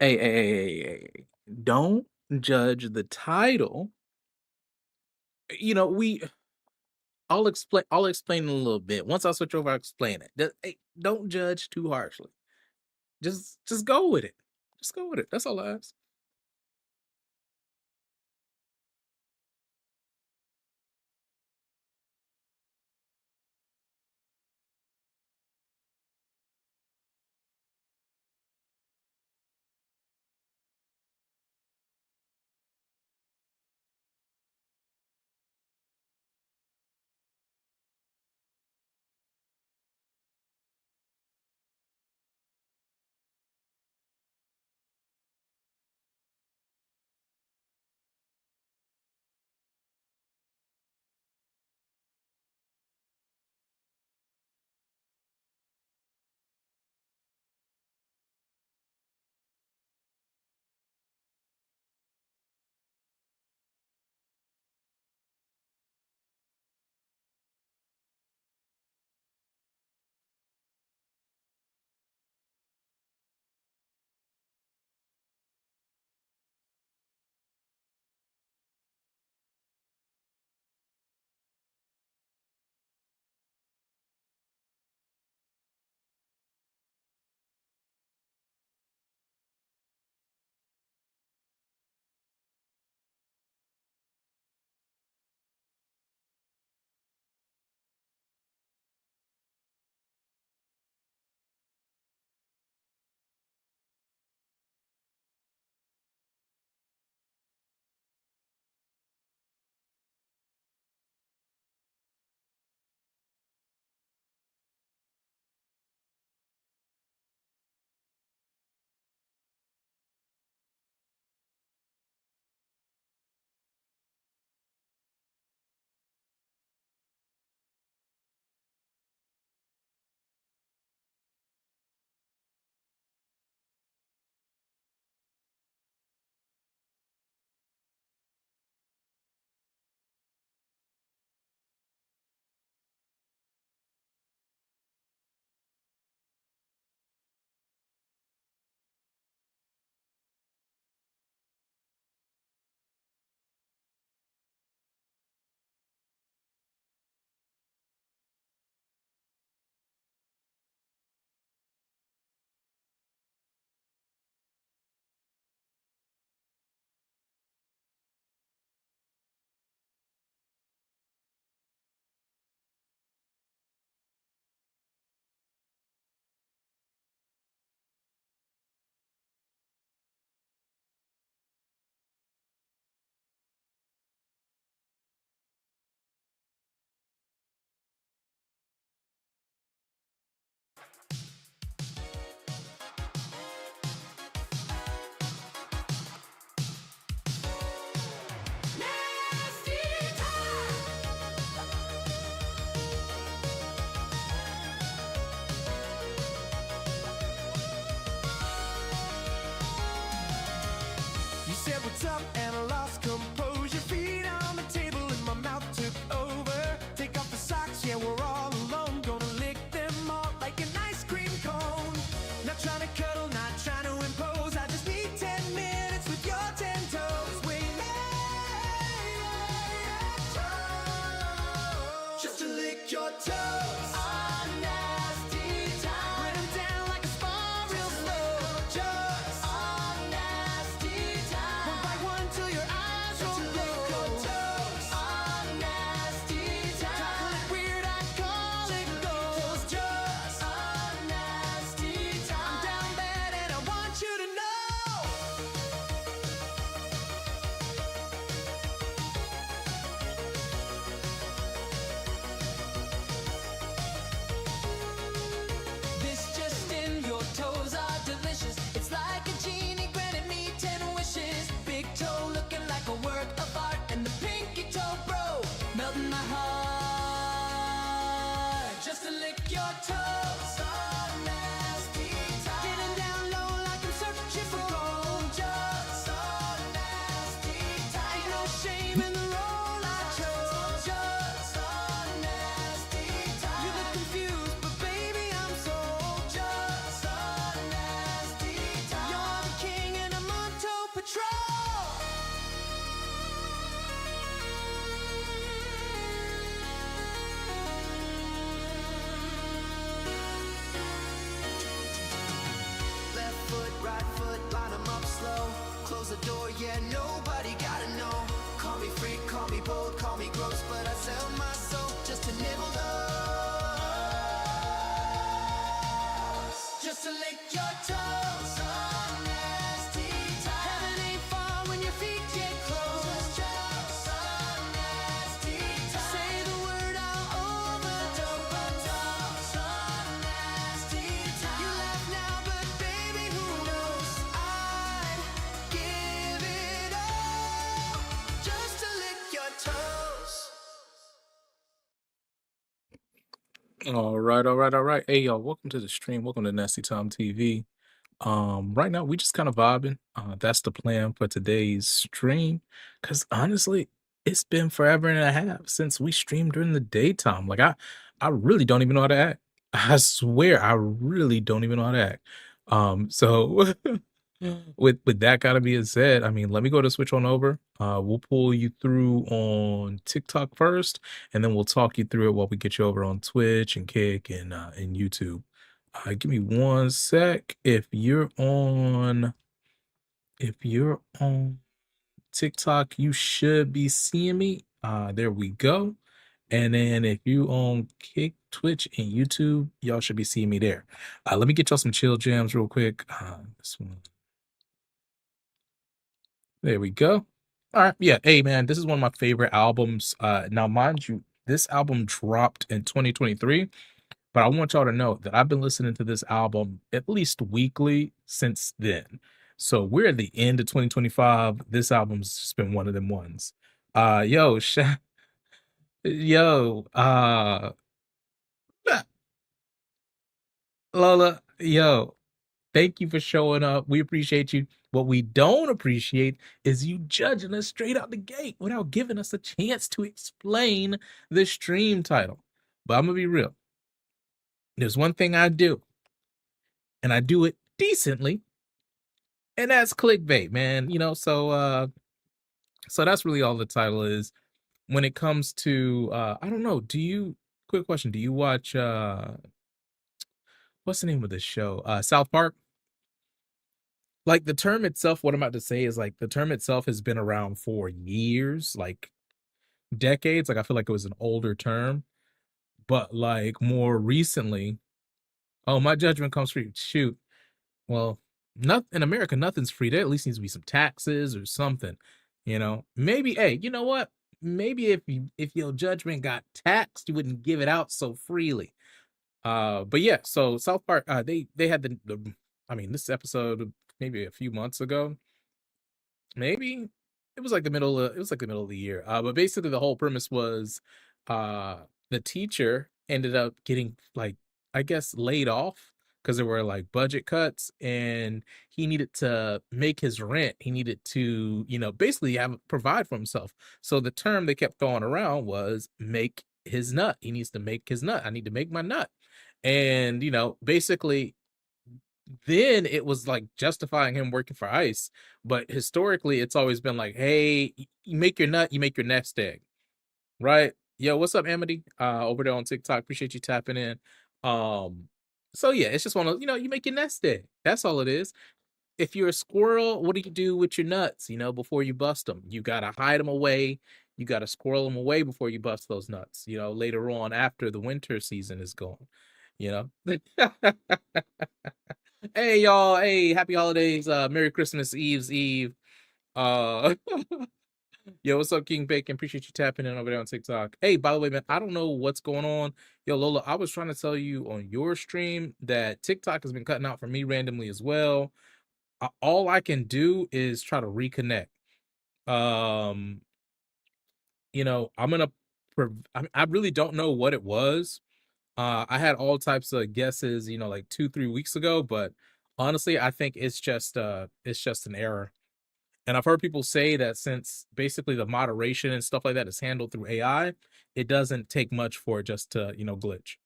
Hey. Don't judge the title. We I'll explain in a little bit. Once I switch over, I'll explain it. Hey, don't judge too harshly. Just go with it. Just go with it. That's all I ask. You said what's up and I lost composure. Feet on the table and my mouth took over. Take off the socks, yeah, we're all alone. Gonna lick them all like an ice cream cone. Not trying to cuddle, not trying to impose. I just need 10 minutes with your 10 toes. Wait, just to lick your toes. A nasty time. When I'm down like a spa real slow. Just a nasty time. One by one to slow. Close the door, yeah, nobody gotta know. Call me freak, call me bold, call me gross, but I sell my soul just to nibble those. Just to lick your toes. So nasty time. Heaven ain't far when your feet get close. Just so nasty time. Say the word, I'll overdose. So nasty time. You laugh now, but baby, who knows? I'd give it all just to lick your toes. All right, all right, all right. Hey, y'all, welcome to the stream. Welcome to Nasty Tom TV. Right now we just kind of vibing. That's the plan for today's stream. Cause honestly, it's been forever and a half since we streamed during the daytime. I really don't even know how to act. I swear, I really don't even know how to act. So with that gotta being said, I mean, let me go to switch on over. We'll pull you through on TikTok first, and then we'll talk you through it while we get you over on Twitch and Kick and YouTube. Give me one sec. If you're on TikTok, you should be seeing me. There we go. And then if you on Kick, Twitch, and YouTube, y'all should be seeing me there. Let me get y'all some chill jams real quick. This one. There we go. All right. Yeah. Hey, man, this is one of my favorite albums. Now, mind you, this album dropped in 2023, but I want y'all to know that I've been listening to this album at least weekly since then. So we're at the end of 2025. This album's just been one of them ones. Yo, yo, Lola, yo, thank you for showing up. We appreciate you. What we don't appreciate is you judging us straight out the gate without giving us a chance to explain the stream title. But I'm gonna be real. There's one thing I do, and I do it decently, and that's clickbait, man. So that's really all the title is. When it comes to I don't know, quick question, do you watch what's the name of this show? South Park? Like the term itself, what I'm about to say is like the term itself has been around for years, like decades. Like I feel like it was an older term, but like more recently, oh, my judgment comes free. Shoot. Well, not in America, nothing's free. There at least needs to be some taxes or something. Maybe, hey, you know what? Maybe if your judgment got taxed, you wouldn't give it out so freely. But yeah, so South Park, they had I mean, this episode maybe a few months ago. Maybe it was like the middle of the year. But basically the whole premise was uh the teacher ended up getting like I guess laid off because there were like budget cuts and he needed to make his rent. He needed to, basically provide for himself. So the term they kept throwing around was make his nut. He needs to make his nut. I need to make my nut. And, basically then it was like justifying him working for ICE. But historically, it's always been like, hey, you make your nut, you make your nest egg, right? Yo, what's up, Amity? Over there on TikTok. Appreciate you tapping in. So yeah, it's just one of you make your nest egg. That's all it is. If you're a squirrel, what do you do with your nuts? Before you bust them, you gotta hide them away. You gotta squirrel them away before you bust those nuts. Later on after the winter season is gone. You know. Hey y'all, hey, happy holidays, Merry Christmas, Eve's Eve. Uh Yo, what's up, King Bacon? Appreciate you tapping in over there on TikTok. Hey, by the way, man, I don't know what's going on. Yo, Lola, I was trying to tell you on your stream that TikTok has been cutting out for me randomly as well. All I can do is try to reconnect. Um, I'm gonna I really don't know what it was. I had all types of guesses, like 2-3 weeks ago, but honestly, I think it's just an error. And I've heard people say that since basically the moderation and stuff like that is handled through AI, it doesn't take much for it just to, glitch.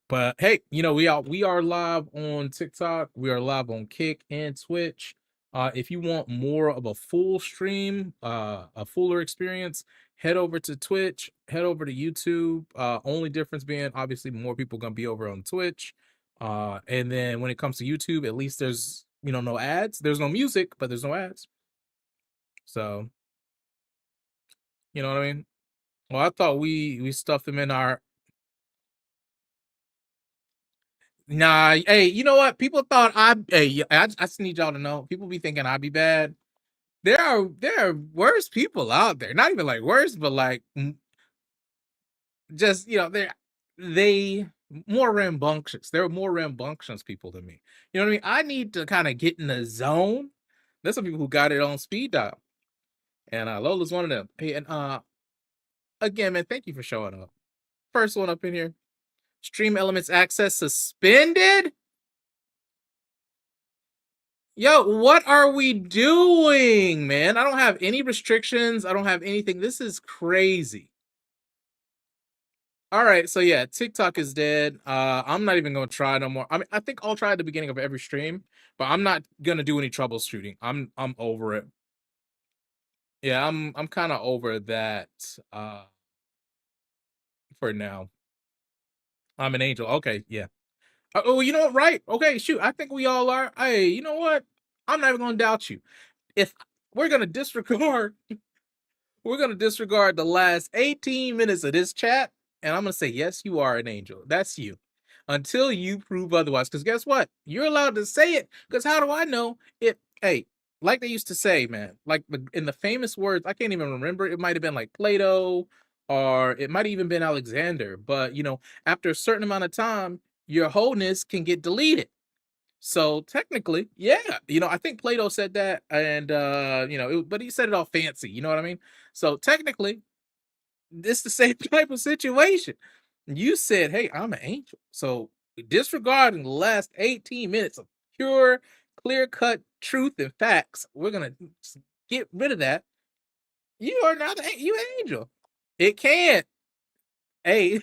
But hey, we are live on TikTok, we are live on Kick and Twitch. If you want more of a full stream, a fuller experience, head over to Twitch, head over to YouTube. Only difference being obviously more people gonna be over on Twitch. And then when it comes to YouTube, at least there's no ads. There's no music, but there's no ads. So, you know what I mean? Well, I thought we stuffed them in our. Nah, hey, you know what? People thought hey, I just need y'all to know. People be thinking I'd be bad. There are worse people out there. Not even like worse, but like just they more rambunctious. There are more rambunctious people than me. You know what I mean? I need to kind of get in the zone. There's some people who got it on speed dial, and Lola's one of them. Hey, and again, man, thank you for showing up. First one up in here. Stream Elements access suspended. Yo, what are we doing, man? I don't have any restrictions. I don't have anything. This is crazy. All right, so yeah, TikTok is dead. I'm not even gonna try no more. I mean, I think I'll try at the beginning of every stream, but I'm not gonna do any troubleshooting. I'm over it. Yeah, I'm kind of over that for now. I'm an angel. Okay, yeah. Oh, you know what? Right. Okay, shoot. I think we all are. Hey, you know what? I'm not even gonna doubt you. If we're gonna disregard We're gonna disregard the last 18 minutes of this chat, and I'm gonna say, yes, you are an angel. That's you. Until you prove otherwise. Because guess what? You're allowed to say it. Because how do I know it? Hey, like they used to say, man, like in the famous words, I can't even remember. It might have been like Plato, or it might have even been Alexander. But after a certain amount of time, your wholeness can get deleted. So technically, yeah, I think Plato said that, and but he said it all fancy. You know what I mean? So technically, it's the same type of situation. You said, "Hey, I'm an angel," so disregarding the last 18 minutes of pure, clear-cut truth and facts, we're gonna just get rid of that. You are not you an angel. It can't. Hey,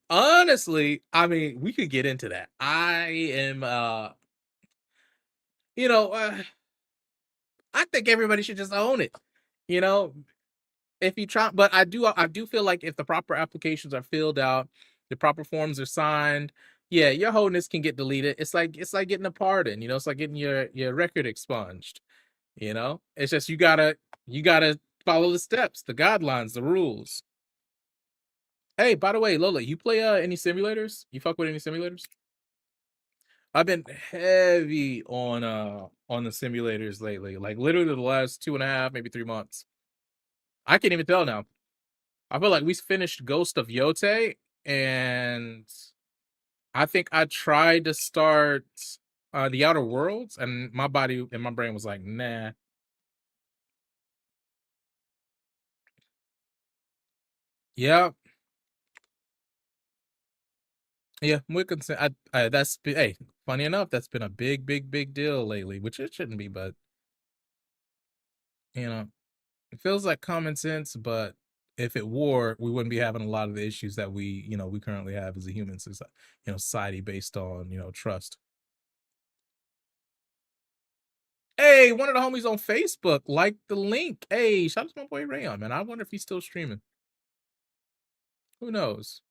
honestly, I mean, we could get into that. I am, you know. I think everybody should just own it. You know, if you try, but I do feel like if the proper applications are filled out, the proper forms are signed, yeah, your wholeness can get deleted. It's like getting a pardon. It's like getting your record expunged. It's just you gotta follow the steps, the guidelines, the rules. Hey, by the way, Lola, you play any simulators? You fuck with any simulators? I've been heavy on the simulators lately, like literally the last 2.5, maybe 3 months. I can't even tell now. I feel like we finished Ghost of Yote, and I think I tried to start the Outer Worlds, and my body and my brain was like, nah. Yeah, yeah, we can say hey, funny enough, that's been a big, big, big deal lately, which it shouldn't be, but you know, it feels like common sense, but if it were, we wouldn't be having a lot of the issues that we currently have as a human society based on, trust. Hey, one of the homies on Facebook liked the link. Hey, shout out to my boy Rayon, man. I wonder if he's still streaming. Who knows?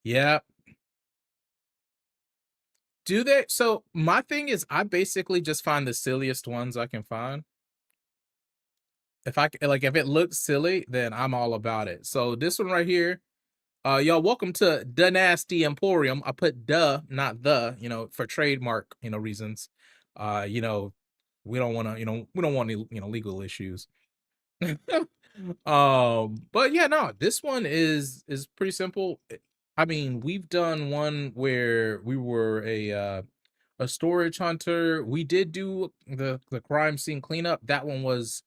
Yeah. Do they? So my thing is, I basically just find the silliest ones I can find. If it looks silly, then I'm all about it. So this one right here, y'all, welcome to the Nasty Emporium. I put "the," not "the," for trademark, reasons. We don't want to, we don't want any, legal issues. But yeah, no, this one is pretty simple. I mean, we've done one where we were a storage hunter. We did do the crime scene cleanup. That one was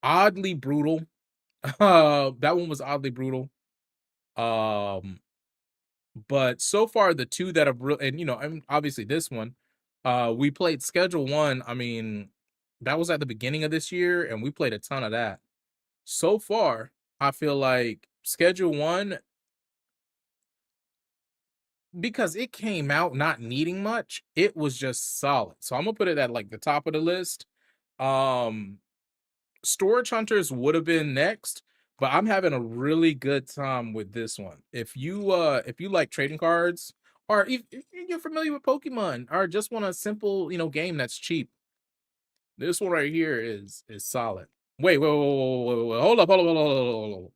oddly brutal. That one was oddly brutal. Um, but so far the two that have and and obviously this one, we played Schedule One. I mean, that was at the beginning of this year, and we played a ton of that. So far, I feel like Schedule One, because it came out not needing much, it was just solid. So I'm gonna put it at like the top of the list. Um, Storage Hunters would have been next, But I'm having a really good time with this one. If you like trading cards, or if you're familiar with Pokemon, or just want a simple, game that's cheap, this one right here is solid. Wait. Hold up, hold up, hold up, hold up, hold up.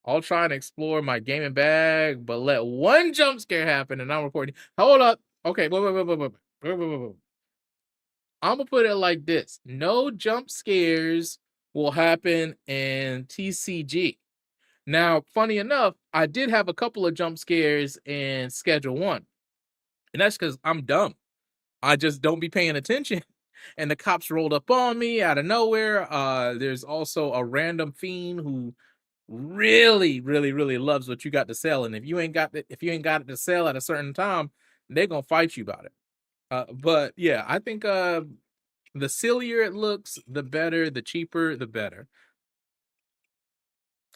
I'll try and explore my gaming bag, but let one jump scare happen and I'm reporting. Hold up. Okay, wait. I'm gonna put it like this. No jump scares will happen in TCG. Now, funny enough, I did have a couple of jump scares in Schedule 1. And that's because I'm dumb. I just don't be paying attention. And the cops rolled up on me out of nowhere. There's also a random fiend who really loves what you got to sell. And if you ain't got it to sell at a certain time, they're gonna fight you about it. But yeah, I think the sillier it looks, the better, the cheaper, the better.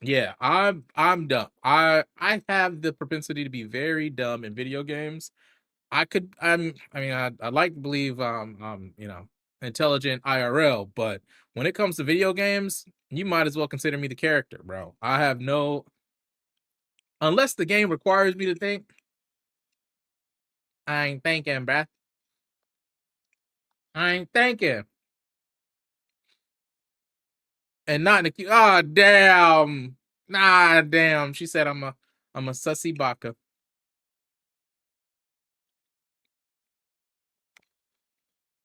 Yeah, I'm dumb. I have the propensity to be very dumb in video games. I like to believe intelligent IRL, but when it comes to video games, you might as well consider me the character, bro. I have no unless the game requires me to think, I ain't thinking, bruh. I ain't thinking. And not in the ah damn. Nah damn. She said I'm a sussy baka.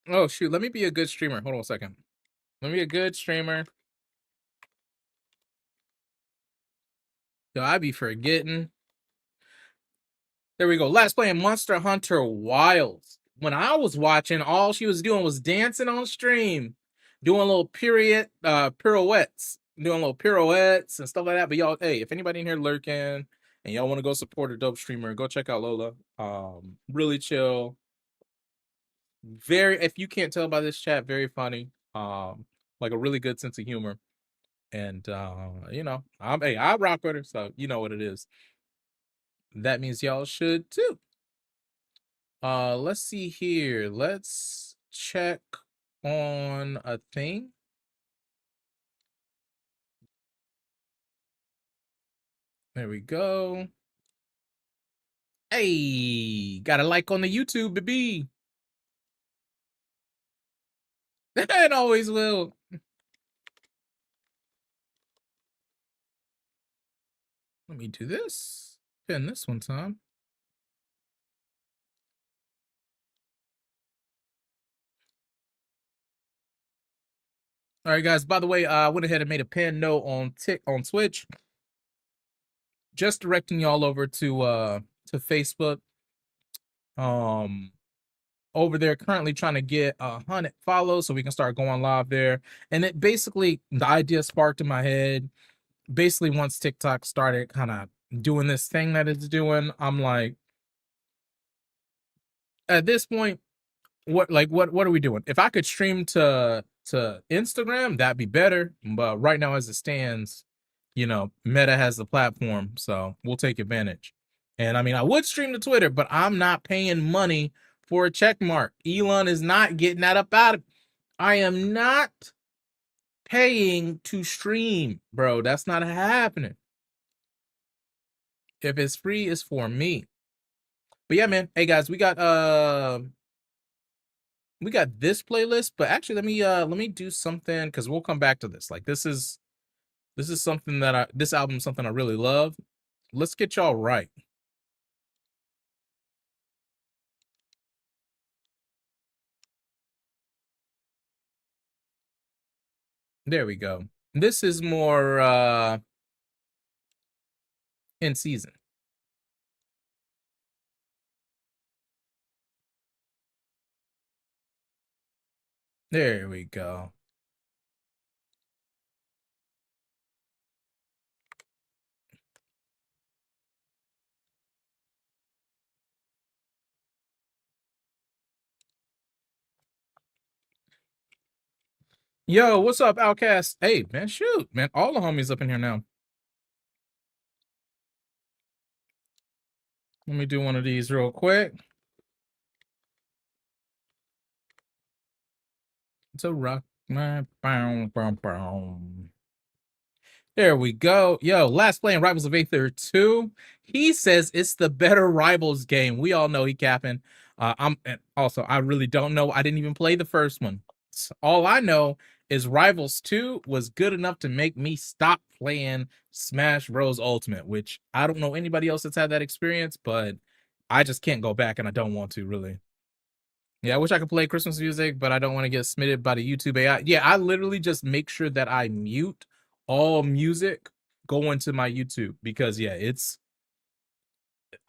Oh shoot, let me be a good streamer. Hold on a second. Let me be a good streamer. Yo, I be forgetting. There we go. Last playing Monster Hunter Wilds. When I was watching, all she was doing was dancing on stream, doing little pirouettes, doing little pirouettes and stuff like that. But y'all, hey, if anybody in here lurking and y'all want to go support a dope streamer, go check out Lola. Really chill. Very, if you can't tell by this chat, very funny. Like a really good sense of humor. And I rock with her, so you know what it is. That means y'all should too. Let's see here. Let's check on a thing. There we go. Hey, got a like on the YouTube, baby. It always will. Let me do this. Pin this one time. All right, guys. By the way, I went ahead and made a pin note on Twitch, just directing y'all over to Facebook. Over there currently trying to get 100 follows so we can start going live there. And it basically the idea sparked in my head. Basically, once TikTok started kind of doing this thing that it's doing, I'm like, at this point, what are we doing? If I could stream to Instagram, that'd be better. But right now, as it stands, Meta has the platform, so we'll take advantage. And I mean, I would stream to Twitter, but I'm not paying money for a check mark. Elon is not getting that up out of. I am not paying to stream, bro. That's not happening. If it's free, it's for me. But yeah, man. Hey guys, we got this playlist, but actually let me do something because we'll come back to this. Like this is something this album is something I really love. Let's get y'all right. There we go. This is more in season. There we go. Yo, what's up, Outcast? Hey, man, shoot, man. All the homies up in here now. Let me do one of these real quick. To rock my bow. There we go. Yo, last playing Rivals of Aether 2. He says it's the better Rivals game. We all know he capping. And also I really don't know. I didn't even play the first one. All I know is Rivals 2 was good enough to make me stop playing Smash Bros. Ultimate, which I don't know anybody else that's had that experience, but I just can't go back and I don't want to really. Yeah, I wish I could play Christmas music, but I don't want to get smitted by the YouTube AI. Yeah, I literally just make sure that I mute all music going to my YouTube because yeah, it's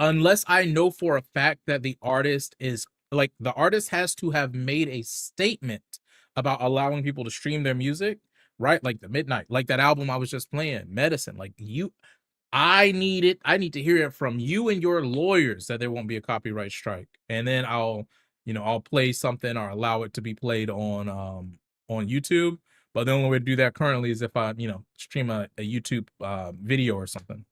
unless I know for a fact that the artist is like the artist has to have made a statement about allowing people to stream their music, right? Like the Midnight, like that album I was just playing, Medicine. Like you I need it. I need to hear it from you and your lawyers that there won't be a copyright strike. And then I'll play something or allow it to be played on YouTube. But the only way to do that currently is if I, stream a YouTube video or something.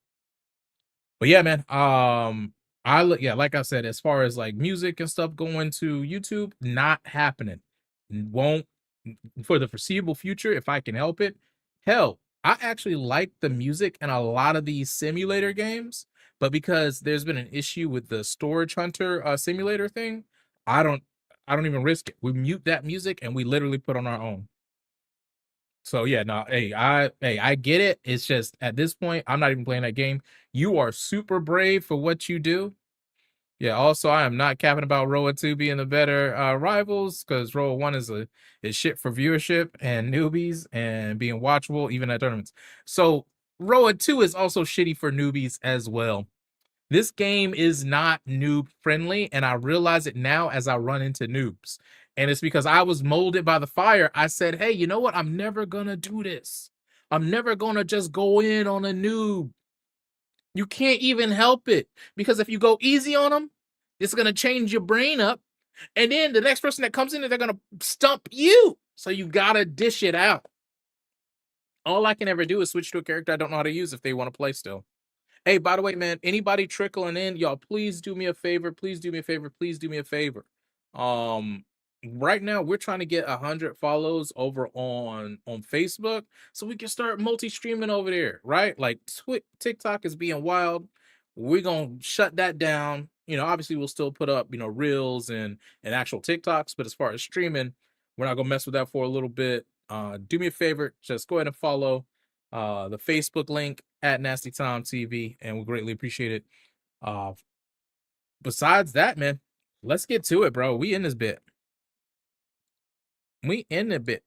But yeah, man. Yeah, like I said, as far as like music and stuff going to YouTube, not happening. Won't for the foreseeable future if I can help it. Hell, I actually like the music in a lot of these simulator games, but because there's been an issue with the storage hunter simulator thing, I don't I don't even risk it. We mute that music and we literally put on our own. So yeah, no, I get it. It's just at this point, I'm not even playing that game. You are super brave for what you do. Yeah, also I am not capping about Roa 2 being the better rivals because Roa 1 is shit for viewership and newbies and being watchable even at tournaments. So Roa 2 is also shitty for newbies as well. This game is not noob friendly, and I realize it now as I run into noobs. And it's because I was molded by the fire. I said, hey, you know what? I'm never gonna do this. I'm never gonna just go in on a noob. You can't even help it because if you go easy on them, it's gonna change your brain up, and then the next person that comes in, they're gonna stump you. So you gotta dish it out. All I can ever do is switch to a character I don't know how to use if they want to play still. Hey, by the way, man, anybody trickling in, y'all, please do me a favor. Please do me a favor. Please do me a favor. Um, right now we're trying to get 100 follows over on Facebook, so we can start multi-streaming over there, right? Like TikTok is being wild. We're gonna shut that down. Obviously we'll still put up, reels and actual TikToks, but as far as streaming, we're not gonna mess with that for a little bit. Do me a favor, just go ahead and follow the Facebook link at Nasty Tom TV, and we greatly appreciate it. Uh, Besides that, man, let's get to it, bro. We in this bit. We in the bit.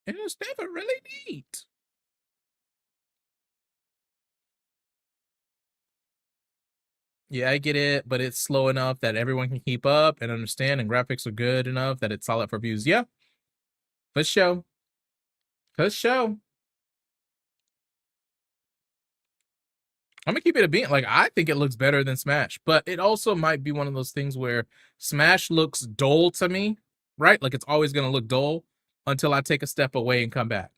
And it's never really neat. Yeah, I get it, but it's slow enough that everyone can keep up and understand, and graphics are good enough that it's solid for views. Yeah, for sure. For sure. I'm gonna keep it a beat. Like, I think it looks better than Smash, but it also might be one of those things where Smash looks dull to me, right? Like it's always gonna look dull until I take a step away and come back.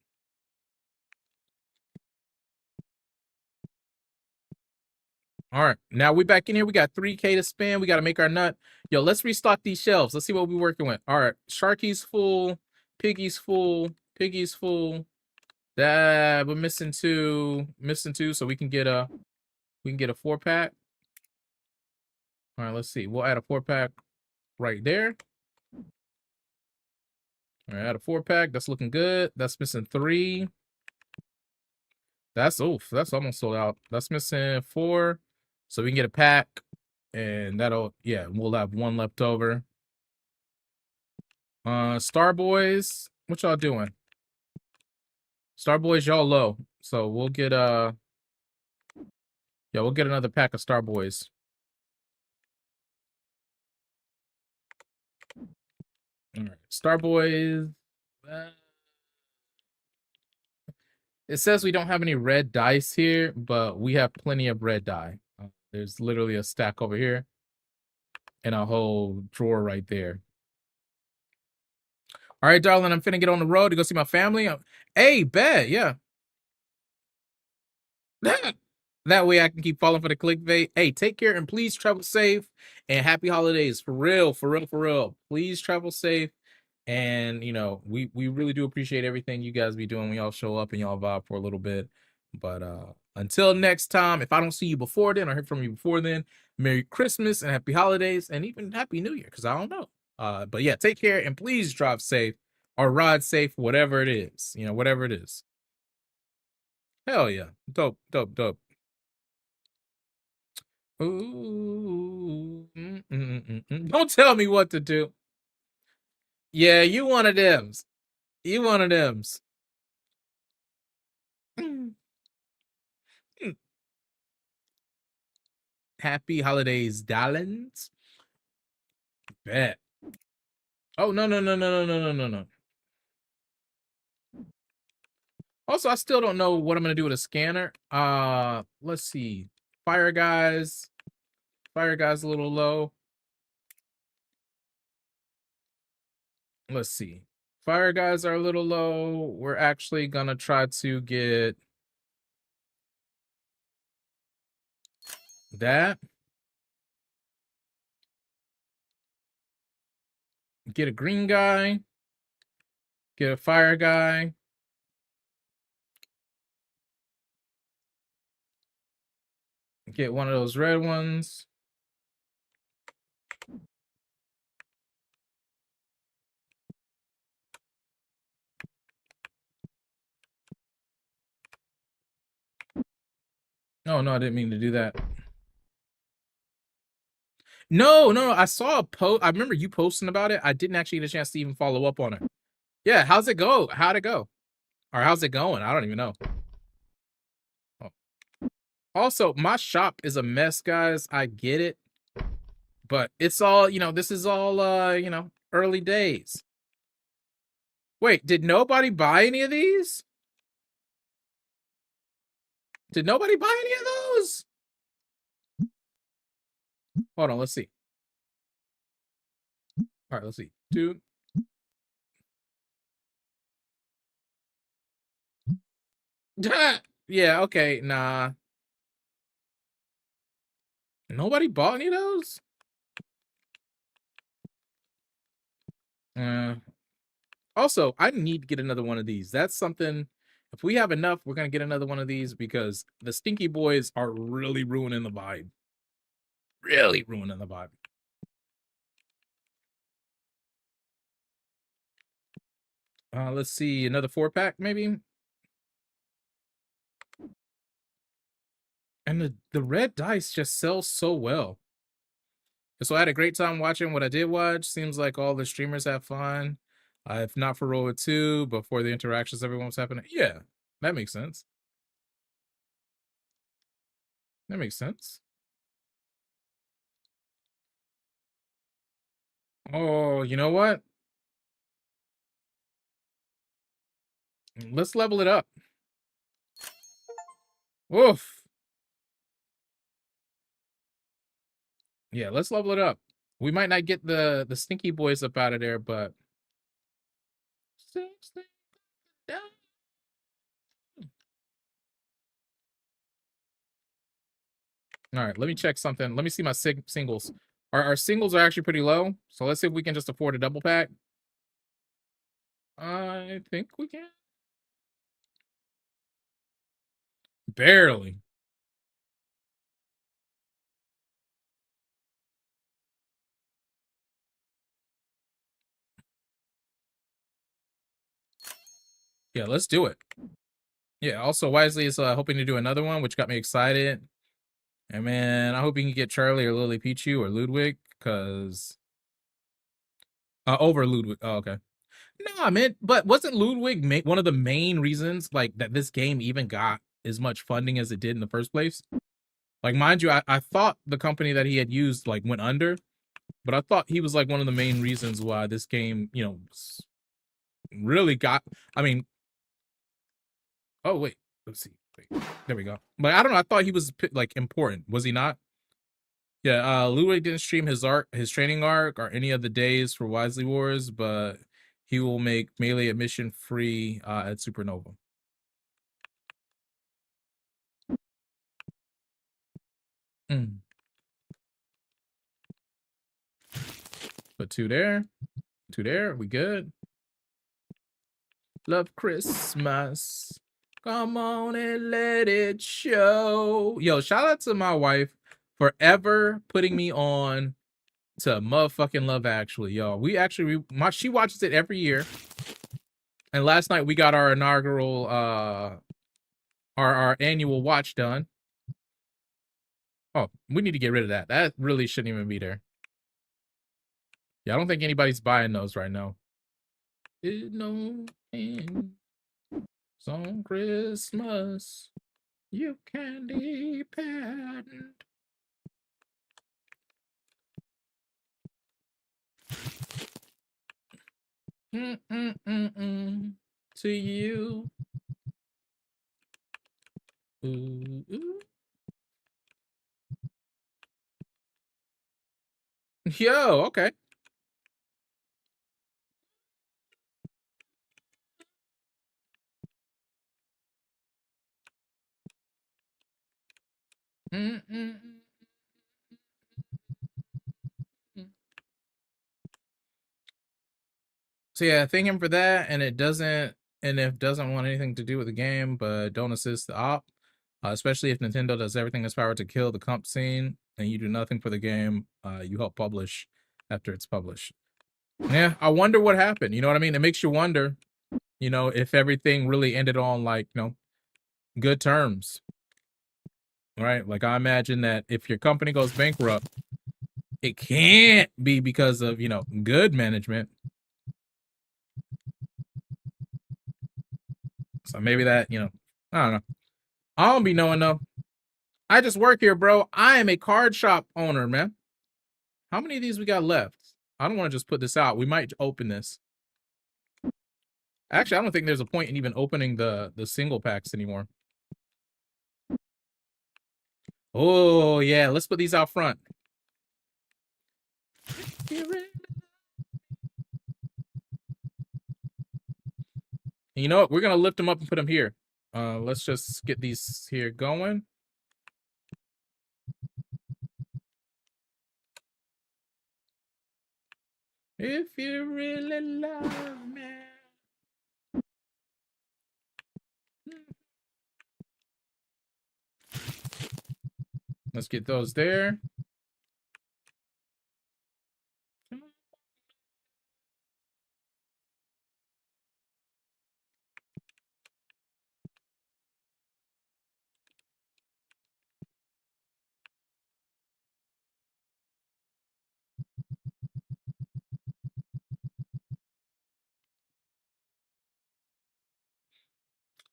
All right, now we back in here. We got 3K to spend. We got to make our nut. Yo, let's restock these shelves. Let's see what we're working with. All right, Sharky's full, Piggy's full, Piggy's full. That we're missing two, so we can get a 4-pack. All right, let's see. We'll add a 4-pack right there. All right, add a 4-pack. That's looking good. That's missing 3. That's almost sold out. That's missing 4. So we can get a pack, and we'll have 1 left over. Starboys, what y'all doing? Starboys, y'all low. So we'll get we'll get another pack of Starboys. All right, Starboys. It says we don't have any red dice here, but we have plenty of red die. There's literally a stack over here and a whole drawer right there. All right, darling, I'm finna get on the road to go see my family. Hey, bet, yeah. That way I can keep falling for the clickbait. Hey, take care and please travel safe and happy holidays. For real, for real, for real. Please travel safe And we really do appreciate everything you guys be doing when y'all show up and y'all vibe for a little bit. But until next time, if I don't see you before then or hear from you before then, Merry Christmas and Happy Holidays and even Happy New Year, because I don't know. But yeah, take care and please drive safe or ride safe, whatever it is. Whatever it is. Hell yeah. Dope, dope, dope. Ooh. Don't tell me what to do. Yeah, you one of them's. You one of them's. Happy holidays, darlings. Bet. Oh no no no no no no no no no. Also, I still don't know what I'm gonna do with a scanner. Let's see. Fire guys. Fire guys a little low. Let's see. Fire guys are a little low. We're actually gonna try to get that. Get a green guy. Get a fire guy. Get one of those red ones. Oh no, I didn't mean to do that. No, no, I saw a post. I remember you posting about it. I didn't actually get a chance to even follow up on it. Yeah, how's it go? How'd it go? Or how's it going? I don't even know. Oh. Also, my shop is a mess, guys. I get it. But it's all, this is all early days. Wait, did nobody buy any of these? Did nobody buy any of those? Hold on, let's see. All right, let's see. Dude. Yeah, okay, nah. Nobody bought any of those? Uh, Also, I need to get another one of these. That's something. If we have enough, we're gonna get another one of these because the Stinky Boys are really ruining the vibe. Really ruining the vibe. Let's see, another 4-pack maybe. And the red dice just sells so well. So I had a great time watching what I did watch. Seems like all the streamers have fun. If not for Roll 2, but for the interactions everyone was happening. Yeah, that makes sense. That makes sense. Oh, you know what? Let's level it up. Oof. Yeah, let's level it up. We might not get the Stinky Boys up out of there, but all right, let me check something. Let me see my singles. Our singles are actually pretty low, so let's see if we can just afford a double pack. I think we can. Barely. Yeah, let's do it. Yeah, also Wisely is hoping to do another one, which got me excited. And man, I hope you can get Charlie or Lily Pichu or Ludwig, because over Ludwig. Oh, okay. No, man, but wasn't Ludwig one of the main reasons like that this game even got as much funding as it did in the first place? Like, mind you, I thought the company that he had used like went under, but I thought he was like one of the main reasons why this game, really got. I mean, oh wait, let's see. Wait, there we go. But I don't know. I thought he was like important. Was he not? Yeah, Ludwig didn't stream his training arc, or any of the days for Wisely Wars, but he will make Melee admission free at Supernova. Mm. Put 2 there, Two there. We good? Love Christmas. Come on and let it show. Yo, shout out to my wife for ever putting me on to motherfucking Love Actually, yo. She watches it every year. And last night we got our inaugural our annual watch done. Oh, we need to get rid of that. That really shouldn't even be there. Yeah, I don't think anybody's buying those right now. It no ends on Christmas. You can depend. To you. Ooh, ooh. Yo, okay. Mm-mm-mm. So yeah, thank him for that, and if doesn't want anything to do with the game, but don't assist the op, especially if Nintendo does everything in its power to kill the comp scene, and you do nothing for the game, you help publish after it's published. Yeah, I wonder what happened. You know what I mean? It makes you wonder, if everything really ended on like, good terms, right? Like I imagine that if your company goes bankrupt, it can't be because of, good management. So maybe that, I don't know. I don't be knowing though. I just work here, bro. I am a card shop owner, man. How many of these we got left? I don't want to just put this out. We might open this. Actually, I don't think there's a point in even opening the single packs anymore. Oh yeah, let's put these out front. And you know what? We're gonna lift them up and put them here. Let's just get these here going. If you really love me. Let's get those there.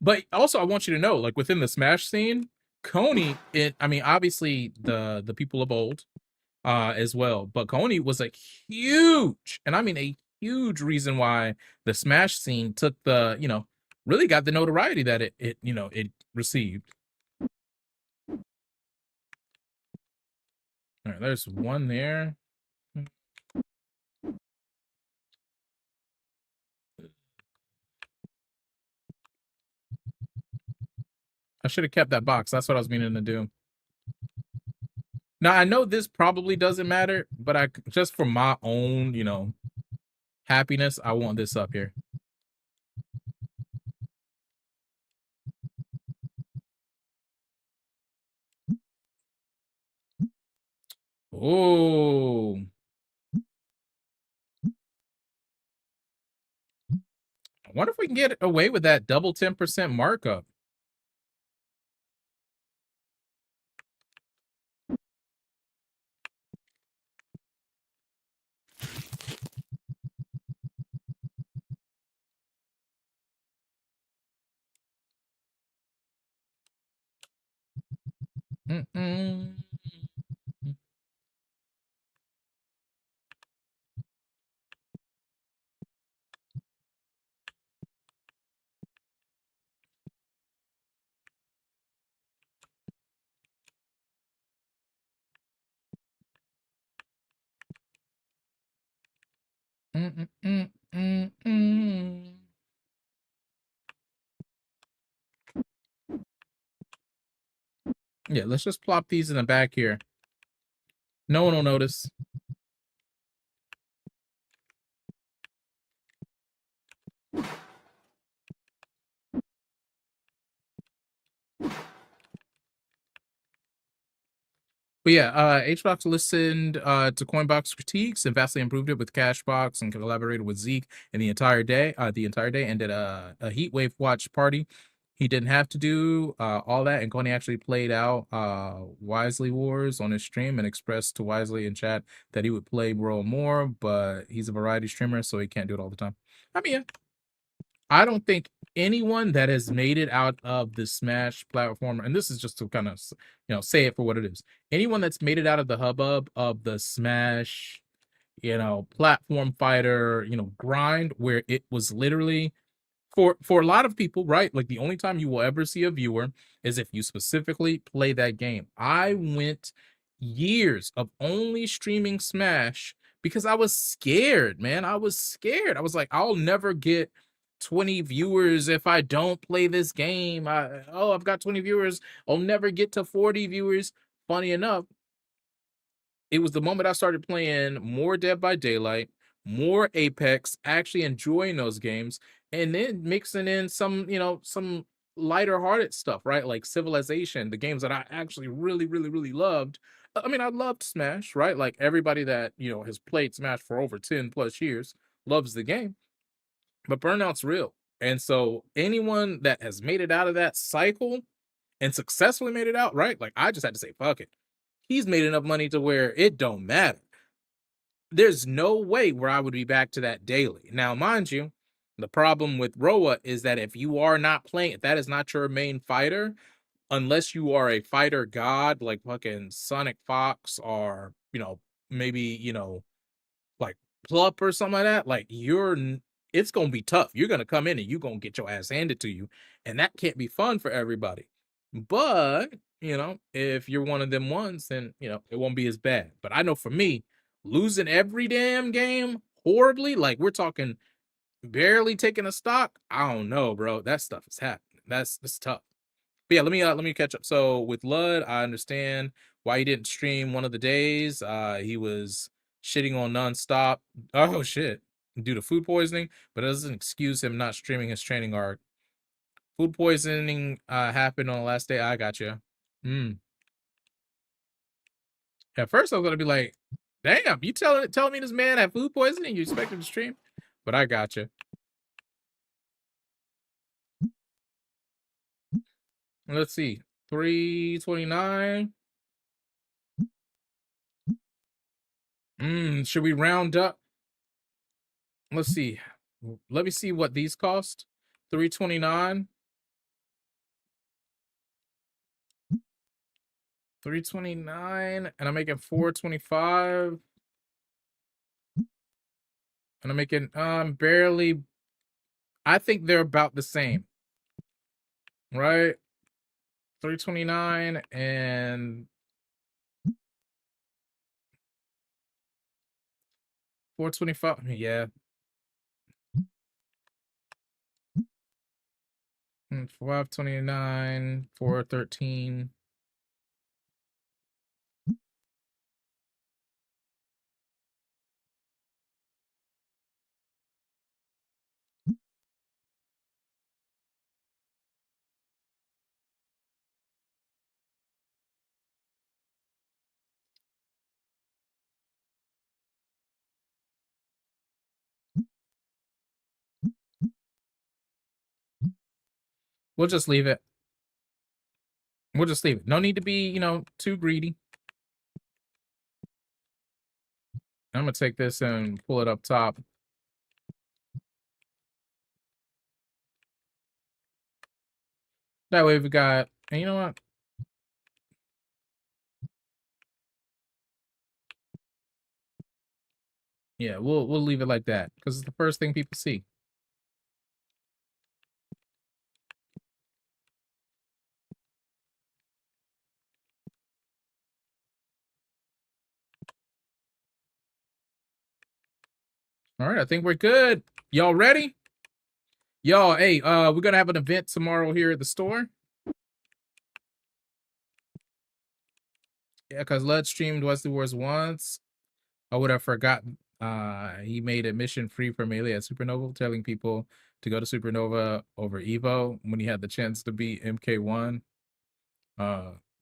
But also, I want you to know, like within the Smash scene, Coney, obviously the people of old, as well, but Coney was a huge, and I mean a huge reason why the Smash scene took really got the notoriety that it received. All right, there's one there. I should have kept that box. That's what I was meaning to do. Now I know this probably doesn't matter, but I just for my own, happiness, I want this up here. Oh, I wonder if we can get away with that double 10% markup. Mm-mm. Mm-mm-mm-mm-mm. Yeah, let's just plop these in the back here. No one will notice. But yeah, HBox listened to Coinbox critiques and vastly improved it with Cashbox and collaborated with Zeke and the entire day, and did a heat wave watch party. He didn't have to do all that, and Coney actually played out Wisely Wars on his stream and expressed to Wisely in chat that he would play World more, but he's a variety streamer, so he can't do it all the time. I mean, yeah, I don't think anyone that has made it out of the Smash platform, and this is just to kind of say it for what it is. Anyone that's made it out of the hubbub of the Smash, platform fighter, grind, where it was literally for a lot of people, right? Like the only time you will ever see a viewer is if you specifically play that game. I went years of only streaming Smash because I was scared, man. I was scared. I was like, I'll never get 20 viewers if I don't play this game. I've got 20 viewers. I'll never get to 40 viewers. Funny enough, it was the moment I started playing more Dead by Daylight, more Apex, actually enjoying those games, and then mixing in some lighter hearted stuff, right? Like Civilization, the games that I actually really, really, really loved. I mean, I loved Smash, right? Like everybody that, has played Smash for over 10 plus years loves the game, but burnout's real. And so anyone that has made it out of that cycle and successfully made it out, right? Like I just had to say, fuck it. He's made enough money to where it don't matter. There's no way where I would be back to that daily. Now, mind you, the problem with Roa is that if you are not playing, if that is not your main fighter, unless you are a fighter god like fucking Sonic Fox or, maybe, like Plup or something like that, like it's gonna be tough. You're gonna come in and you're gonna get your ass handed to you, and that can't be fun for everybody. But if you're one of them ones, then it won't be as bad. But I know for me, losing every damn game horribly, like we're talking barely taking a stock. I don't know, bro. That stuff is happening. That's tough. But yeah, let me catch up. So with Lud, I understand why he didn't stream one of the days. He was shitting on nonstop. Oh shit, due to food poisoning, but it doesn't excuse him not streaming his training arc. Food poisoning happened on the last day. I got you. Mm. At first, I was gonna be like, "Damn, you telling me this man had food poisoning? You expect him to stream?" But I got you. Let's see, 329. Should we round up? Let's see. Let me see what these cost. 329. 329, and I'm making 425. And I'm making barely. I think they're about the same, right? 329 and 425. Yeah. 529, 413. We'll just leave it. We'll just leave it. No need to be, too greedy. I'm gonna take this and pull it up top. That way we got, and you know what? Yeah, we'll leave it like that because it's the first thing people see. All right, I think we're good. Y'all ready? Y'all, hey, we're gonna have an event tomorrow here at the store. Yeah, because Lud streamed Wesley Wars once. I would have forgotten. He made a mission free for Melee at Supernova, telling people to go to Supernova over Evo when he had the chance to beat MK1.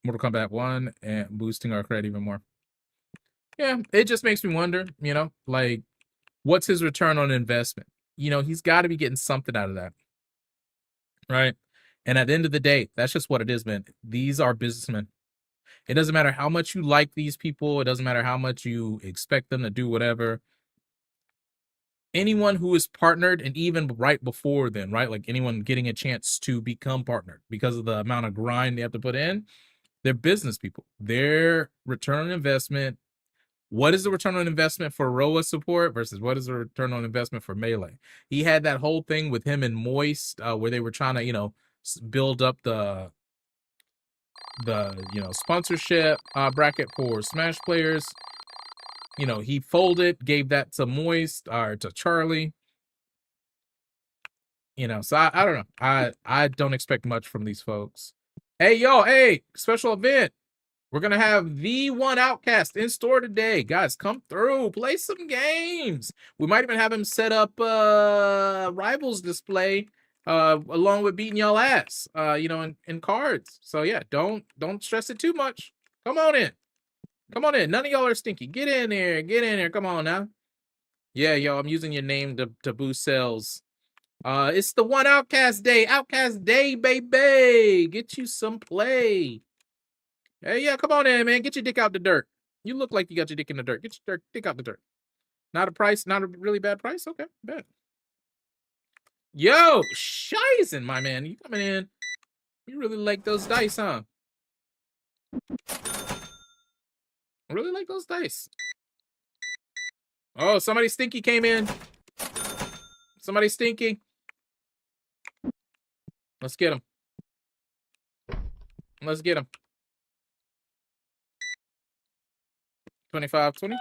Mortal Kombat 1 and boosting our credit even more. Yeah, it just makes me wonder, like what's his return on investment? He's got to be getting something out of that, right? And at the end of the day, that's just what it is, man. These are businessmen. It doesn't matter how much you like these people, it doesn't matter how much you expect them to do whatever. Anyone who is partnered, and even right before then, right? Like anyone getting a chance to become partnered because of the amount of grind they have to put in, they're business people. Their return on investment. What is the return on investment for Roa support versus what is the return on investment for Melee? He had that whole thing with him and Moist, where they were trying to, build up the sponsorship bracket for Smash players. He folded, gave that to Moist or to Charlie. So I don't know. I don't expect much from these folks. Hey, special event. We're gonna have the one Outcast in store today. Guys, come through, play some games. We might even have him set up rivals display along with beating y'all ass, in cards. So yeah, don't stress it too much. Come on in. Come on in. None of y'all are stinky. Get in there. Get in there. Come on now. Yeah, yo, I'm using your name to boost sales. It's the one Outcast Day. Outcast Day, baby. Get you some play. Hey, yeah, come on in, man. Get your dick out the dirt. You look like you got your dick in the dirt. Get your dick out the dirt. Not a price, not a really bad price. Okay, bet. Yo, Shizen, my man. You coming in. You really like those dice, huh? I really like those dice. Oh, somebody stinky came in. Somebody stinky. Let's get him. Let's get him. 25, 20.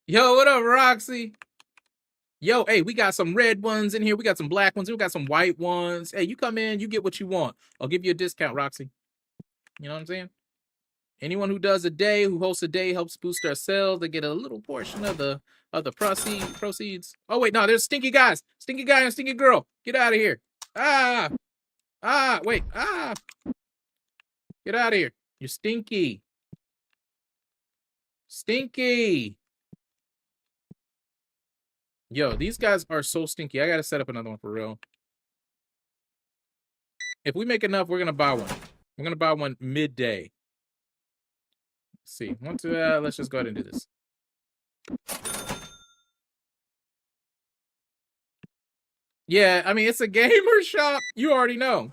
Yo, what up, Roxy? Yo, hey, we got some red ones in here. We got some black ones. We got some white ones. Hey, you come in, you get what you want. I'll give you a discount, Roxy. You know what I'm saying? Anyone who does a day, who hosts a day, helps boost our sales. They get a little portion of the proceeds. Oh wait, no, there's stinky guys. Stinky guy and stinky girl. Get out of here. Wait. Get out of here. You're stinky. Stinky. Yo, these guys are so stinky. I gotta set up another one for real. If we make enough, we're gonna buy one. We're gonna buy one midday. Let's see. Let's just go ahead and do this. Yeah, I mean, it's a gamer shop. You already know.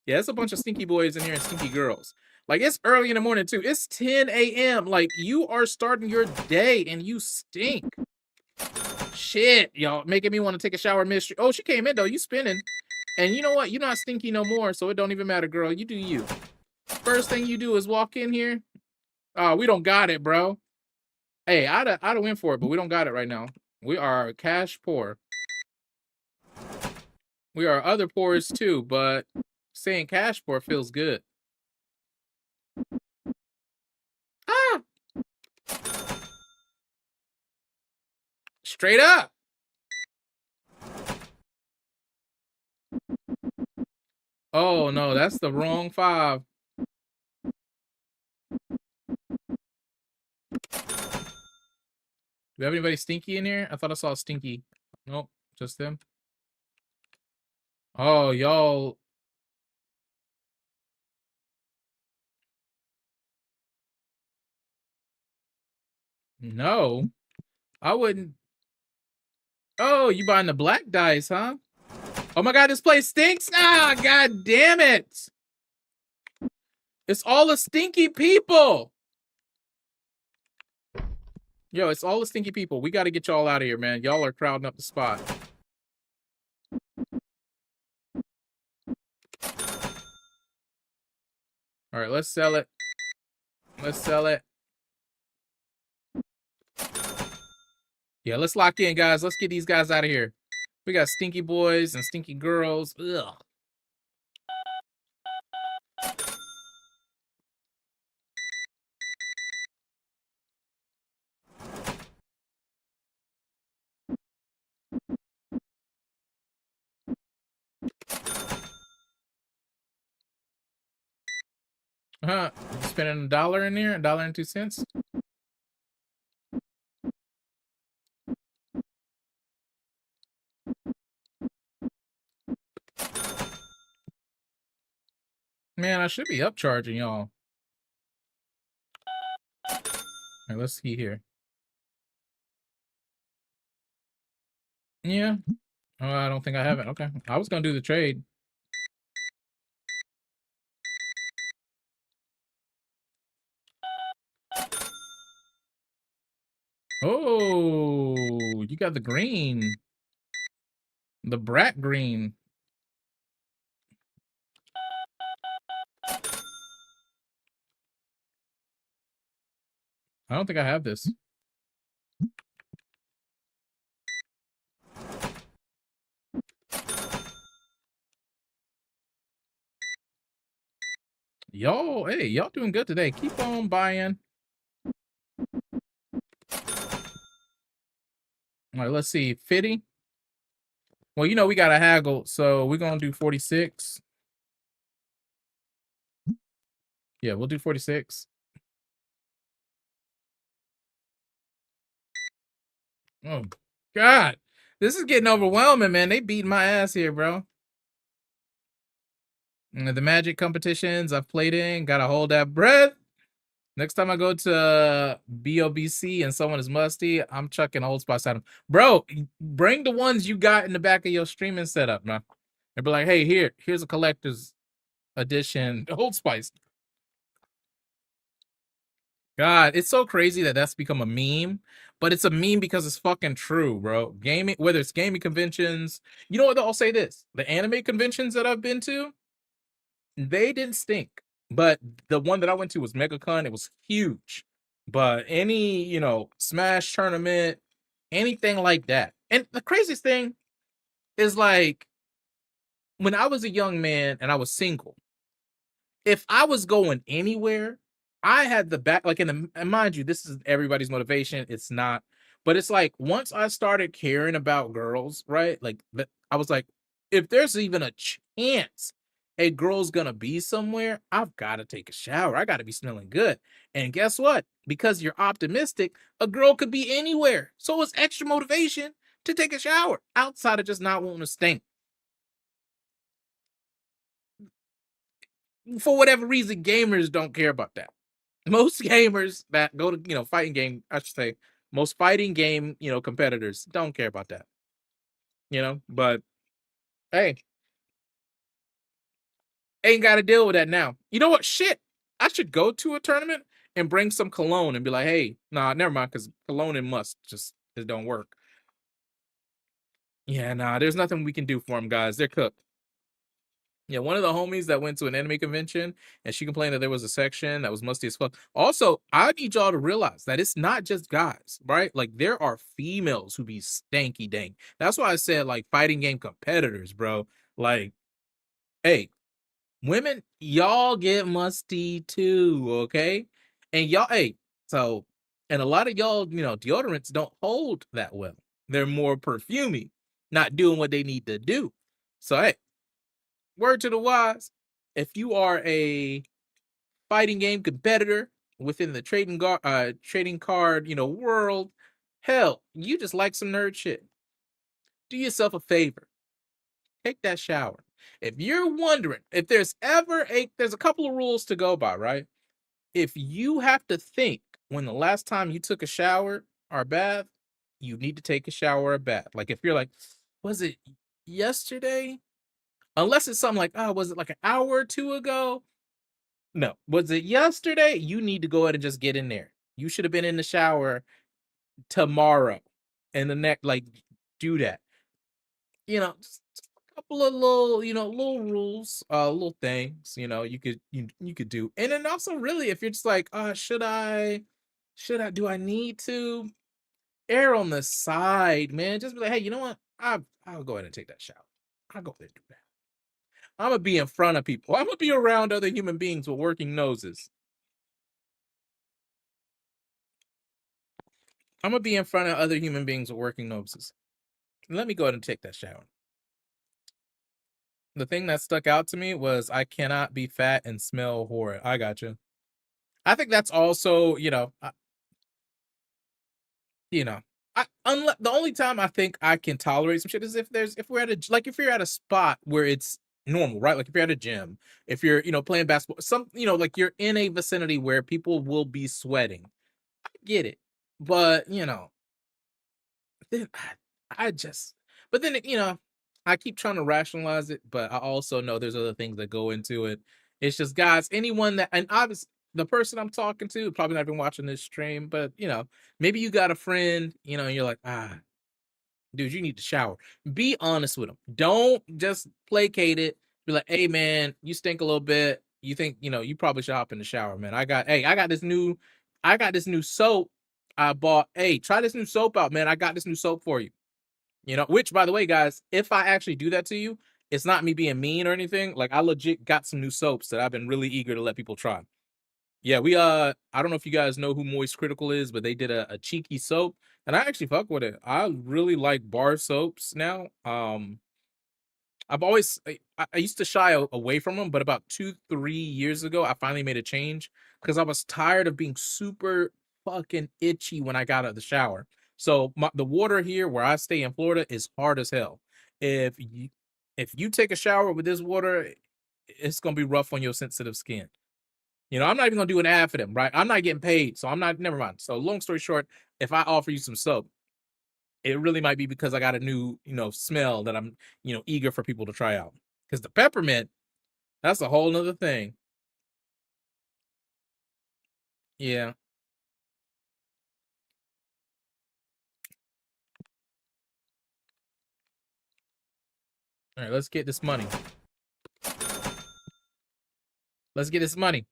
Yeah, it's a bunch of stinky boys in here and stinky girls. Like, it's early in the morning, too. It's 10 a.m. Like, you are starting your day and you stink. Shit, y'all. Making me want to take a shower mystery. Oh, she came in, though. You spinning. And you know what? You're not stinky no more, so it don't even matter, girl. You do you. First thing you do is walk in here. Oh, we don't got it, bro. Hey, I'd have went for it, but we don't got it right now. We are cash poor. We are other poors too, but saying cash poor feels good. Ah! Straight up. Oh no, that's the wrong 5. Do we have anybody stinky in here? I thought I saw stinky. Nope, just them. Oh, y'all. No, I wouldn't. Oh, you buying the black dice, huh? Oh my god, this place stinks. Ah, god damn it. It's all the stinky people. Yo, it's all the stinky people. We got to get y'all out of here, man. Y'all are crowding up the spot. All right, let's sell it. Let's sell it. Yeah, let's lock in, guys. Let's get these guys out of here. We got stinky boys and stinky girls. Ugh. Spending $1 in there, $1.02. Man, I should be upcharging y'all. All right, let's see here. Yeah. Oh, I don't think I have it. Okay. I was gonna do the trade. Oh, you got the green. The brat green. I don't think I have this. Yo, hey, y'all doing good today. Keep on buying. All right, let's see. 50. Well, you know, we got to haggle, so we're going to do 46. Yeah, we'll do 46. Oh, God. This is getting overwhelming, man. They beating my ass here, bro. And the magic competitions I've played in, gotta hold that breath. Next time I go to BOBC and someone is musty, I'm chucking old spice at them. Bro, bring the ones you got in the back of your streaming setup, man. And be like, hey, here's a collector's edition Old Spice. God, it's so crazy that that's become a meme, but it's a meme because it's fucking true, bro. Gaming, whether it's gaming conventions, you know what? I'll say this: the anime conventions that I've been to, they didn't stink, but the one that I went to was MegaCon. It was huge, but any Smash tournament, anything like that, and the craziest thing is like when I was a young man and I was single. If I was going anywhere, I had the back like in the and mind you, this is everybody's motivation. It's not, but it's like once I started caring about girls, right? Like I was like, if there's even a chance a girl's gonna be somewhere, I've got to take a shower. I got to be smelling good. And guess what? Because you're optimistic, a girl could be anywhere. So it's extra motivation to take a shower outside of just not wanting to stink. For whatever reason, gamers don't care about that. Most gamers that go to fighting game, I should say, most fighting game competitors don't care about that. But hey, ain't got to deal with that now. You know what? Shit, I should go to a tournament and bring some cologne and be like, hey, nah, never mind, because cologne and must just it don't work. Yeah, nah, there's nothing we can do for them, guys. They're cooked. Yeah, one of the homies that went to an anime convention and she complained that there was a section that was musty as fuck. Also, I need y'all to realize that it's not just guys, right? Like there are females who be stanky dang. That's why I said like fighting game competitors, bro. Like, hey, women, y'all get musty too, okay? And y'all, hey, so and a lot of y'all, deodorants don't hold that well. They're more perfumey, not doing what they need to do. So hey, word to the wise, if you are a fighting game competitor within the trading card, world, hell, you just like some nerd shit. Do yourself a favor. Take that shower. If you're wondering if there's a couple of rules to go by, right? If you have to think when the last time you took a shower or bath, you need to take a shower or bath. Like if you're like, was it yesterday? Unless it's something like, oh, was it like an hour or two ago? No. Was it yesterday? You need to go ahead and just get in there. You should have been in the shower tomorrow. And the next, like, do that. Just a couple of little, little rules, little things, you could do. And then also really if you're just like, do I need to err on the side, man? Just be like, hey, you know what? I'll go ahead and take that shower. I'll go ahead and do that. I'm gonna be in front of people. I'm gonna be around other human beings with working noses. I'm gonna be in front of other human beings with working noses. Let me go ahead and take that shower. The thing that stuck out to me was I cannot be fat and smell horrid. I got you. I think that's also, you know, the only time I think I can tolerate some shit is if we're at a like if you're at a spot where it's normal, right? Like if you're at a gym, if you're playing basketball, like you're in a vicinity where people will be sweating. I get it, but then I just, but then I keep trying to rationalize it, but I also know there's other things that go into it. It's just guys, anyone that, and obviously the person I'm talking to probably not even watching this stream, but maybe you got a friend, and you're like, dude, you need to shower. Be honest with them. Don't just placate it. Be like, hey man, you stink a little bit. You think you probably should hop in the shower, man. I got this new soap I bought. Hey, try this new soap out, man. I got this new soap for you. Which by the way, guys, if I actually do that to you, it's not me being mean or anything. Like I legit got some new soaps that I've been really eager to let people try. Yeah, we I don't know if you guys know who Moist Critical is, but they did a cheeky soap, and I actually fuck with it. I really like bar soaps now. I used to shy away from them, but about 2-3 years ago, I finally made a change because I was tired of being super fucking itchy when I got out of the shower. So the water here where I stay in Florida is hard as hell. If you if you take a shower with this water, it's gonna be rough on your sensitive skin. I'm not even gonna do an ad for them, right? I'm not getting paid, so I'm not. Never mind. So long story short, if I offer you some soap, it really might be because I got a new, smell that I'm, eager for people to try out. Because the peppermint, that's a whole nother thing. Yeah. All right, let's get this money. Let's get this money.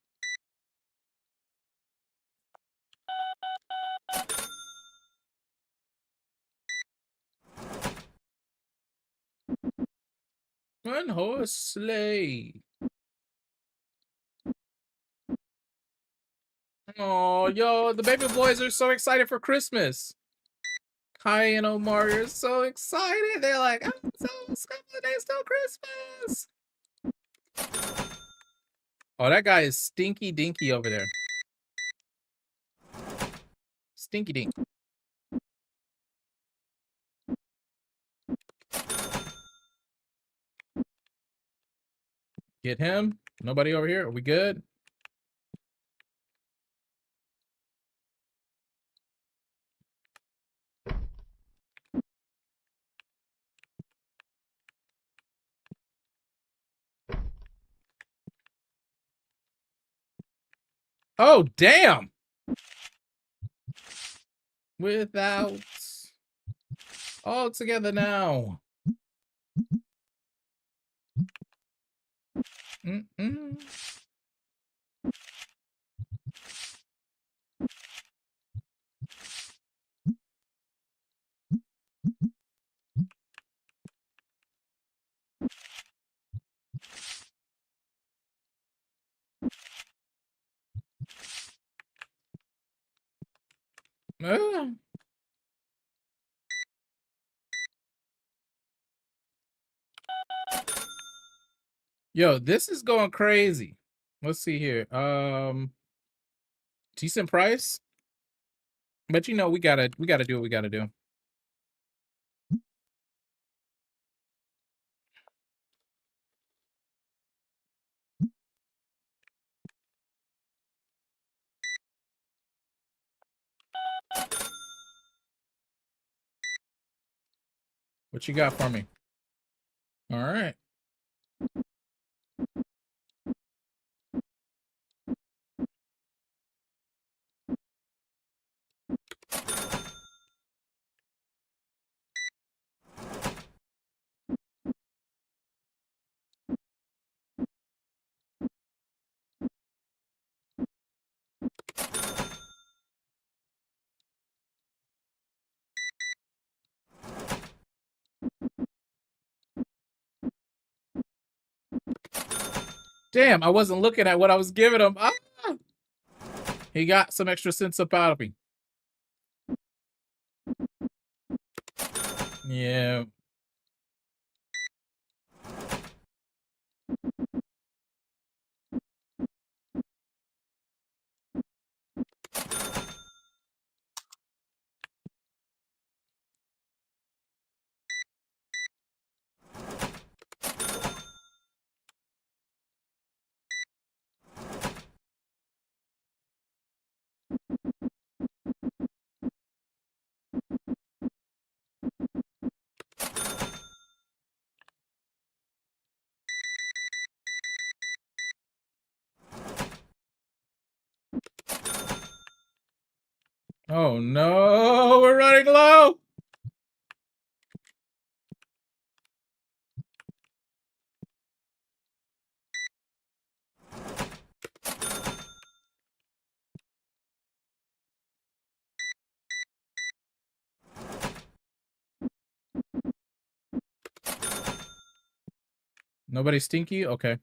One horse sleigh. Oh, yo, the baby boys are so excited for Christmas. Kai and Omar are so excited. They're like, oh, it's a couple of days till Christmas. Oh, that guy is Stinky Dinky over there. Stinky Dink. Get him. Nobody over here. Are we good? Oh, damn. Without all together now. Mm-mm. Ah. Yo, this is going crazy. Let's see here. Decent price, but we gotta do what we gotta do. What you got for me? All right. Damn, I wasn't looking at what I was giving him. Ah! He got some extra sense up out of me. Yeah. Oh no, we're running low. Nobody stinky? Okay.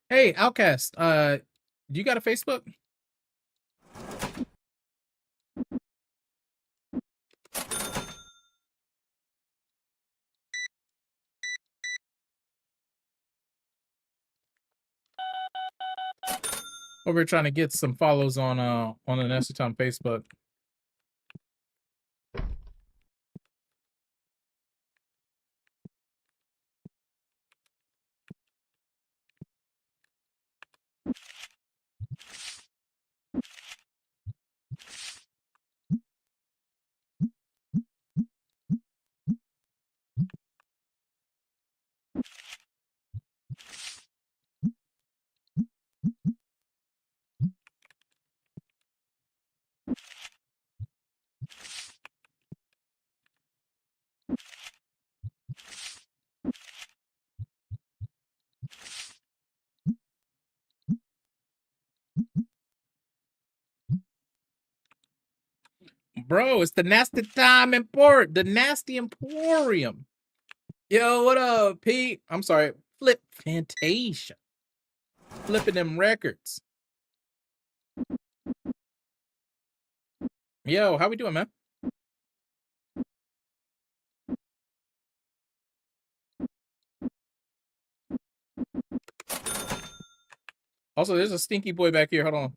Hey, Outcast, do you got a Facebook? Over here trying to get some follows on the Nessie Time Facebook. Bro, it's the Nasty Time Emporium. The Nasty Emporium. Yo, what up, Pete? I'm sorry. Flip Fantasia. Flipping them records. Yo, how we doing, man? Also, there's a stinky boy back here. Hold on.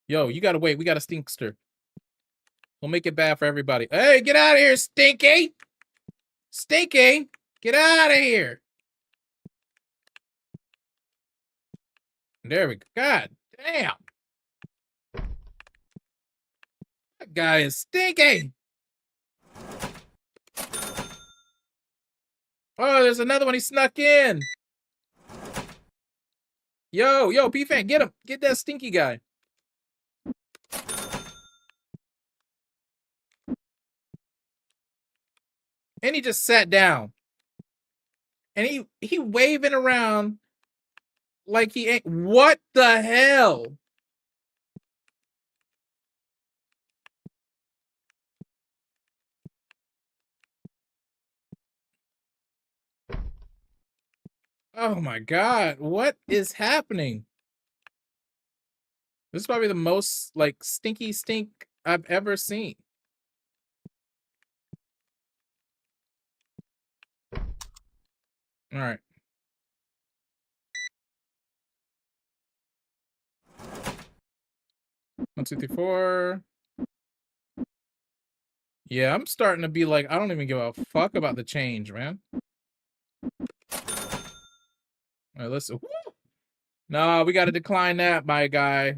Yo, you gotta wait. We got a stinkster. We'll make it bad for everybody. Hey, get out of here, Stinky! Stinky! Get out of here! There we go. God damn. That guy is stinky. Oh, there's another one. He snuck in. Yo, P-Fan, get him. Get that stinky guy. And he just sat down. And he waving around like he ain't. What the hell? Oh my god, what is happening? This is probably the most like stinky stink I've ever seen. All right. One, two, three, four. Yeah, I'm starting to be like, I don't even give a fuck about the change, man. All right, listen. No, we got to decline that, my guy.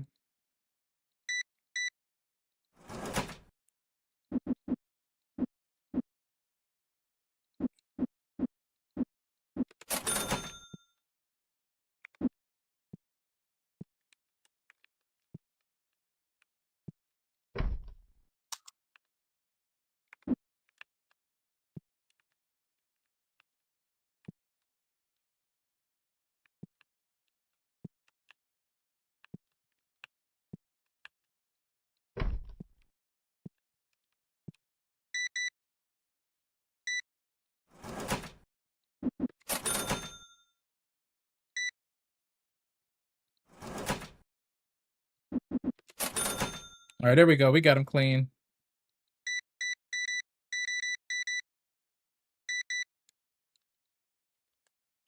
All right, there we go. We got him clean.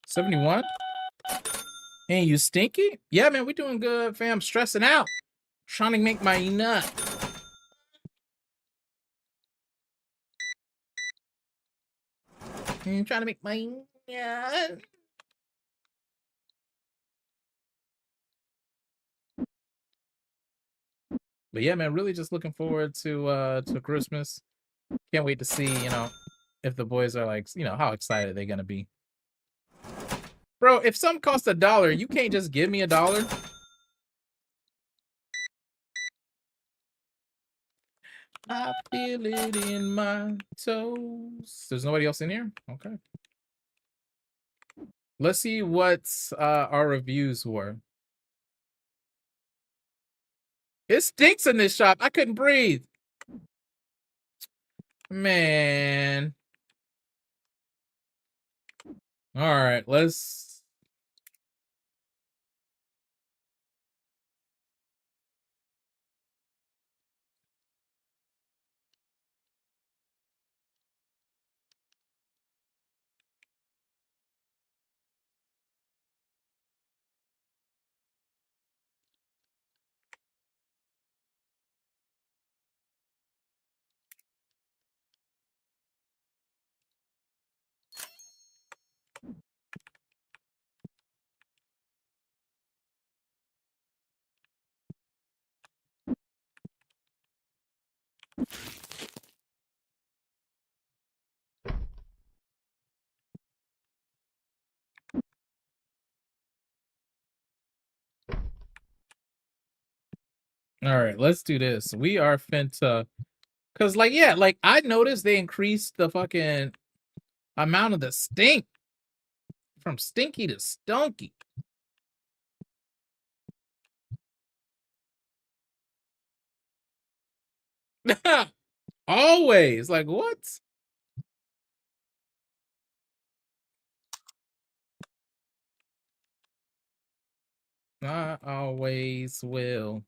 71? Hey, you stinky? Yeah, man, we doing good, fam. Stressing out. Trying to make my nut. Trying to make my nut. But yeah, man, really just looking forward to Christmas. Can't wait to see, if the boys are like, how excited they're gonna be. Bro, if something costs $1, you can't just give me $1. I feel it in my toes. There's nobody else in here? Okay. Let's see what our reviews were. It stinks in this shop. I couldn't breathe. Man. All right, let's. All right, let's do this. We are finna. Cause yeah, I noticed they increased the fucking amount of the stink from stinky to stunky. Always. Like, what? I always will.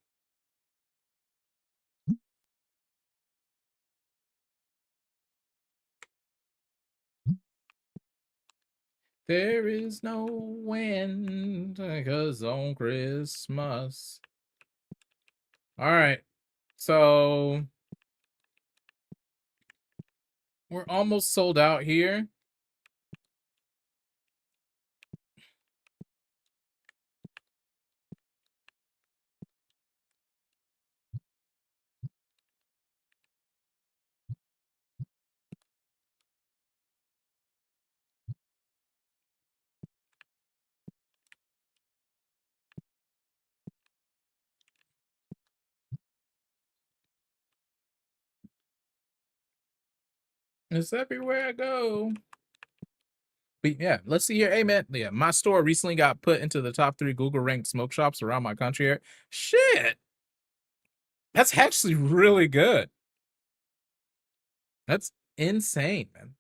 There is no wind, cause on Christmas. All right. So we're almost sold out here. It's everywhere I go. But yeah, let's see here. Hey man, yeah, my store recently got put into the top 3 Google ranked smoke shops around my country here. Shit. That's actually really good. That's insane, man.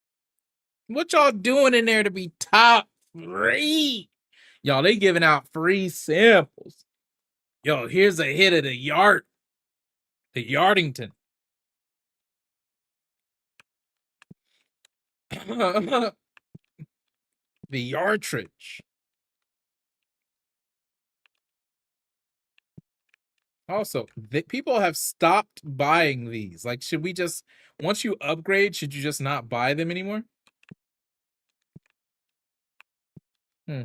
What y'all doing in there to be top 3? Y'all, they giving out free samples. Yo, here's a hit of the Yardington. The Yartridge. Also, people have stopped buying these. Like, should we just, once you upgrade, should you just not buy them anymore? Hmm.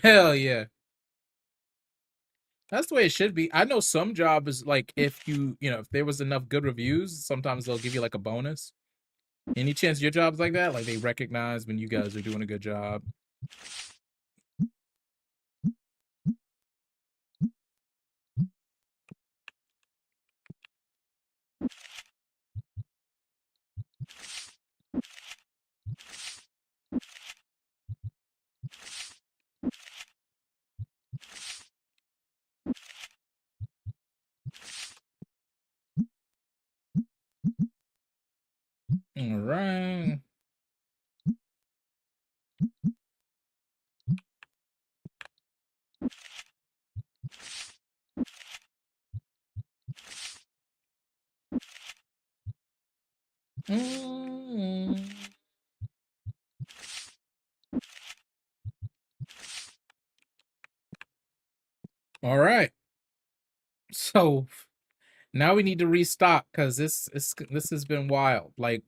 Hell yeah. That's the way it should be. I know some jobs, like, if if there was enough good reviews, sometimes they'll give you like a bonus. Any chance your job's like that? Like, they recognize when you guys are doing a good job? All right. Mm. All right. So now we need to restock because this has been wild. Like,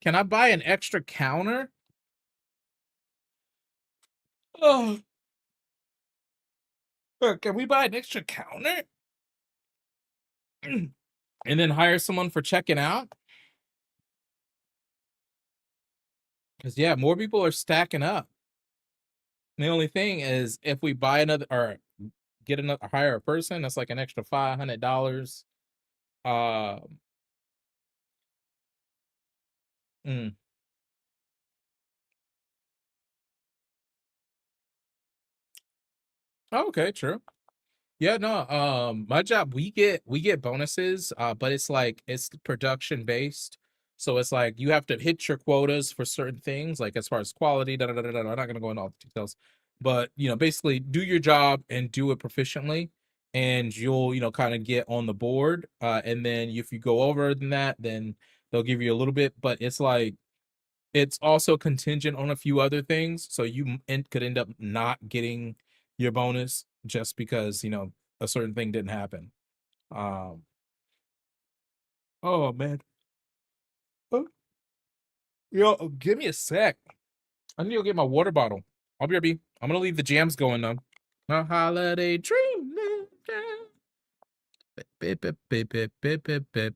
can I buy an extra counter? Oh, can we buy an extra counter and then hire someone for checking out? Because yeah, more people are stacking up. The only thing is, if we buy another or get another hire a person, that's like an extra $500. Um, mm, okay, true. Yeah, no, my job we get bonuses, but it's like it's production based. So it's like you have to hit your quotas for certain things, like as far as quality, da da da da. I'm not gonna go into all the details, but basically do your job and do it proficiently, and you'll, kind of get on the board. And then if you go over than that, then they'll give you a little bit, but it's like it's also contingent on a few other things, so could end up not getting your bonus just because a certain thing didn't happen. Um, oh man, oh, give me a sec. I need to go get my water bottle. I'll be right. I'm gonna leave the jams going though. A holiday dream. Bip, bip, bip, bip, bip, bip, bip.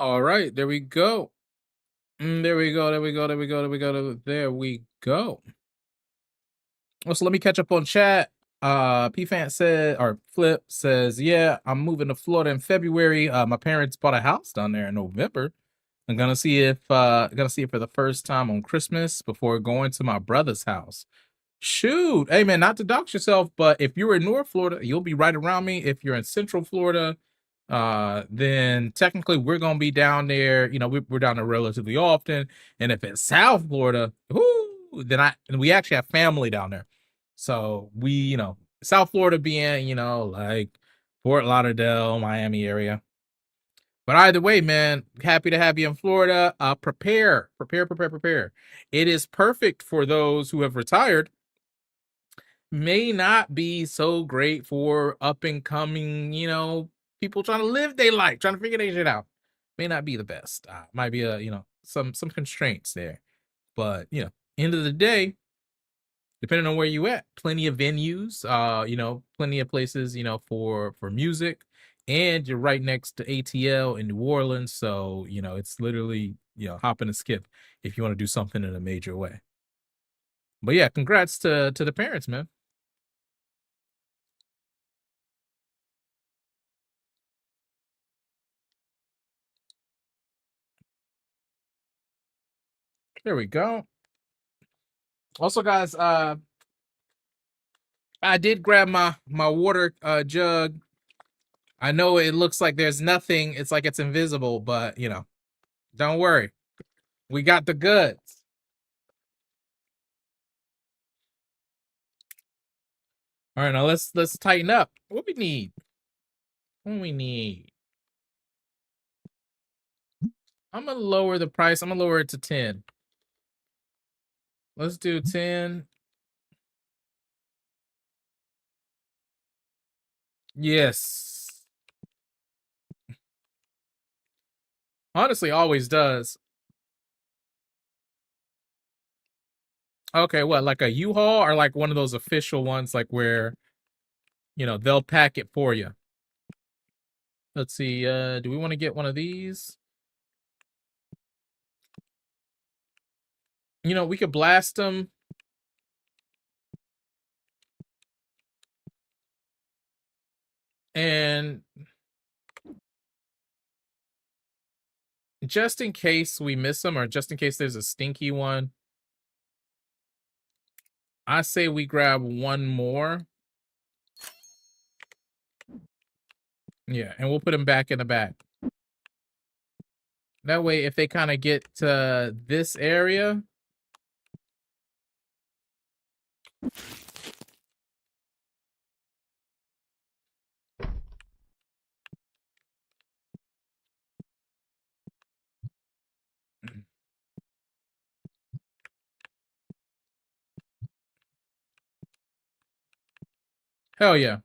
All right, there we go. There we go. There we go. There we go. There we go. There we go. Well, so let me catch up on chat. PFan said, or Flip says, yeah, I'm moving to Florida in February. My parents bought a house down there in November. I'm gonna see it for the first time on Christmas before going to my brother's house. Shoot, hey man, not to dox yourself, but if you're in North Florida, you'll be right around me. If you're in Central Florida, then technically we're gonna be down there. You know, we're down there relatively often. And if it's South Florida, whoo, then we actually have family down there. So we, South Florida being, like Fort Lauderdale, Miami area. But either way, man, happy to have you in Florida. Prepare. It is perfect for those who have retired. May not be so great for up and coming, people trying to live their life, trying to figure their shit out. May not be the best. Might be some constraints there. But end of the day, depending on where you at, plenty of venues, plenty of places, for music. And you're right next to ATL in New Orleans. So, it's literally, hop and a skip if you want to do something in a major way. But yeah, congrats to the parents, man. There we go. Also, guys, I did grab my water jug. I know it looks like there's nothing. It's like it's invisible, but don't worry. We got the goods. All right, now let's tighten up. What we need? What we need? I'm gonna lower the price. I'm gonna lower it to 10. Let's do 10. Yes. Honestly, always does. Okay, what, like a U-Haul or like one of those official ones, like where they'll pack it for you. Let's see. Do we want to get one of these? We could blast them. And just in case we miss them, or just in case there's a stinky one, I say we grab one more. Yeah, and we'll put them back in the back. That way, if they kind of get to this area, hell yeah.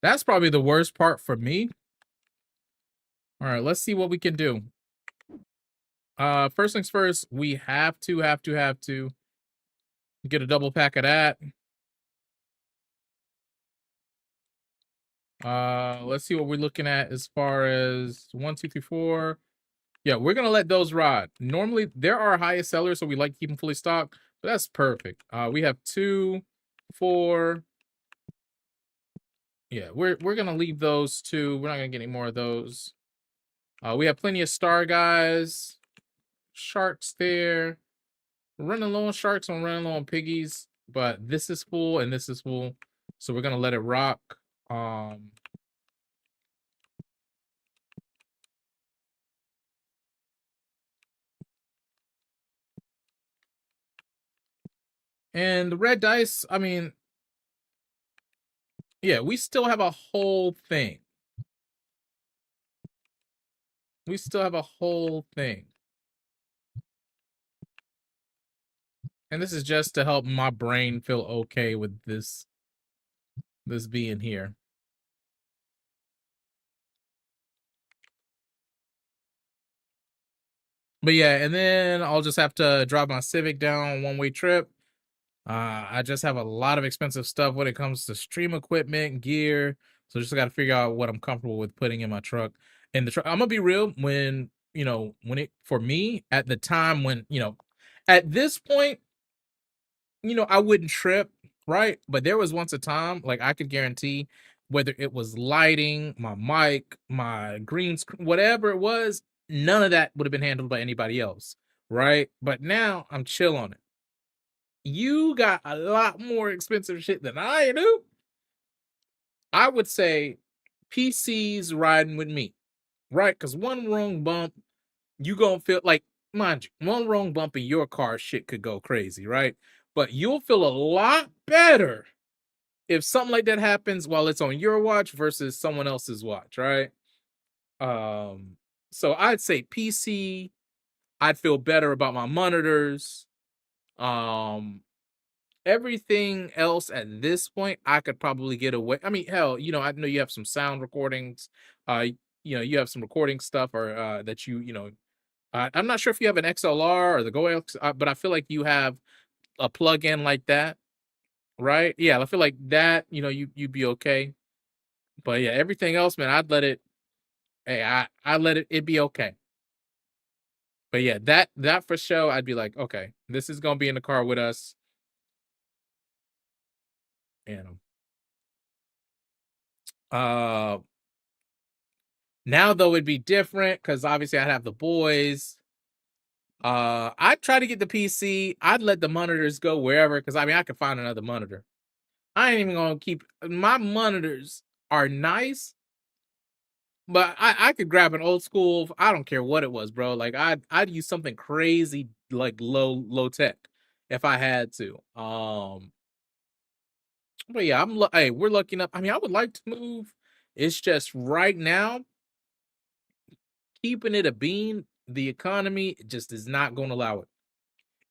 That's probably the worst part for me. All right, let's see what we can do. First things first, we have to get a double pack of that. Let's see what we're looking at as far as 1, 2, 3, 4. Yeah, we're gonna let those ride. Normally, they're our highest sellers, so we like to keep them fully stocked. But that's perfect. We have 2, 4. Yeah, we're gonna leave those 2. We're not gonna get any more of those. We have plenty of star guys, sharks there. We're running low on sharks. I'm running low on piggies, but this is full and this is full, so we're gonna let it rock. And the red dice, I mean, yeah, we still have a whole thing. We still have a whole thing. And this is just to help my brain feel okay with this being here. But yeah, and then I'll just have to drive my Civic down one-way trip. I just have a lot of expensive stuff when it comes to stream equipment, gear. So just got to figure out what I'm comfortable with putting in my truck. And I'm gonna be real, when when it for me at the time when at this point, I wouldn't trip, right? But there was once a time, like I could guarantee, whether it was lighting, my mic, my green screen, whatever it was, none of that would have been handled by anybody else, right? But now I'm chill on it. You got a lot more expensive shit than I do. I would say PC's riding with me, right? Because one wrong bump, you gonna feel like, mind you, one wrong bump in your car, shit could go crazy, right? But you'll feel a lot better if something like that happens while it's on your watch versus someone else's watch, right? Um, so I'd say PC. I'd feel better about my monitors. Um, Everything else at this point, I could probably get away. I mean, hell, I know you have some sound recordings. Uh, you have some recording stuff, or that I'm not sure if you have an XLR or the Go X, but I feel like you have a plug-in like that, right? Yeah, I feel like that. You'd be okay. But yeah, everything else, man, I'd let it. Hey, I let it be okay. But yeah, that for sure, I'd be like, okay, this is gonna be in the car with us, and uh, now though it'd be different because obviously I'd have the boys. I'd try to get the PC. I'd let the monitors go wherever, because I mean I could find another monitor. I ain't even gonna keep my monitors are nice, but I could grab an old school. I don't care what it was, bro. Like I'd use something crazy like low tech if I had to. But yeah, hey, we're lucky enough. I mean, I would like to move. It's just right now, keeping it a bean, the economy just is not going to allow it.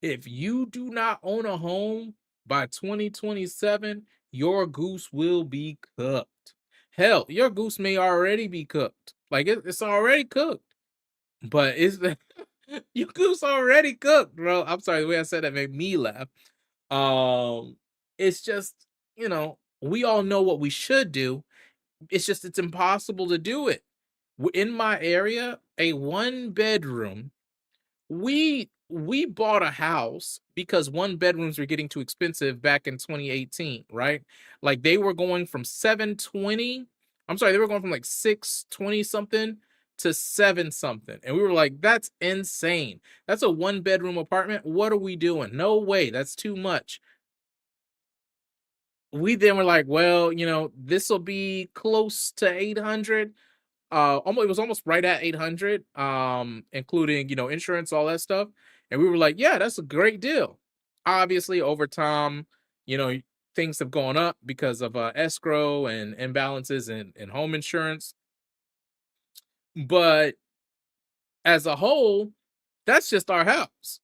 If you do not own a home by 2027, your goose will be cooked. Hell, your goose may already be cooked. Like it's already cooked. But it's your goose already cooked, bro. I'm sorry, the way I said that made me laugh. It's just, we all know what we should do. It's just it's impossible to do it. In my area, a one bedroom, we bought a house because one bedrooms were getting too expensive back in 2018, right? Like they were going from 720, I'm sorry, they were going from like 620 something to 7 something. And we were like, that's insane. That's a one bedroom apartment. What are we doing? No way, that's too much. We then were like, well, this will be close to 800. Almost, it was almost right at 800, including, insurance, all that stuff. And we were like, yeah, that's a great deal. Obviously, over time, you know, things have gone up because of escrow and imbalances in home insurance. But as a whole, that's just our house.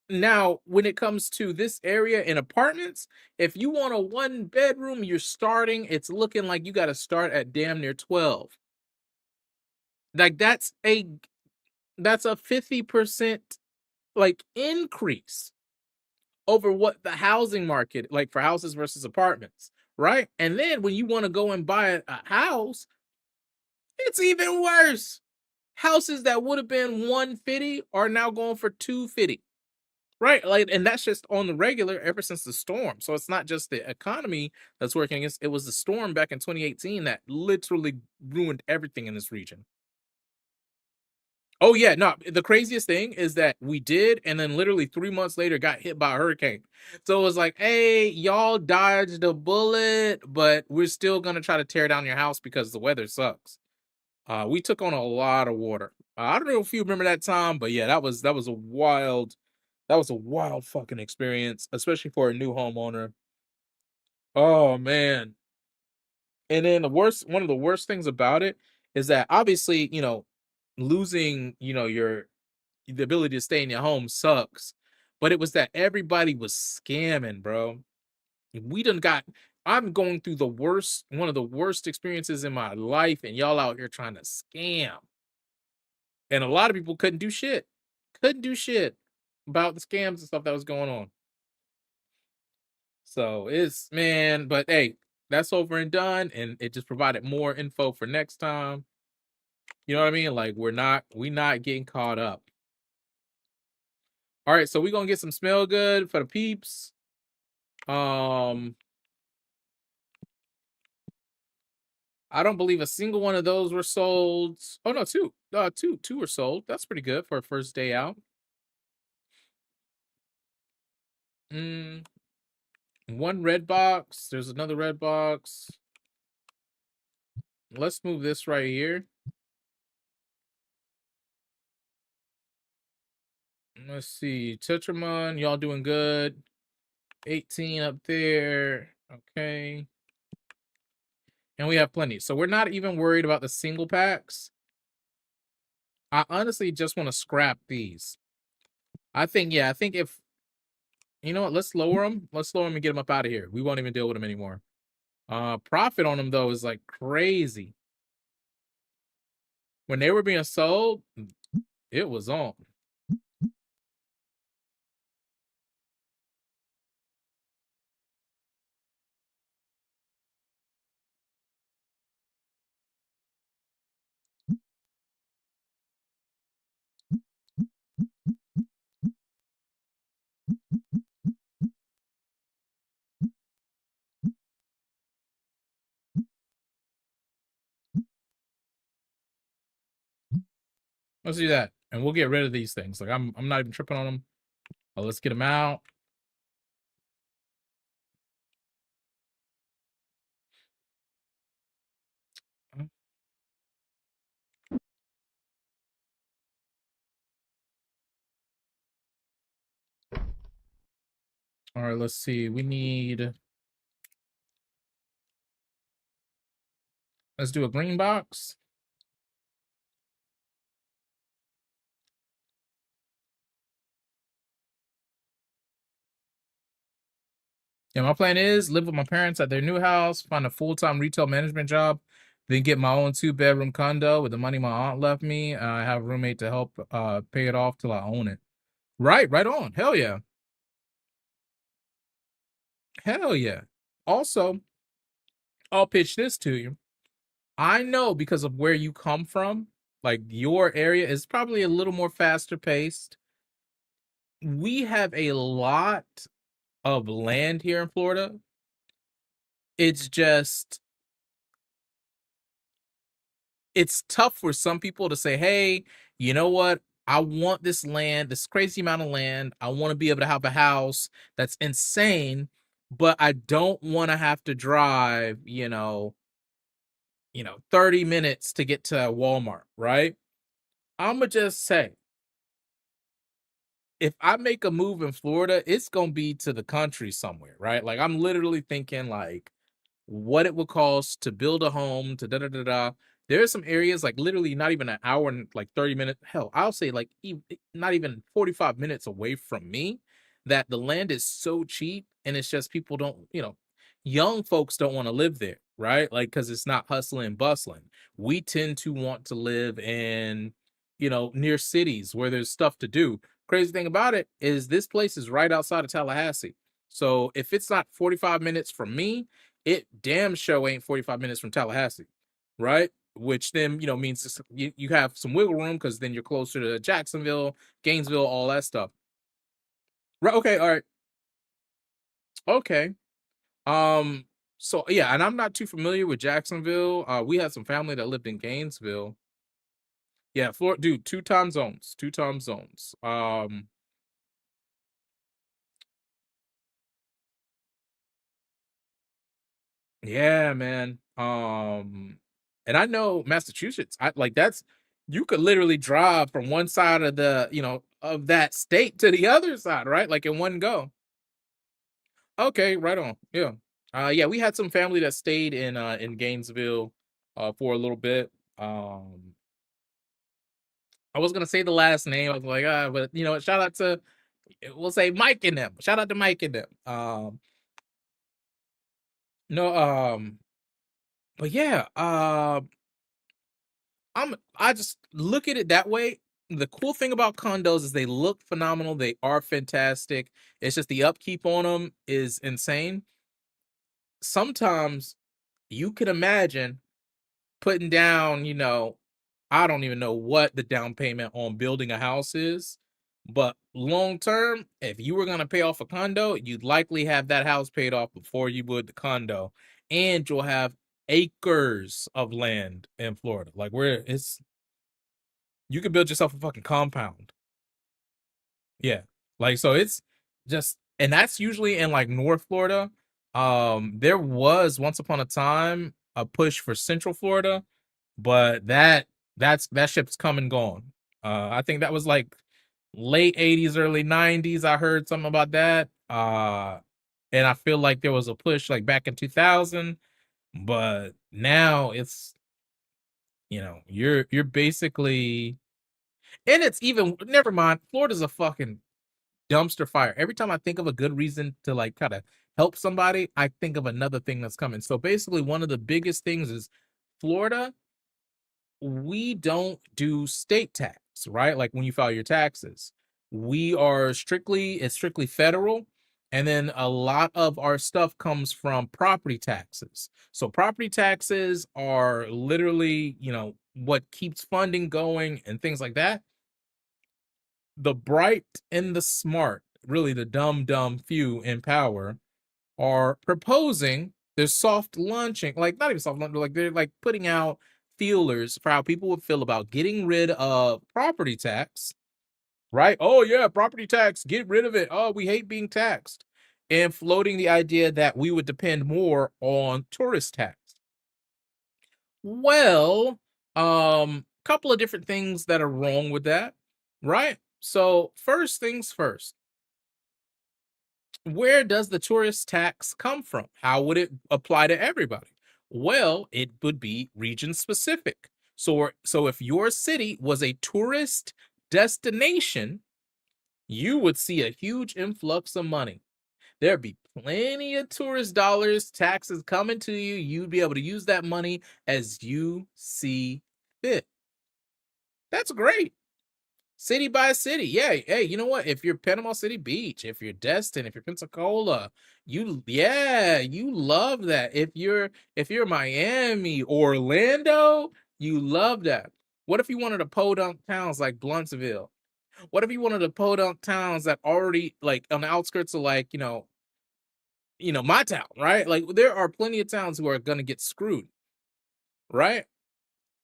Now, when it comes to this area in apartments, if you want a one bedroom, it's looking like you got to start at damn near 12. Like that's a 50% like increase over what the housing market, like for houses versus apartments, right? And then when you want to go and buy a house, it's even worse. Houses that would have been 150 are now going for 250. Right, like, and that's just on the regular ever since the storm. So it's not just the economy that's working against. It was the storm back in 2018 that literally ruined everything in this region. Oh yeah, no. The craziest thing is that we did, and then literally 3 months later got hit by a hurricane. So it was like, hey, y'all dodged a bullet, but we're still gonna try to tear down your house because the weather sucks. We took on a lot of water. I don't know if you remember that time, but yeah, that was a wild fucking experience, especially for a new homeowner. Oh man. And then one of the worst things about it is that obviously, losing, the ability to stay in your home sucks. But it was that everybody was scamming, bro. We done got I'm going through one of the worst experiences in my life, and y'all out here trying to scam. And a lot of people couldn't do shit. Couldn't do shit about the scams and stuff that was going on. So it's man, but hey, that's over and done, and it just provided more info for next time. You know what I mean? Like we not getting caught up. All right, so we gonna get some smell good for the peeps. Um, I don't believe a single one of those were sold. Oh no, two. Two were sold. That's pretty good for a first day out. Mm, one red box. There's another red box. Let's move this right here. Let's see. Tetramon, y'all doing good. 18 up there. Okay. And we have plenty. So we're not even worried about the single packs. I honestly just want to scrap these. I think, yeah, I think if, you know what, let's lower them. Let's lower them and get them up out of here. We won't even deal with them anymore. Profit on them, though, is like crazy. When they were being sold, it was on. Let's do that. And we'll get rid of these things. Like I'm not even tripping on them. Let's get them out. All right, let's see. Let's do a green box. Yeah, my plan is live with my parents at their new house, find a full-time retail management job, then get my own 2-bedroom condo with the money my aunt left me. I have a roommate to help pay it off till I own it. Right on. Hell yeah. Hell yeah. Also, I'll pitch this to you. I know because of where you come from, like your area is probably a little more faster paced. We have a lot of land here in Florida. It's just it's tough for some people to say, "Hey, you know what? I want this land, this crazy amount of land. I want to be able to have a house that's insane, but I don't want to have to drive, 30 minutes to get to Walmart, right?" I'm gonna just say, if I make a move in Florida, it's gonna be to the country somewhere, right? Like I'm literally thinking like what it would cost to build a home to da da da da. There are some areas like literally not even an hour and like 30 minutes. Hell, I'll say like not even 45 minutes away from me that the land is so cheap and it's just people don't, young folks don't want to live there, right? Like because it's not hustling and bustling. We tend to want to live in, near cities where there's stuff to do. Crazy thing about it is this place is right outside of Tallahassee. So if it's not 45 minutes from me, it damn show ain't 45 minutes from Tallahassee, right? Which then, means you have some wiggle room because then you're closer to Jacksonville, Gainesville, all that stuff. Right. Okay. All right. Okay. Um, so yeah, and I'm not too familiar with Jacksonville. We had some family that lived in Gainesville. Yeah, Florida, dude, two time zones, two time zones. Yeah, man. And I know Massachusetts. I like that's you could literally drive from one side of the, of that state to the other side, right? Like in one go. Okay, right on. Yeah. Yeah, we had some family that stayed in Gainesville for a little bit. I was gonna say the last name. I was like, but shout out to we'll say Mike and them. Shout out to Mike and them. No, but yeah, I just look at it that way. The cool thing about condos is they look phenomenal. They are fantastic. It's just the upkeep on them is insane. Sometimes you can imagine putting down, I don't even know what the down payment on building a house is, but long term, if you were gonna pay off a condo, you'd likely have that house paid off before you would the condo, and you'll have acres of land in Florida, like where it's you could build yourself a fucking compound. Yeah. Like so it's just and that's usually in like North Florida. There was once upon a time a push for Central Florida, but that ship's come and gone. I think that was like late 80s, early 90s. I heard something about that. And I feel like there was a push like back in 2000, but now it's you're basically and it's even never mind. Florida's a fucking dumpster fire. Every time I think of a good reason to like kind of help somebody, I think of another thing that's coming. So basically, one of the biggest things is Florida, we don't do state tax, right? Like when you file your taxes, it's strictly federal. And then a lot of our stuff comes from property taxes. So property taxes are literally, what keeps funding going and things like that. The bright and the smart, really the dumb few in power, are proposing this soft launching, like not even soft launching, like they're like putting out feelers for how people would feel about getting rid of property tax, right? Oh yeah, property tax, get rid of it. Oh, we hate being taxed. And floating the idea that we would depend more on tourist tax. Well, couple of different things that are wrong with that, right? So, first things first, where does the tourist tax come from? How would it apply to everybody? Well, it would be region specific. So if your city was a tourist destination, you would see a huge influx of money. There'd be plenty of tourist dollars, taxes coming to you. You'd be able to use that money as you see fit. That's great. City by city. Yeah. Hey, you know what? If you're Panama City Beach, if you're Destin, if you're Pensacola, you love that. If you're Miami, Orlando, you love that. What if you wanted to podunk towns like Bluntsville? What if you wanted to podunk towns that already like on the outskirts of like, my town, right? Like there are plenty of towns who are gonna get screwed, right?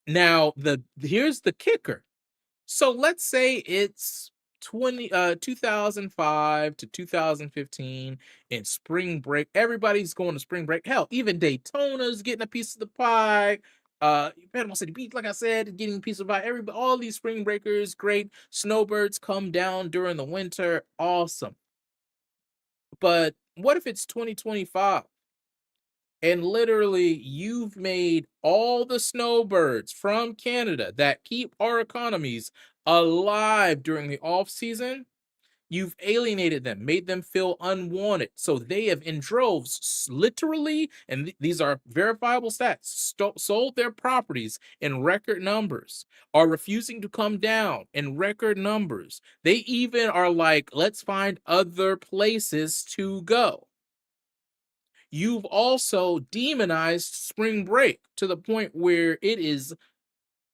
Now the here's the kicker. So let's say it's 2005 to 2015 and spring break. Everybody's going to spring break. Hell, even Daytona's getting a piece of the pie. Panama City Beach, like I said, getting a piece of pie. Everybody, all these spring breakers, great. Snowbirds come down during the winter. Awesome. But what if it's 2025? And literally, you've made all the snowbirds from Canada that keep our economies alive during the off season. You've alienated them, made them feel unwanted. So they have, in droves, literally, and these are verifiable stats, sold their properties in record numbers, are refusing to come down in record numbers. They even are like, let's find other places to go. You've also demonized spring break to the point where it is,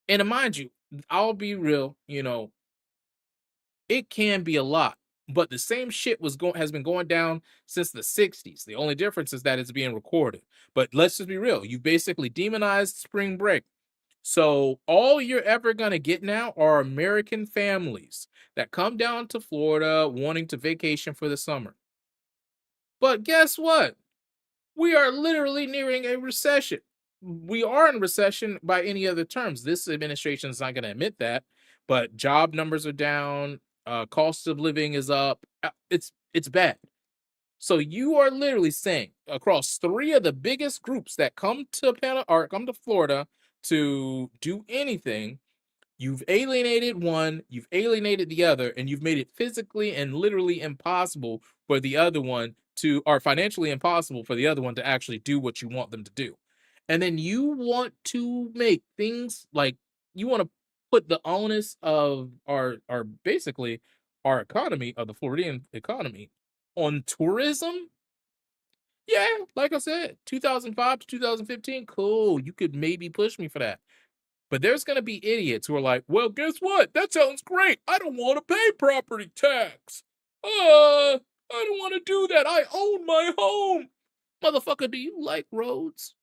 and mind you, I'll be real, it can be a lot, but the same shit has been going down since the 60s. The only difference is that it's being recorded. But let's just be real. You basically demonized spring break. So all you're ever gonna get now are American families that come down to Florida wanting to vacation for the summer. But guess what? We are literally nearing a recession. We are in recession by any other terms. This administration is not going to admit that, but job numbers are down. Cost of living is up. It's bad. So you are literally saying across three of the biggest groups that come to come to Florida to do anything, you've alienated one, you've alienated the other, and you've made it physically and literally impossible for the other one to, or financially impossible for the other one to actually do what you want them to do. And then you want to make things like you want to put the onus of our basically our economy, of the Floridian economy, on tourism. Yeah, like I said, 2005 to 2015, cool. You could maybe push me for that. But there's going to be idiots who are like, well, guess what? That sounds great. I don't want to pay property tax. I don't want to do that. I own my home. Motherfucker, do you like roads?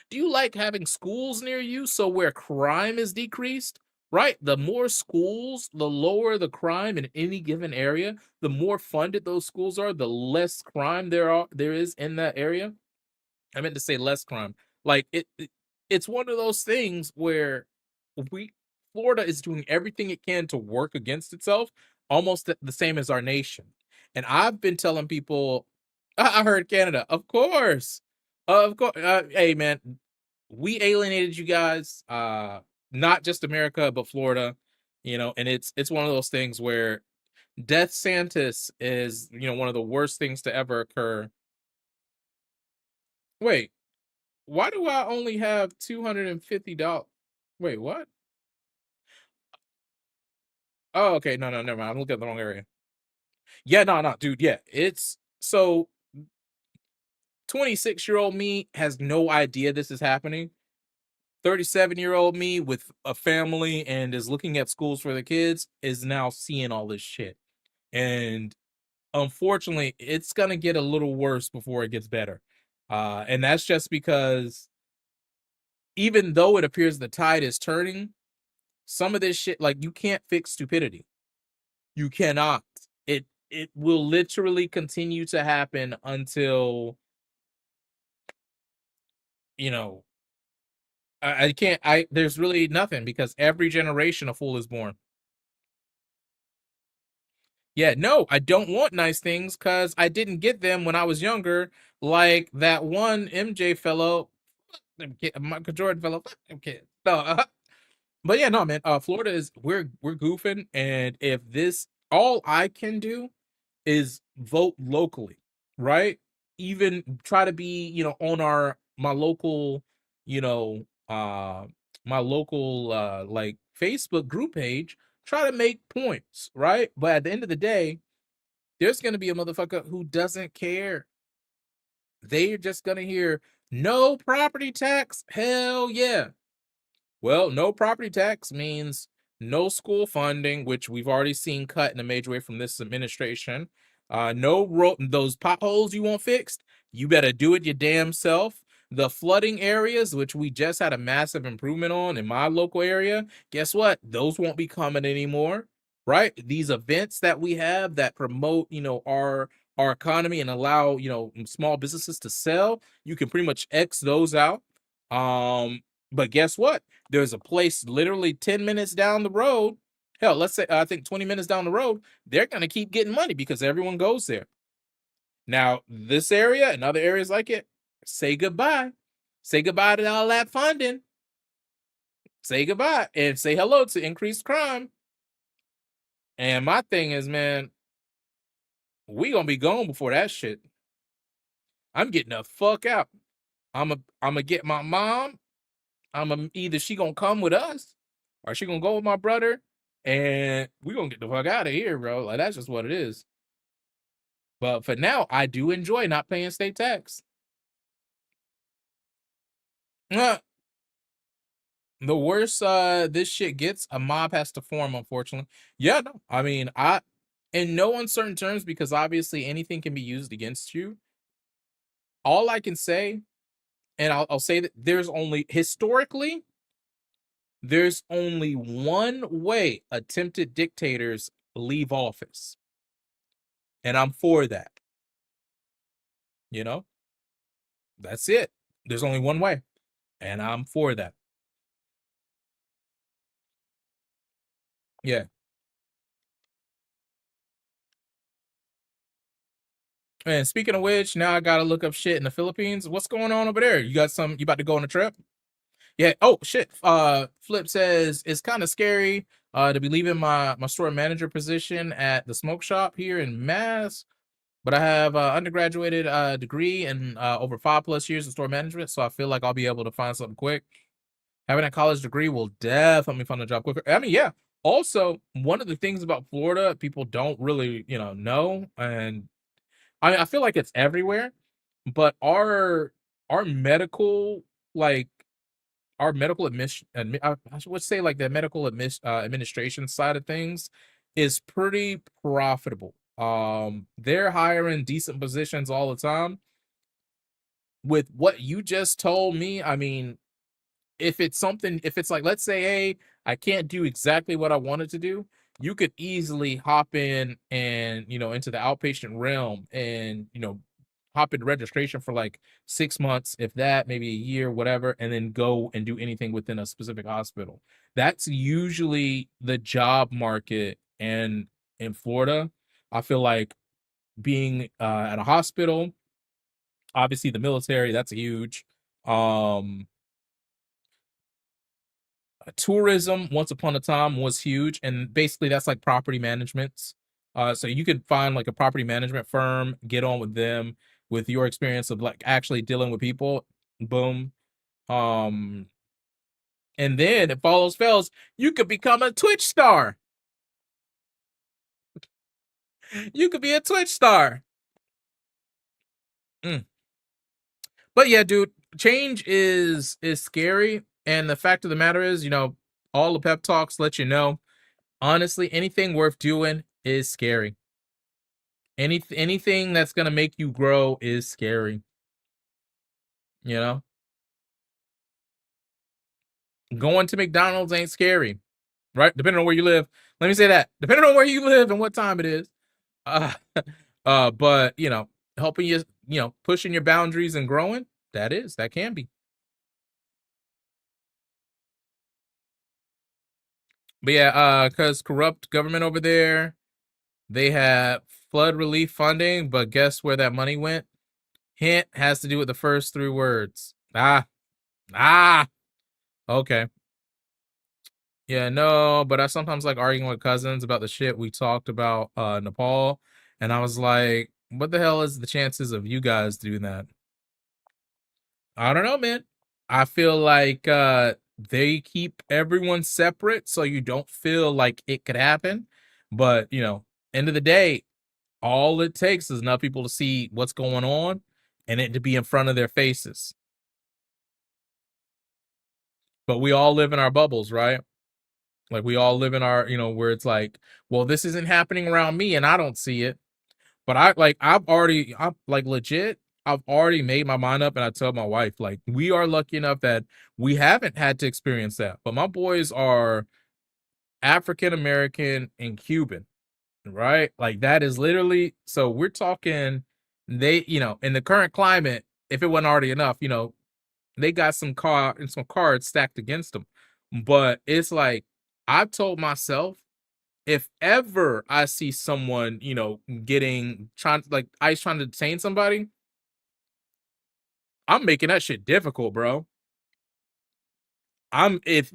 Do you like having schools near you so where crime is decreased? Right? The more schools, the lower the crime in any given area. The more funded those schools are, the less crime there is in that area. I meant to say less crime. Like it's one of those things where we Florida is doing everything it can to work against itself, almost the same as our nation. And I've been telling people, I heard Canada, of course. Hey man, we alienated you guys, not just America but Florida, and it's one of those things where Death Santis is one of the worst things to ever occur. Wait, why do I only have $250? Wait, what? Oh, okay. No, no, never mind. I'm looking at the wrong area. Yeah, no, no, dude. Yeah, it's so 26-year-old me has no idea this is happening. 37-year-old me with a family and is looking at schools for the kids is now seeing all this shit. And unfortunately, it's gonna get a little worse before it gets better. And that's just because even though it appears the tide is turning, some of this shit, like, you can't fix stupidity. You cannot. It will literally continue to happen until, you know, I can't I there's really nothing because every generation a fool is born. Yeah, no, I don't want nice things because I didn't get them when I was younger, like that one MJ fellow, Michael Jordan fellow. Fuck them kids. No, but yeah, no, man. Florida is we're goofing, and if this all I can do is vote locally, right? Even try to be, on my local, you know, my local like Facebook group page, try to make points, right? But at the end of the day, there's gonna be a motherfucker who doesn't care. They're just gonna hear no property tax. Hell yeah. Well, no property tax means no school funding, which we've already seen cut in a major way from this administration. No road, those potholes you want fixed, you better do it your damn self. The flooding areas, which we just had a massive improvement on in my local area, guess what? Those won't be coming anymore, right? These events that we have that promote, our economy and allow, small businesses to sell, you can pretty much X those out. Um, but guess what? There's a place literally 10 minutes down the road. Hell, let's say I think 20 minutes down the road, they're going to keep getting money because everyone goes there. Now, this area and other areas like it, say goodbye. Say goodbye to all that funding. Say goodbye and say hello to increased crime. And my thing is, man, we going to be gone before that shit. I'm getting the fuck out. I'm gonna get my mom. Either she gonna come with us or she gonna go with my brother, and we gonna get the fuck out of here, bro. Like that's just what it is. But for now, I do enjoy not paying state tax. Uh, the worse this shit gets, a mob has to form, unfortunately. Yeah, no. I mean, I in no uncertain terms, because obviously anything can be used against you. All I can say, and I'll say that there's only one way attempted dictators leave office. And I'm for that. You know, that's it. There's only one way. And I'm for that. Yeah. And speaking of which, now I gotta look up shit in the Philippines. What's going on over there? You about to go on a trip? Yeah. Oh shit. Flip says it's kind of scary to be leaving my store manager position at the smoke shop here in Mass. But I have an undergraduate degree and over 5+ years of store management, so I feel like I'll be able to find something quick. Having a college degree will definitely find a job quicker. I mean, yeah. Also, one of the things about Florida people don't really, know, and I feel like it's everywhere, but our medical like our medical I would say like the medical administration side of things is pretty profitable. They're hiring decent positions all the time. With what you just told me, I mean, if it's like, let's say, hey, I can't do exactly what I wanted to do, you could easily hop in and, into the outpatient realm and, hop into registration for like 6 months, if that, maybe a year, whatever, and then go and do anything within a specific hospital. That's usually the job market. And in Florida, I feel like being at a hospital, obviously the military, that's huge. Um, Tourism once upon a time was huge, and basically that's like property management. So you could find like a property management firm, get on with them with your experience of like actually dealing with people. Boom. Um, and then if all else fails, you could become a Twitch star. You could be a Twitch star. Mm. But yeah, dude, change is scary, and the fact of the matter is, all the pep talks let you know. Honestly, anything worth doing is scary. Anything that's gonna make you grow is scary. You know, going to McDonald's ain't scary, right? Depending on where you live. Let me say that. Depending on where you live and what time it is. Uh, but helping you, pushing your boundaries and growing. That can be. But yeah, because corrupt government over there, they have flood relief funding, but guess where that money went? Hint has to do with the first three words. Ah, okay. Yeah, no, but I sometimes like arguing with cousins about the shit we talked about Nepal, and I was like, what the hell is the chances of you guys doing that? I don't know, man. I feel like they keep everyone separate so you don't feel like it could happen. But, end of the day, all it takes is enough people to see what's going on and it to be in front of their faces. But we all live in our bubbles, right? Like we all live in our, where it's like, well, this isn't happening around me and I don't see it. But I'm like legit, I've already made my mind up and I tell my wife, like, we are lucky enough that we haven't had to experience that. But my boys are African American and Cuban, right? Like that is literally, so we're talking they, in the current climate, if it wasn't already enough, they got some cards stacked against them. But it's like I've told myself, if ever I see someone, getting trying like ICE trying to detain somebody, I'm making that shit difficult, bro. If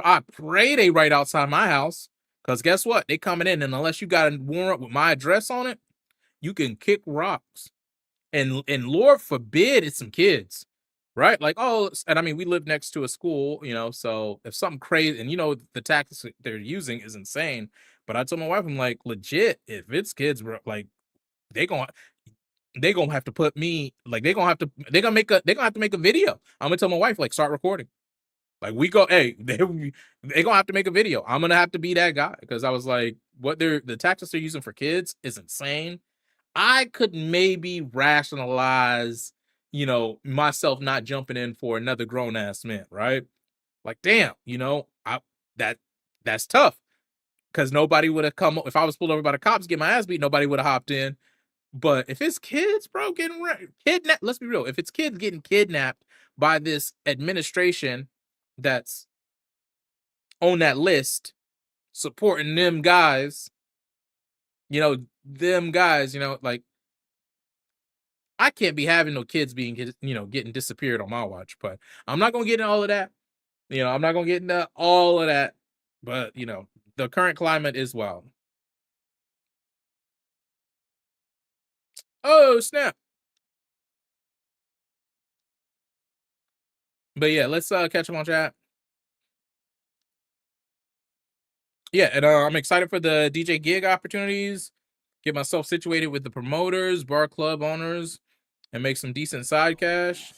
I pray they right outside my house, because guess what? They coming in, and unless you got a warrant with my address on it, you can kick rocks. And Lord forbid it's some kids, right? Like, oh, and I mean, we live next to a school, so if something crazy, and the tactics that they're using is insane. But I told my wife, I'm like, legit, if it's kids, bro, like they gonna they gonna have to put me, like they're gonna have to make a video. I'm gonna tell my wife, like, start recording. Like we go, hey, they gonna have to make a video. I'm gonna have to be that guy because I was like, the tactics they're using for kids is insane. I could maybe rationalize, myself not jumping in for another grown ass man, right? Like, damn, I that that's tough because nobody would have come if I was pulled over by the cops, get my ass beat. Nobody would have hopped in. But if it's kids, bro, getting kidnapped, let's be real. If it's kids getting kidnapped by this administration that's on that list, supporting them guys, like I can't be having no kids being, getting disappeared on my watch. But I'm not gonna get into all of that. I'm not gonna get into all of that. But the current climate is wild. Oh snap! But yeah, let's catch up on chat. Yeah, and I'm excited for the DJ gig opportunities. Get myself situated with the promoters, bar club owners, and make some decent side cash.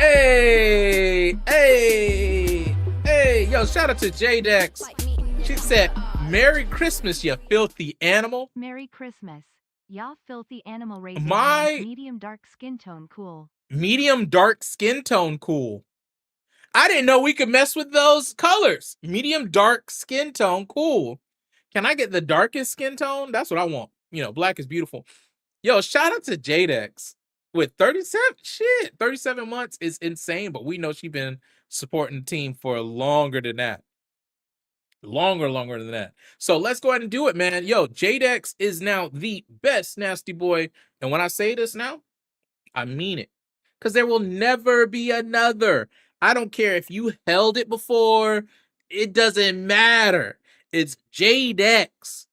Hey, hey, hey, yo, shout out to J-Dex. She said, Merry Christmas, you filthy animal. Merry Christmas. Ya filthy animal raising hand, My medium dark skin tone cool. medium dark skin tone cool. I didn't know we could mess with those colors. Medium dark skin tone cool. Can I get the darkest skin tone? That's what I want. You know, black is beautiful. Yo, shout out to J-Dex with 37. Shit, 37 months is insane, but we know she's been supporting the team for longer than that. Longer than that. So let's go ahead and do it, man. Yo, J-Dex is now the best nasty boy. And when I say this now, I mean it. Because there will never be another. I don't care if you held it before. It doesn't matter. It's J-Dex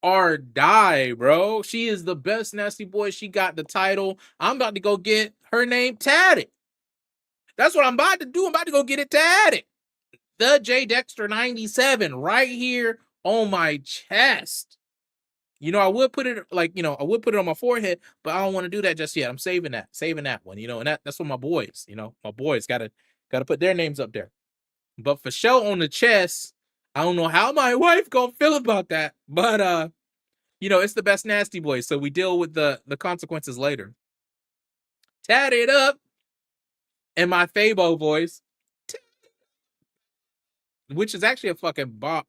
or die, bro. She is the best nasty boy. She got the title. I'm about to go get her name tatted. That's what I'm about to do. I'm about to go get it tatted. The J Dexter 97 right here on my chest. You know, I would put it like, you know, I would put it on my forehead, but I don't want to do that just yet. I'm saving that one, you know, and that's what my boys, you know, my boys gotta put their names up there. But for sure on the chest, I don't know how my wife gonna feel about that, but you know, it's the best nasty boy, so we deal with the consequences later. Tat it up in my Fabo voice, which is actually a fucking bop.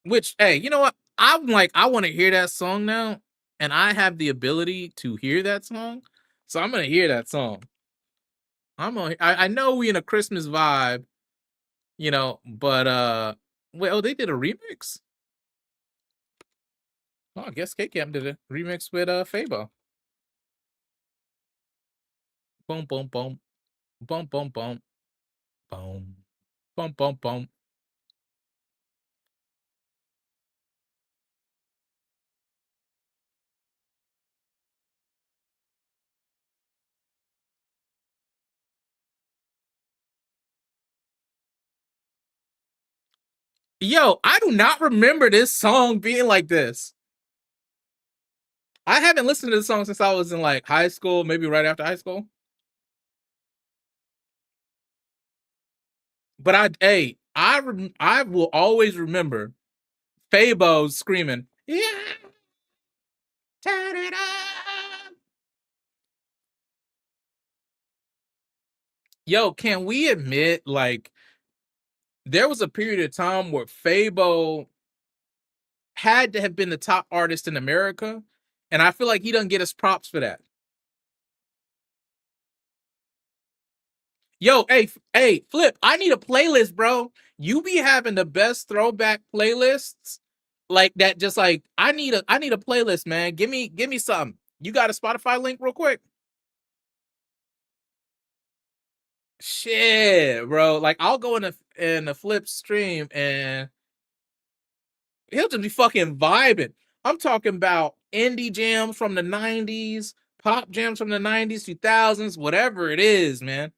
Which, hey, you know what? I'm like, I want to hear that song now, and I have the ability to hear that song, so I'm gonna hear that song. I know we in a Christmas vibe, you know, but wait, oh, they did a remix. Oh, I guess K Camp did a remix with Fabo. Boom, boom, boom, boom, boom, boom, boom, boom, boom, boom. Yo, I do not remember this song being like this. I haven't listened to this song since I was in like high school, maybe right after high school. But I will always remember Fabo screaming, "Yeah, turn it up!" Yo, can we admit like there was a period of time where Fabo had to have been the top artist in America, and I feel like he doesn't get us props for that. Yo, hey, Flip, I need a playlist, bro. You be having the best throwback playlists like that. Just like I need a playlist, man. Give me something. You got a Spotify link real quick? Shit, bro. Like I'll go in the Flip stream and he'll just be fucking vibing. I'm talking about indie jams from the 90s, pop jams from the 90s, 2000s, whatever it is, man.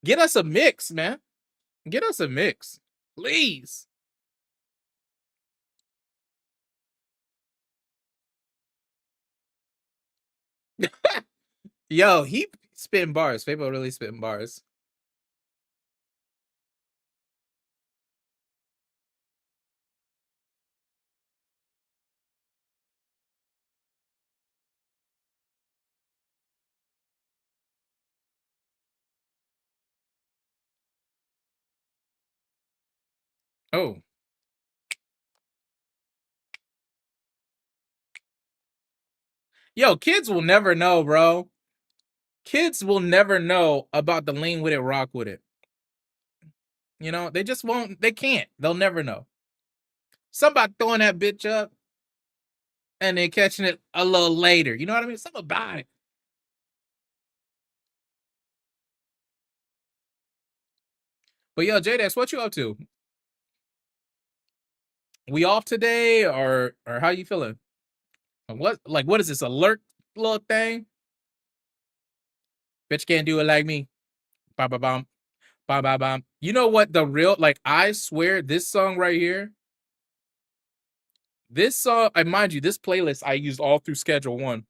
Get us a mix, man. Get us a mix. Please. Yo, he spitting bars. Fabo really spitting bars. Oh. Yo, kids will never know, bro. Kids will never know about the lean with it, rock with it. You know, they just won't, they can't. They'll never know. Somebody throwing that bitch up and then catching it a little later. You know what I mean? Something about it. But yo, JDX, what you up to? We off today or how you feeling? What is this alert little thing? Bitch can't do it like me. Ba ba bum. Ba ba bum. You know what the real like I swear this song right here. This song, I mind you, this playlist I used all through schedule one.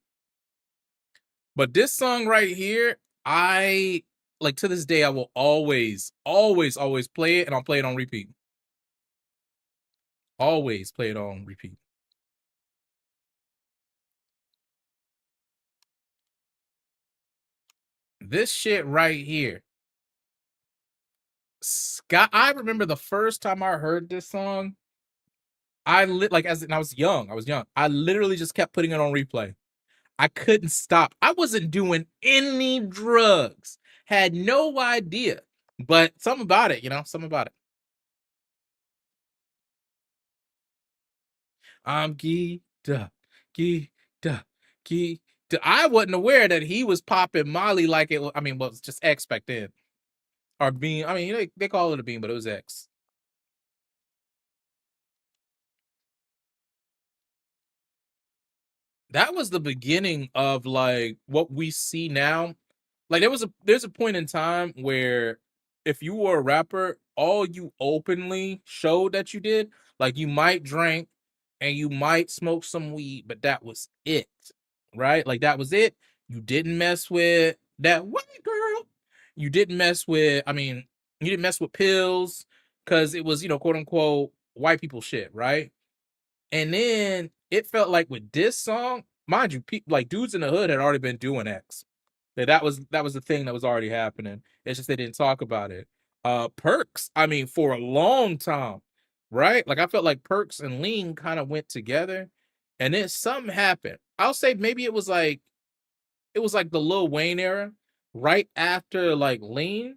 But this song right here, I like to this day, I will always, always, always play it, and I'll play it on repeat. Always play it on repeat. This shit right here. Scott, I remember the first time I heard this song. Like as and I was young. I was young. I literally just kept putting it on replay. I couldn't stop. I wasn't doing any drugs. Had no idea. But something about it, something about it. I'm geeked up, geeked up, geeked up. I wasn't aware that he was popping Molly like it was, I mean, well, it's just X back then. Or Bean. I mean, they call it a Bean, but it was X. That was the beginning of like what we see now. Like there's a point in time where if you were a rapper, all you openly showed that you did, like you might drink and you might smoke some weed, but that was it. Right? Like that was it. You didn't mess with that white girl. You didn't mess with, I mean, you didn't mess with pills because it was, quote unquote, white people shit, right? And then it felt like with this song, mind you, like dudes in the hood had already been doing X. That was the thing that was already happening. It's just they didn't talk about it. Perks, I mean, for a long time, right? Like I felt like Perks and Lean kind of went together, and then something happened. I'll say maybe it was like the Lil Wayne era, right after like Lean.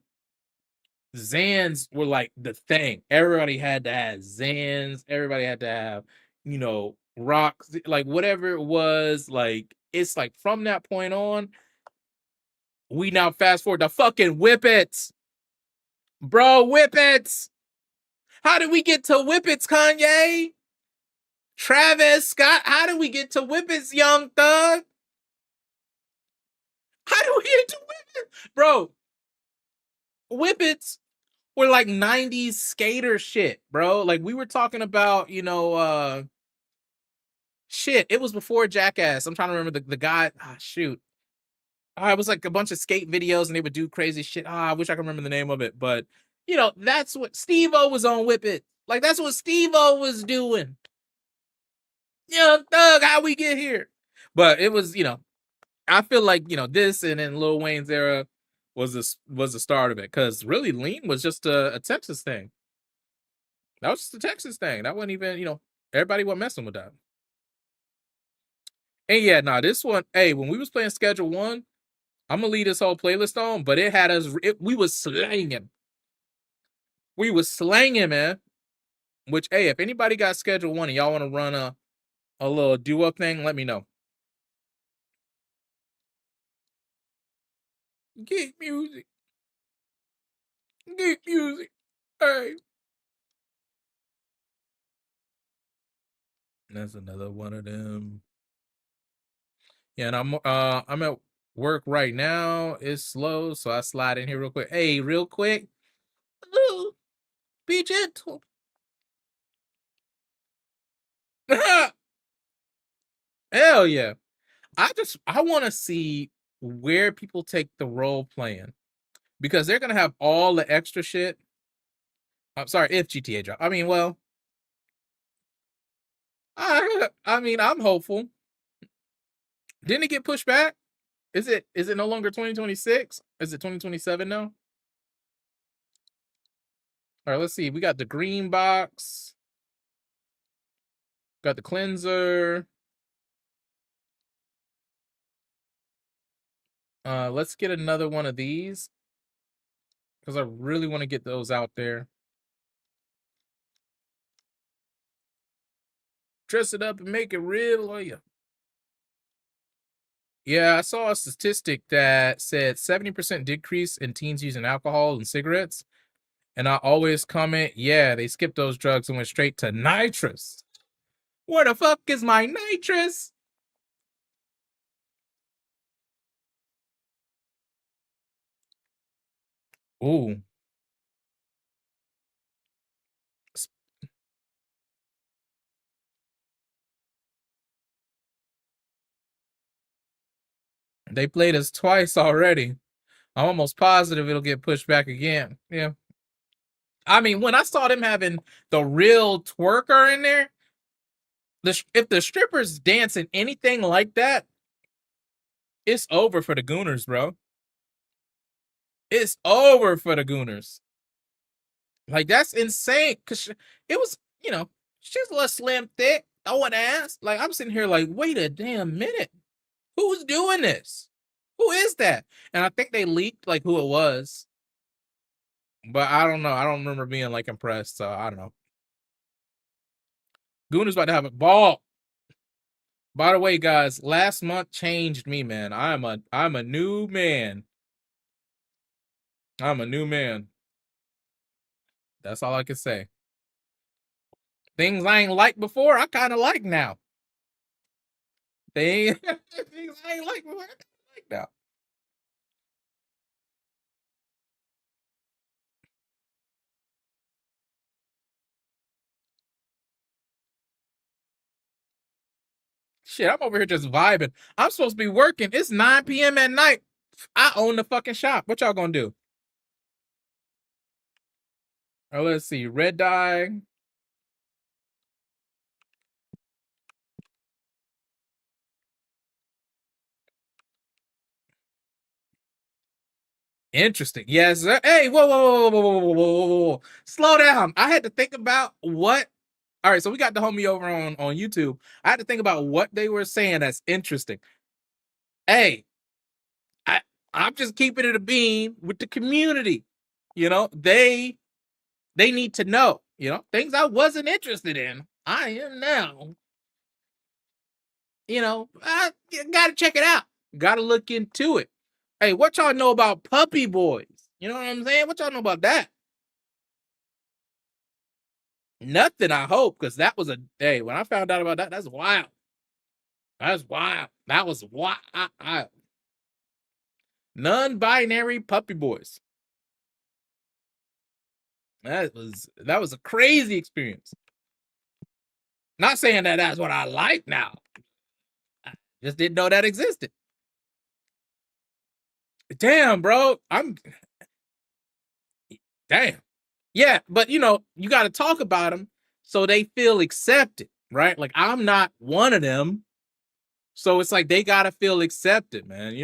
Zans were like the thing. Everybody had to have Zans. Everybody had to have, rocks, like whatever it was. Like it's like from that point on, we now fast forward to fucking Whippets, bro. Whippets. How did we get to Whippets, Kanye? Travis Scott. How did we get to Whippets, Young Thug? How did we get to Whippets, bro? Whippets were like 90s skater shit, bro. Like we were talking about, shit. It was before Jackass. I'm trying to remember the guy. Ah, shoot. It was like a bunch of skate videos and they would do crazy shit. I wish I could remember the name of it. But, that's what Steve-O was on Whip It. Like, that's what Steve-O was doing. Young Thug, how we get here? But it was, I feel like, this and then Lil Wayne's era was the start of it. Because really, Lean was just a Texas thing. That was just a Texas thing. That wasn't even, everybody wasn't messing with that. And yeah, nah, this one, hey, when we was playing Schedule 1, I'm gonna leave this whole playlist on, but it had us. We was slanging. We was slanging, man. Which, hey, if anybody got Schedule 1 and y'all want to run a little do up thing, let me know. Geek music. Geek music. Hey. That's another one of them. Yeah, and I'm at work right now. It's slow, so I slide in here real quick. Hey, real quick. Ooh, be gentle. Hell yeah. I want to see where people take the role playing because they're gonna have all the extra shit. I'm sorry if GTA drop. I mean, well, I mean, I'm hopeful. Didn't it get pushed back? Is it no longer 2026? Is it 2027 now? All right, let's see. We got the green box. Got the cleanser. Let's get another one of these because I really want to get those out there. Dress it up and make it real, oh yeah. Yeah, I saw a statistic that said 70% decrease in teens using alcohol and cigarettes. And I always comment, yeah, they skipped those drugs and went straight to nitrous. Where the fuck is my nitrous? Ooh. They played us twice already. I'm almost positive it'll get pushed back again. Yeah. I mean, when I saw them having the real twerker in there, if the strippers dancing anything like that, it's over for the Gooners, bro. It's over for the Gooners. Like that's insane. Cause it was, she's a little slim, thick, throwing ass. Like I'm sitting here, like, wait a damn minute, who's doing this? Who is that? And I think they leaked like who it was, but I don't know. I don't remember being like impressed. So I don't know. Gooners about to have a ball. By the way, guys, last month changed me, man. I'm a new man. I'm a new man. That's all I can say. Things I ain't like before, I kind of like now. Things I ain't like before, I kind of like now. Shit, I'm over here just vibing. I'm supposed to be working. It's 9 p.m. at night. I own the fucking shop. What y'all gonna do? Oh, let's see. Red dye. Interesting. Yes. Hey, whoa, whoa, whoa, whoa, whoa, whoa, whoa, whoa, whoa. Slow down. I had to think about what. All right, so we got the homie over on YouTube. I had to think about what they were saying that's interesting. Hey, I I'm just keeping it a beam with the community. They need to know. Things I wasn't interested in. I am now. I gotta check it out. Gotta look into it. Hey, what y'all know about puppy boys? You know what I'm saying? What y'all know about that? Nothing, I hope, because that was a day when I found out about that. That's wild. That's wild. That was wild. Non-binary puppy boys. That was a crazy experience. Not saying that that's what I like now. I just didn't know that existed. Damn, bro. Damn. Yeah, but you got to talk about them so they feel accepted, right? Like I'm not one of them. So it's like they got to feel accepted, man.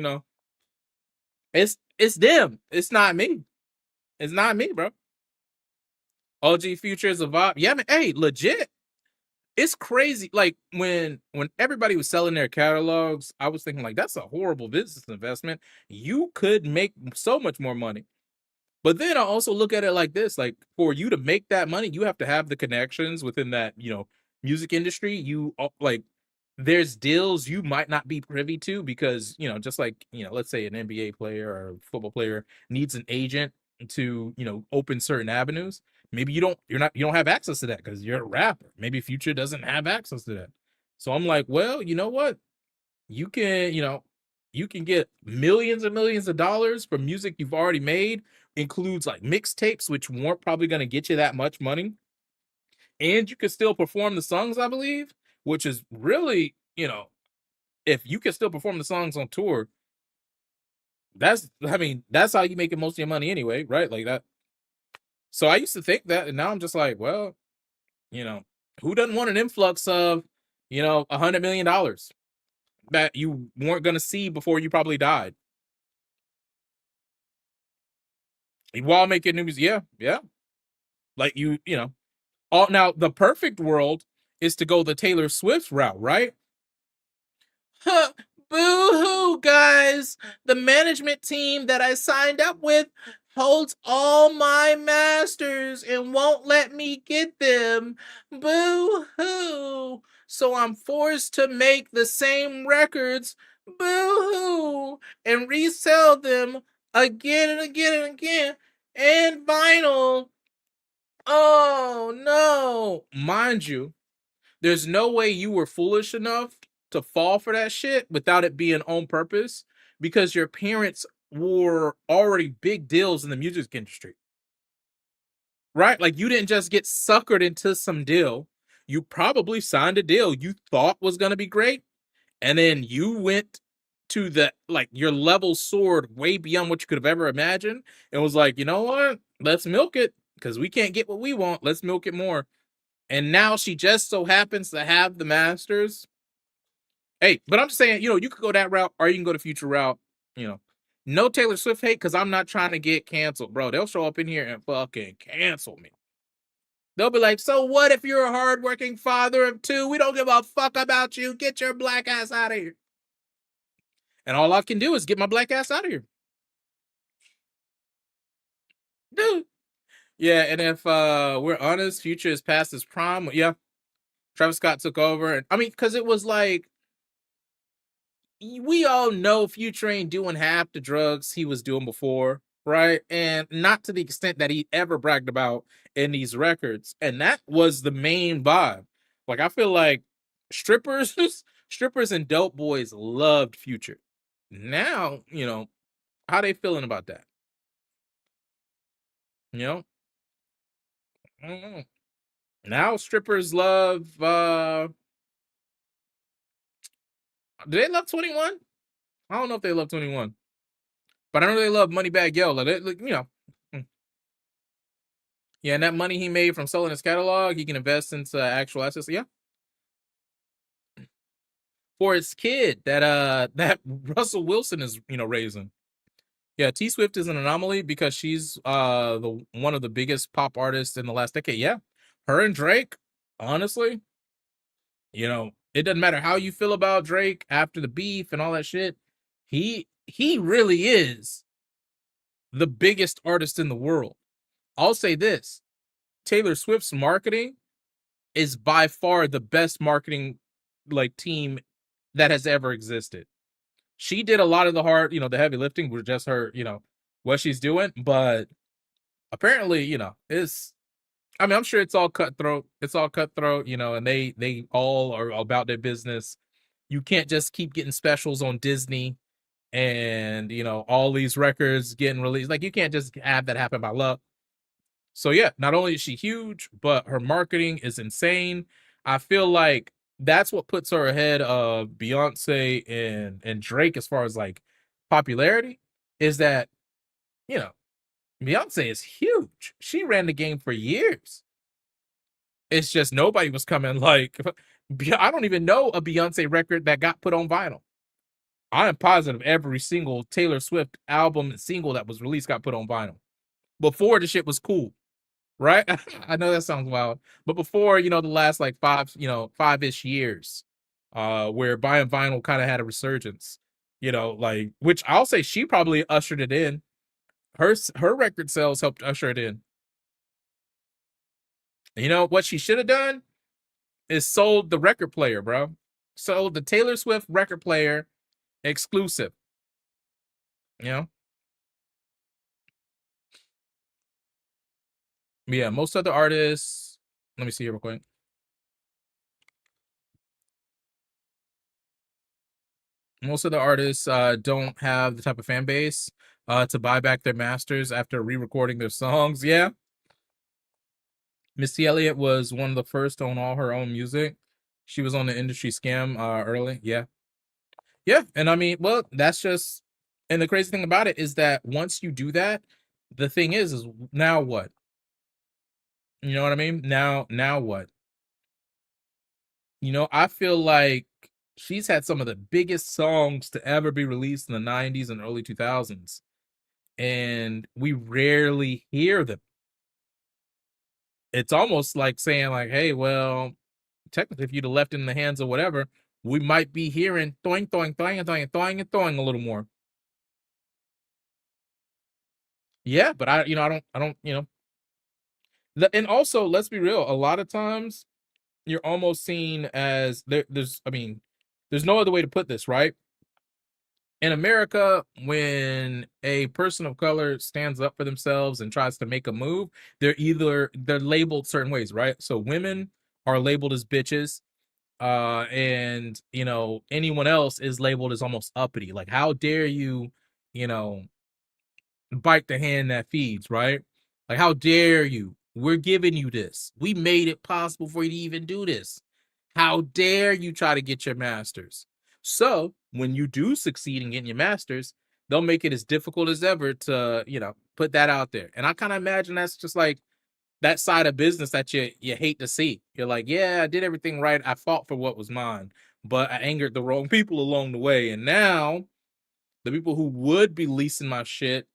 It's them. It's not me. It's not me, bro. OG Future is a vibe. Yeah, man. Hey, legit. It's crazy. Like when everybody was selling their catalogs, I was thinking like that's a horrible business investment. You could make so much more money. But then I also look at it like this, like for you to make that money, you have to have the connections within that, music industry. Like there's deals you might not be privy to because, just like, let's say an NBA player or a football player needs an agent to, open certain avenues. Maybe you don't have access to that because you're a rapper. Maybe Future doesn't have access to that. So I'm like, well, you know what? You can, you can get millions and millions of dollars from music you've already made, includes like mixtapes, which weren't probably going to get you that much money. And you can still perform the songs, I believe, which is really, if you can still perform the songs on tour, that's how you making most of your money anyway, right? Like that. So I used to think that, and now I'm just like, well, you know, who doesn't want an influx of, $100 million that you weren't gonna see before you probably died while making new music? Yeah, yeah. Like all now the perfect world is to go the Taylor Swift route, right? Huh, boo-hoo, guys. The management team that I signed up with holds all my masters and won't let me get them. Boo-hoo. So I'm forced to make the same records, boo-hoo, and resell them again and again and again, and vinyl. Oh, no. Mind you, there's no way you were foolish enough to fall for that shit without it being on purpose because your parents were already big deals in the music industry. Right? Like you didn't just get suckered into some deal. You probably signed a deal you thought was going to be great and then you went to the like your level soared way beyond what you could have ever imagined. And was like, you know what? Let's milk it because we can't get what we want. Let's milk it more. And now she just so happens to have the Masters. Hey, but I'm just saying, you could go that route or you can go the future route. You know, no Taylor Swift hate because I'm not trying to get canceled, bro. They'll show up in here and fucking cancel me. They'll be like, so what if you're a hardworking father of two? We don't give a fuck about you. Get your black ass out of here. And all I can do is get my black ass out of here. Dude. Yeah, and if we're honest, Future is past his prime. Yeah, Travis Scott took over. And I mean, because it was like, we all know Future ain't doing half the drugs he was doing before, right? And not to the extent that he ever bragged about in these records. And that was the main vibe. Like, I feel like strippers, strippers and dope boys loved Future. Now, how they feeling about that? You know? I don't know. Now strippers love do they love 21? I don't know if they love 21. But I know they love Moneybag Yo. Mm. Yeah, and that money he made from selling his catalog, he can invest into actual assets. Yeah. For his kid that Russell Wilson is, raising. Yeah, T Swift is an anomaly because she's the one of the biggest pop artists in the last decade. Yeah. Her and Drake, honestly, it doesn't matter how you feel about Drake after the beef and all that shit. He really is the biggest artist in the world. I'll say this. Taylor Swift's marketing is by far the best marketing team that has ever existed. She did a lot of the hard, the heavy lifting with just her, what she's doing, but apparently, I'm sure it's all cutthroat. It's all cutthroat, and they all are about their business. You can't just keep getting specials on Disney and, all these records getting released. Like, you can't just have that happen by luck. So yeah, not only is she huge, but her marketing is insane. I feel like that's what puts her ahead of Beyonce and Drake as far as like popularity, is that, you know, Beyonce is huge. She ran the game for years. It's just nobody was coming like I don't even know a Beyonce record that got put on vinyl. I am positive every single Taylor Swift album and single that was released got put on vinyl. Before the shit was cool. Right? I know that sounds wild. But before, the last like 5-ish years, where buying vinyl kind of had a resurgence, like, which I'll say she probably ushered it in. Her record sales helped usher it in. You know what she should have done is sold the record player, bro. Sold the Taylor Swift record player exclusive. Yeah, most other artists. Let me see here real quick. Most of the artists don't have the type of fan base to buy back their masters after re-recording their songs. Yeah. Missy Elliott was one of the first to own all her own music. She was on the industry scam early. Yeah. Yeah. And I mean, well, that's just, and the crazy thing about it is that once you do that, the thing is now what? You know what I mean? Now what? I feel like she's had some of the biggest songs to ever be released in the 90s and early 2000s. And we rarely hear them. It's almost like saying like, hey, well, technically if you'd have left it in the hands of whatever, we might be hearing thoing, thoing, thoing, and thoing, and thoing, and thoing a little more. Yeah, but I don't, and also let's be real, a lot of times you're almost seen as there's no other way to put this, right? In America, when a person of color stands up for themselves and tries to make a move, they're labeled certain ways, right? So women are labeled as bitches, and anyone else is labeled as almost uppity. Like, how dare you, you know, bite the hand that feeds, right? Like, how dare you? We're giving you this. We made it possible for you to even do this. How dare you try to get your masters? So when you do succeed in getting your masters, they'll make it as difficult as ever to, put that out there. And I kind of imagine that's just like that side of business that you hate to see. You're like, yeah, I did everything right. I fought for what was mine, but I angered the wrong people along the way. And now the people who would be leasing my shit,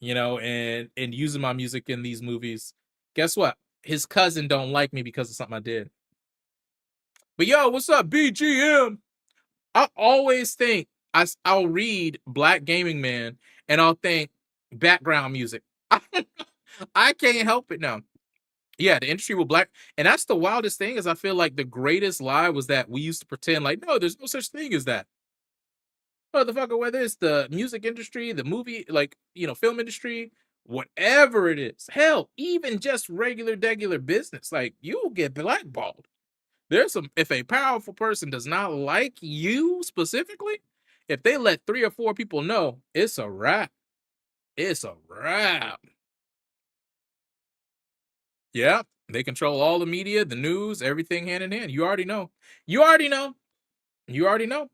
and using my music in these movies, guess what? His cousin don't like me because of something I did. But yo, what's up, BGM? I always think I'll read Black Gaming Man and I'll think background music. I can't help it now. Yeah, the industry will black, and that's the wildest thing. Is I feel like the greatest lie was that we used to pretend like no, there's no such thing as that. Motherfucker, whether it's the music industry, the movie, like film industry, whatever it is, hell, even just regular business, like you will get blackballed. There's some if a powerful person does not like you specifically, if they let 3 or 4 people know, it's a wrap. It's a wrap. Yeah, they control all the media, the news, everything hand in hand. You already know. You already know. You already know.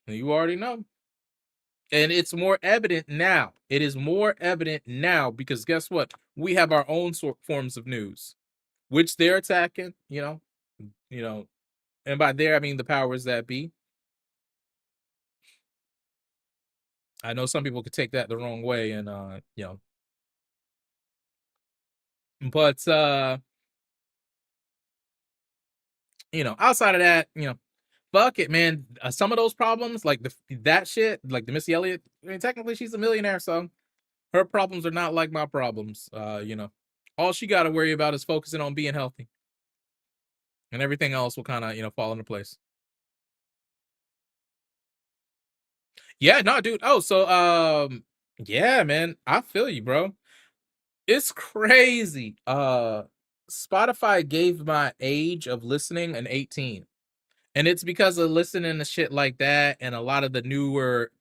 You already know. And it's more evident now. It is more evident now because guess what? We have our own forms of news, which they're attacking. You know, and by there I mean the powers that be. I know some people could take that the wrong way, and but outside of that, fuck it, man. Some of those problems, like that shit, like the Missy Elliott. I mean, technically she's a millionaire, so her problems are not like my problems. All she got to worry about is focusing on being healthy, and everything else will kind of fall into place. Yeah, no, dude. Oh, so yeah, man, I feel you, bro. It's crazy. Spotify gave my age of listening an 18. And it's because of listening to shit like that and a lot of the newer,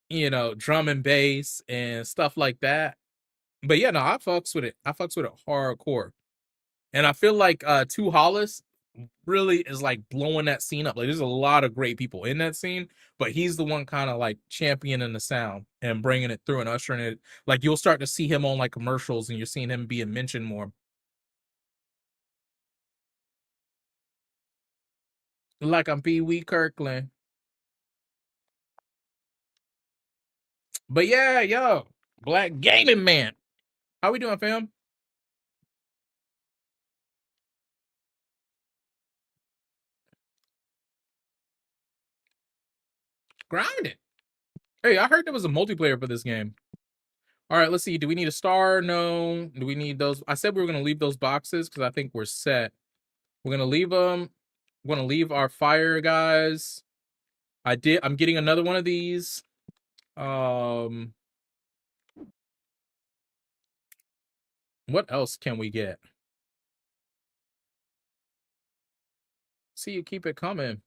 drum and bass and stuff like that. But yeah, no, I fucks with it. I fucks with it hardcore. And I feel like Two Hollis really is like blowing that scene up. Like there's a lot of great people in that scene, but he's the one kind of like championing the sound and bringing it through and ushering it. Like you'll start to see him on like commercials and you're seeing him being mentioned more. Like I'm Pee Wee Kirkland. But yeah, yo, Black Gaming Man. How we doing, fam? Grinding. Hey, I heard there was a multiplayer for this game. All right, let's see. Do we need a star? No. Do we need those? I said we were going to leave those boxes because I think we're set. We're going to leave them. We're going to leave our fire guys. I'm getting another one of these. What else can we get? See, you keep it coming.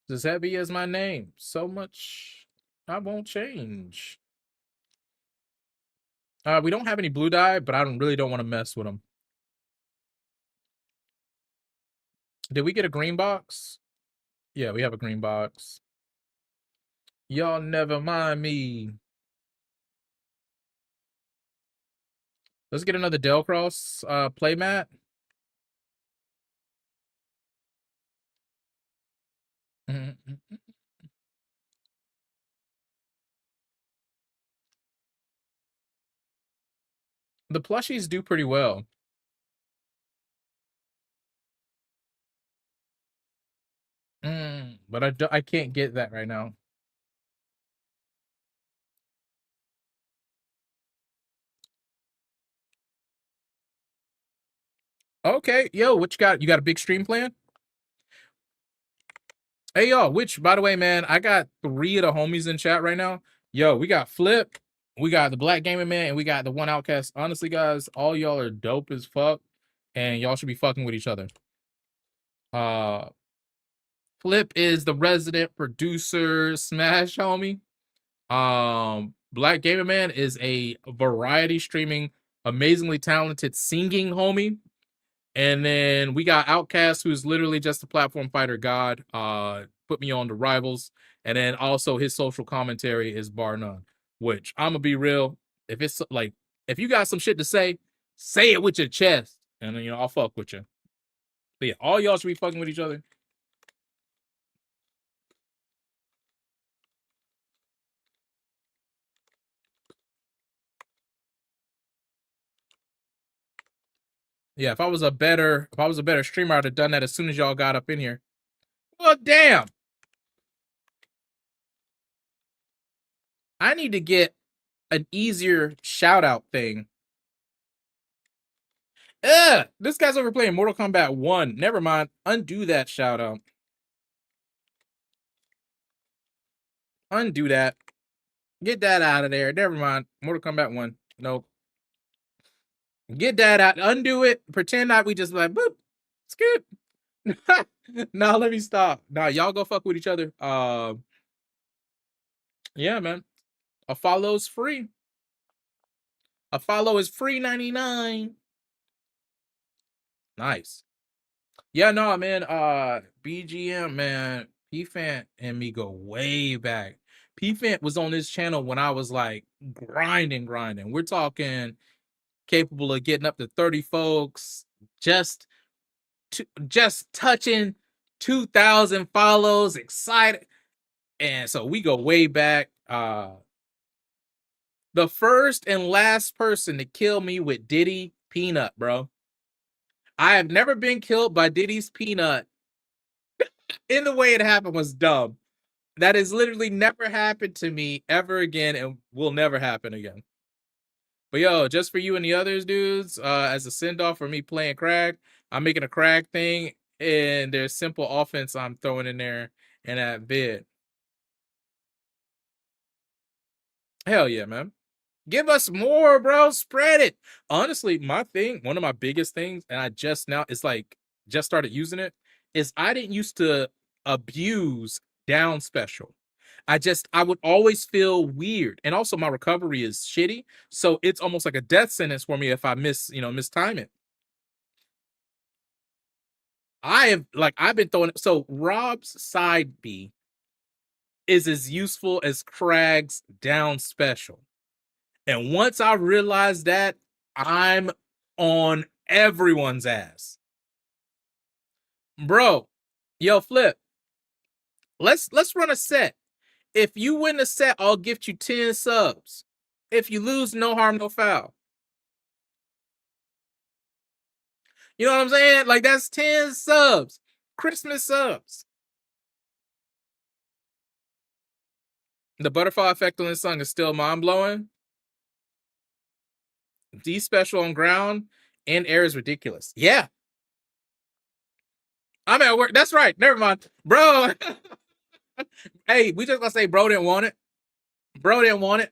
It's as heavy as my name. So much I won't change. We don't have any blue dye, but I really don't want to mess with them. Did we get a green box? Yeah, we have a green box. Y'all never mind me. Let's get another Delcross playmat. The plushies do pretty well. But I can't get that right now. Okay, yo, what you got? You got a big stream plan? Hey, yo, which, by the way, man, I got 3 of the homies in chat right now. Yo, we got Flip, we got the Black Gaming Man, and we got the One Outcast. Honestly, guys, all y'all are dope as fuck, and y'all should be fucking with each other. Flip is the resident producer smash homie. Black Gamer Man is a variety streaming, amazingly talented singing homie. And then we got Outcast, who's literally just a platform fighter god. Put me on the rivals. And then also his social commentary is bar none. Which I'm gonna be real. If it's like if you got some shit to say it with your chest. And then I'll fuck with you. But yeah, all y'all should be fucking with each other. Yeah, if I was a better streamer, I'd have done that as soon as y'all got up in here. Well, damn. I need to get an easier shout out thing. This guy's over playing Mortal Kombat 1. Never mind. Undo that shout out. Undo that. Get that out of there. Never mind. Mortal Kombat 1. Nope. Get that out. Undo it. Pretend that we just like boop. Skip. Nah, let me stop. Nah, y'all go fuck with each other. Yeah, man. A follow's free. A follow is free 99. Nice. Yeah, no, man. BGM, man. PFant and me go way back. PFant was on this channel when I was like grinding. We're talking capable of getting up to 30 folks, just just touching 2,000 follows, excited. And so we go way back. The first and last person to kill me with Diddy Peanut, bro. I have never been killed by Diddy's Peanut in the way it happened was dumb. That has literally never happened to me ever again and will never happen again. But yo, just for you and the others, dudes, as a send off for me playing Crag, I'm making a Crag thing, and there's simple offense I'm throwing in there in that vid. Hell yeah, man. Give us more, bro. Spread it. Honestly, my thing, one of my biggest things, and I just now, it's like, just started using it, is I didn't used to abuse down special. I would always feel weird. And also my recovery is shitty. So it's almost like a death sentence for me if I mistime it. I've been throwing, so Rob's side B is as useful as Crag's down special. And once I realized that, I'm on everyone's ass. Bro, yo, Flip, let's run a set. If you win the set, I'll gift you 10 subs. If you lose, no harm, no foul. You know what I'm saying? Like, that's 10 subs. Christmas subs. The butterfly effect on this song is still mind-blowing. D special on ground and air is ridiculous. Yeah. I'm at work. That's right. Never mind. Bro. Hey, we just gonna say bro didn't want it. Bro didn't want it.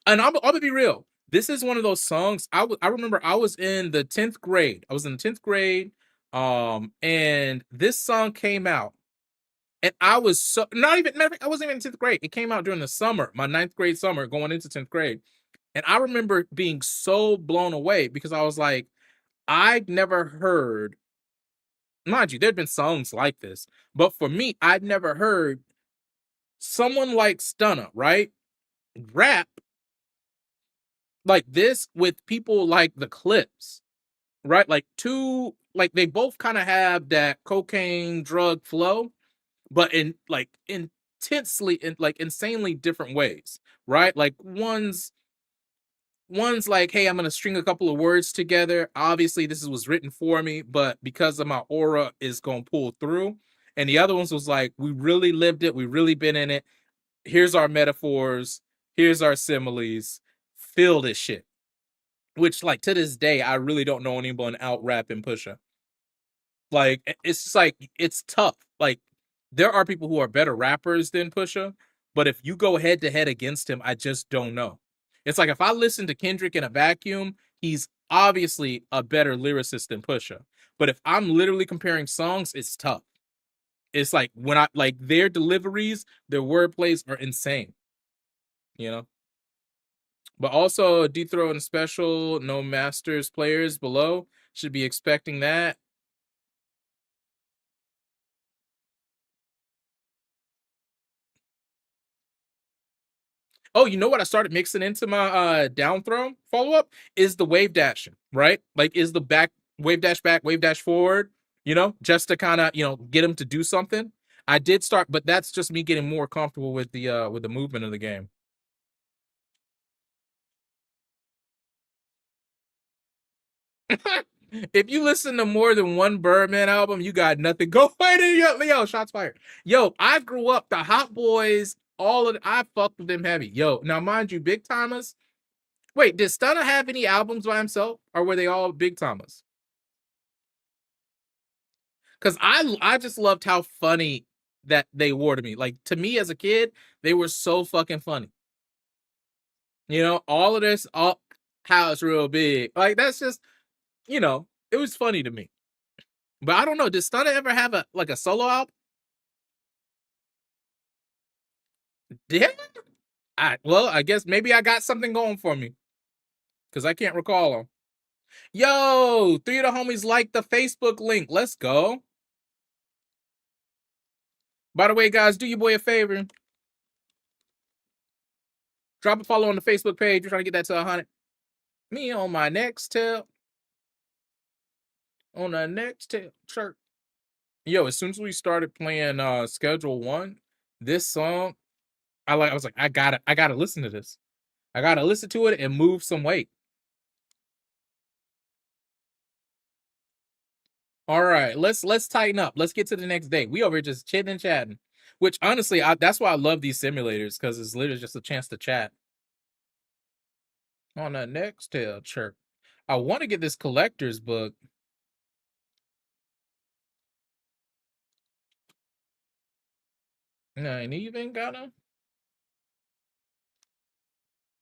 And I'm gonna be real. This is one of those songs. I remember I was in the 10th grade. I was in the 10th grade. And this song came out. And I was so not even I wasn't even in 10th grade. It came out during the summer, my 9th grade summer, going into 10th grade. And I remember being so blown away because I was like, I'd never heard, mind you, there'd been songs like this, but for me, I'd never heard someone like Stunna, right? Rap like this with people like the Clips, right? Like they both kind of have that cocaine drug flow, but in like intensely in like insanely different ways, right? Like one's like, hey, I'm gonna string a couple of words together. Obviously, this was written for me, but because of my aura is gonna pull through. And the other ones was like, we really lived it, we really been in it. Here's our metaphors, here's our similes, feel this shit. Which, like, to this day, I really don't know anyone out rapping Pusha. Like, it's just like, it's tough. Like, there are people who are better rappers than Pusha, but if you go head to head against him, I just don't know. It's like if I listen to Kendrick in a vacuum, he's obviously a better lyricist than Pusha. But if I'm literally comparing songs, it's tough. It's like when I like their deliveries, their wordplays are insane, you know? But also dethrone special, no masters players below. Should be expecting that. Oh, you know what I started mixing into my down throw follow up is the wave dashing, right? Like is the back, wave dash forward, just to kind of, get him to do something. I did start, but that's just me getting more comfortable with the movement of the game. If you listen to more than one Birdman album, you got nothing going. Yo, shots fired. Yo, I grew up the Hot Boys. I fucked with them heavy. Yo, now mind you, Big Timers. Wait, did Stunner have any albums by himself, or were they all Big Timers? Because I just loved how funny that they were to me. Like to me as a kid, they were so fucking funny. All of this, all how it's real big. Like that's just, it was funny to me. But I don't know. Did Stunner ever have a solo album? Did I guess maybe I got something going for me because I can't recall them. Yo, three of the homies like the Facebook link. Let's go. By the way, guys, do your boy a favor. Drop a follow on the Facebook page. We're trying to get that to 100. Me on my next tip. On the next tip. Chirp. Yo, as soon as we started playing Schedule 1, this song, I was like, I gotta listen to this. I gotta listen to it and move some weight. All right, let's tighten up. Let's get to the next day. We over here just chitting and chatting. Which honestly, that's why I love these simulators, because it's literally just a chance to chat. On the next tail chirp. I want to get this collector's book. I ain't even gotta.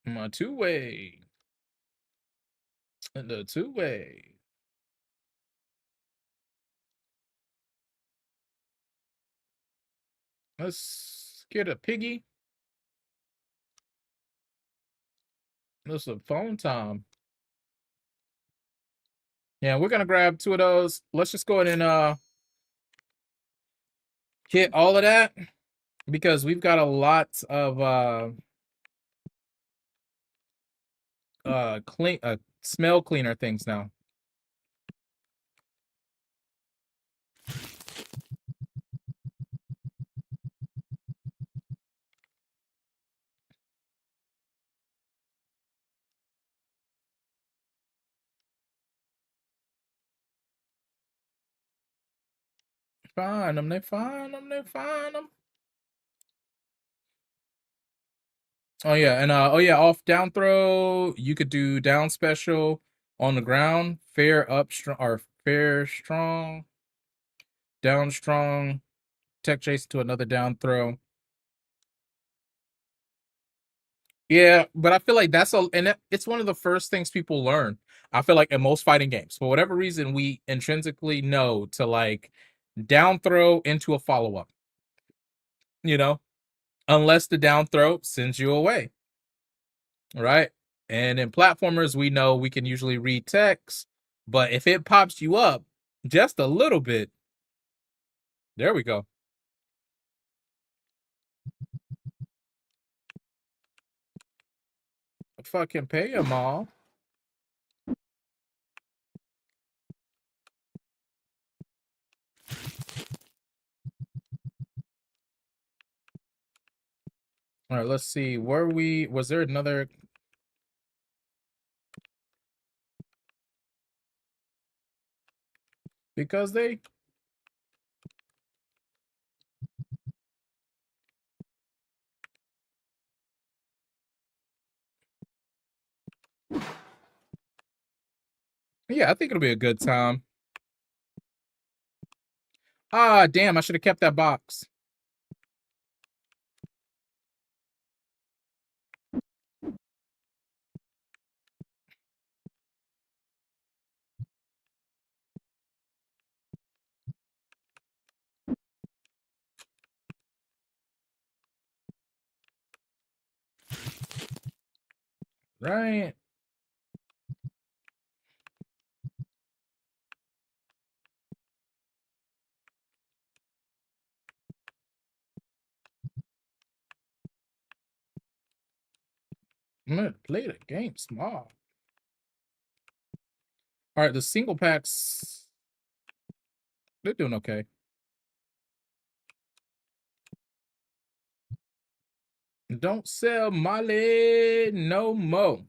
My two-way. The two-way. Let's get a piggy. This is phone time. Yeah, we're gonna grab two of those. Let's just go ahead and hit all of that because we've got a lot of clean smell cleaner things now. Find them, they find them, they find them. Oh yeah, and off down throw, you could do down special on the ground, fair up strong or fair strong, down strong, tech chase to another down throw. Yeah, but I feel like it's one of the first things people learn. I feel like in most fighting games, for whatever reason, we intrinsically know to like down throw into a follow up. You know, unless the down throw sends you away, right? And in platformers, we know we can usually read text, but if it pops you up just a little bit, there we go. Fucking pay them all. All right, let's see. Was there another? Because they. Yeah, I think it'll be a good time. Ah, damn, I should have kept that box. Right. I'm gonna play the game small. All right, the single packs, they're doing okay. Don't sell Molly no more.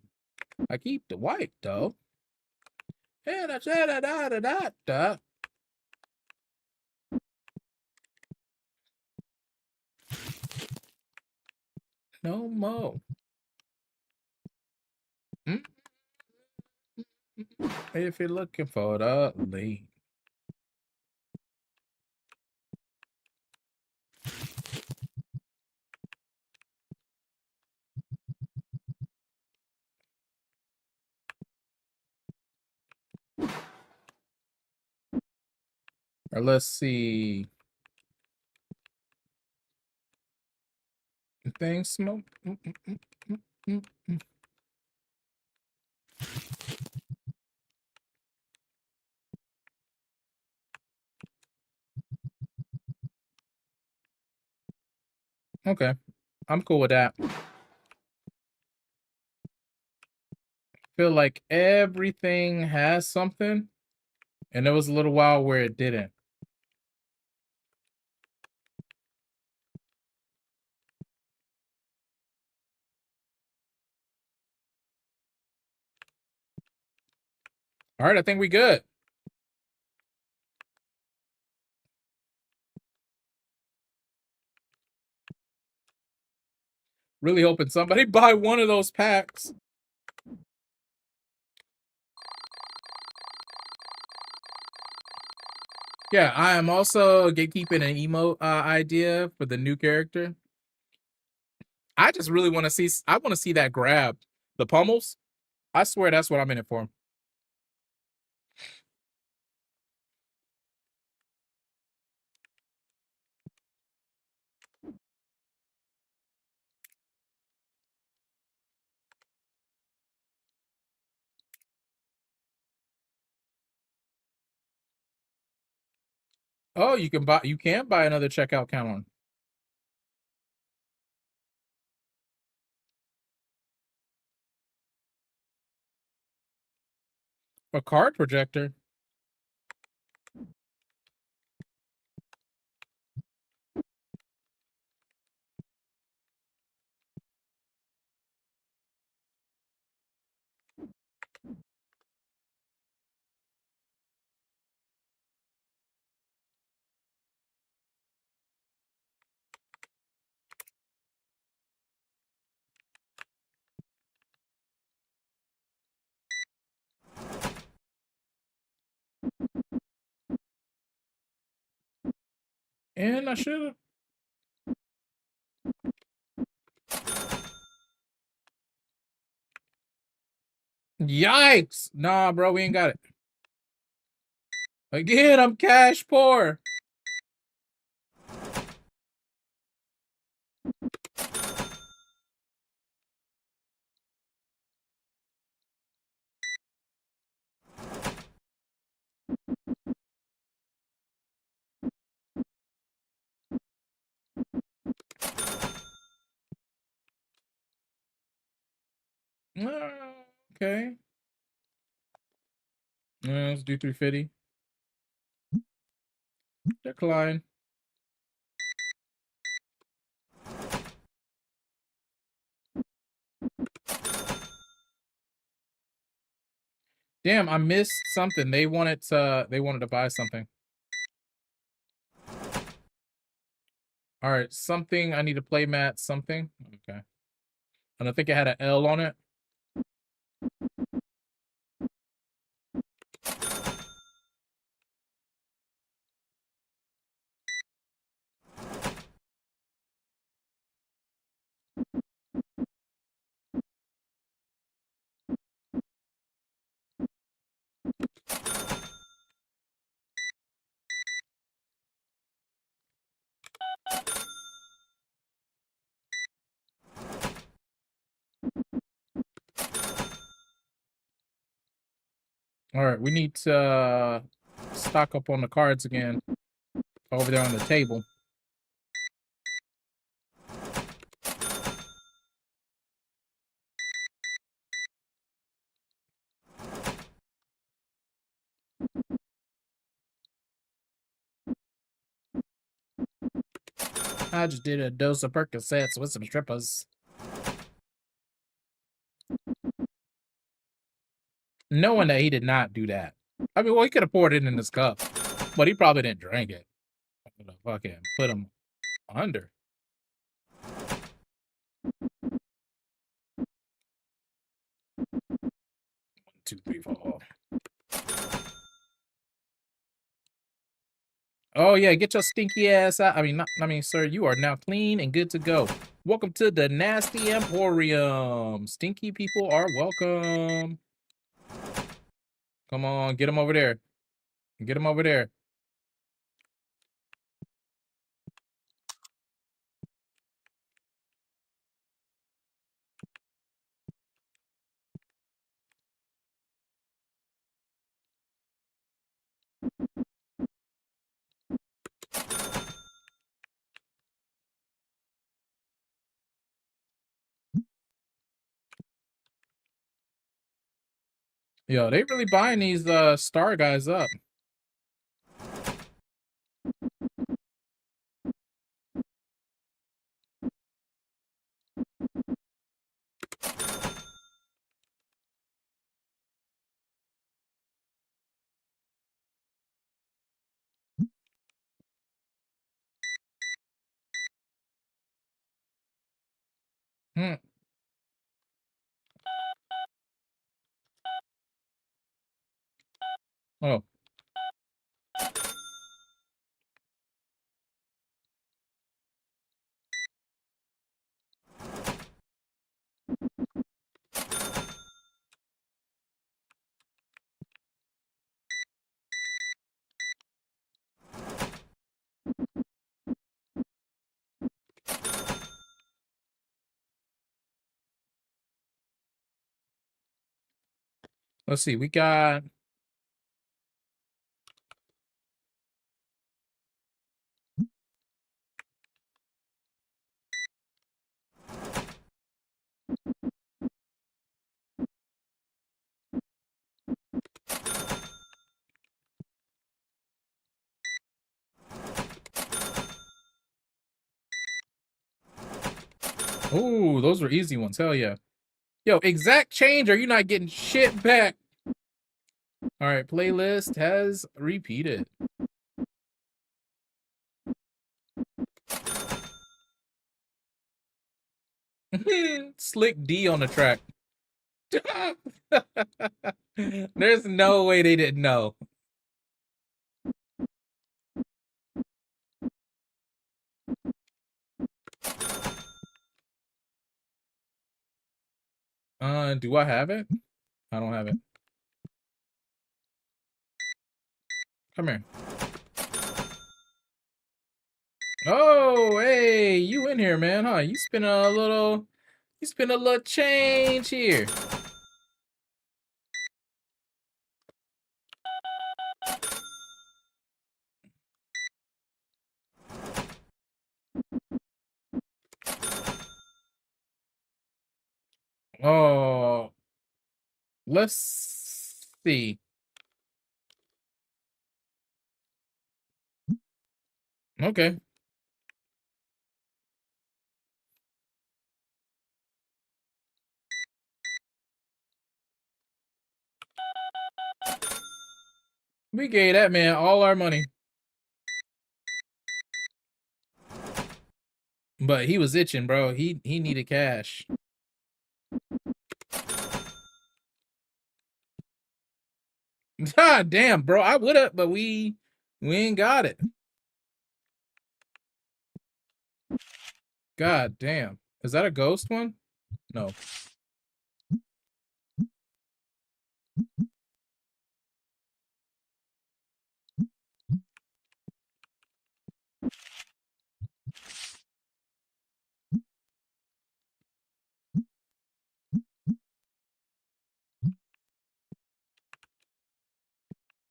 I keep the white though. And I said da. No more. Mm. If you're looking for the lead. Or let's see. Things smoke. Okay. I'm cool with that. Feel like everything has something. And there was a little while where it didn't. All right, I think we good. Really hoping somebody buy one of those packs. Yeah, I am also gatekeeping an emote idea for the new character. I just really want to see. I want to see that grab, the pummels. I swear that's what I'm in it for. Oh, you can buy. You can buy another checkout counter. A card projector. And I should have. Yikes! Nah, bro, we ain't got it. Again, I'm cash poor. Okay. Let's do 350. Decline. Damn, I missed something. They wanted to buy something. All right, something I need to play mat something. Okay. And I think it had an L on it. All right, we need to stock up on the cards again over there on the table. I just did a dose of Percocets with some strippers. Knowing that he did not do that. I mean, well, he could have poured it in his cup, but he probably didn't drink it. I'm gonna fucking put him under. 2, 3, 4. Oh yeah, get your stinky ass out. I mean, sir, you are now clean and good to go. Welcome to the Nasty Emporium. Stinky people are welcome. Come on, get him over there. Get him over there. Yo, they really buying these star guys up. Hmm. Oh. Let's see. We got oh, those were easy ones. Hell yeah. Yo, exact change, or you not getting shit back. All right, playlist has repeated. Slick D on the track. There's no way they didn't know. Do I have it? I don't have it. Come here. Oh, hey, you in here, man, huh? You spend a little change here. Oh, let's see. Okay. We gave that man all our money. But he was itching, bro. He needed cash. God damn, bro. I would have, but we ain't got it. God damn. Is that a ghost one? No.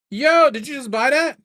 Yo, did you just buy that?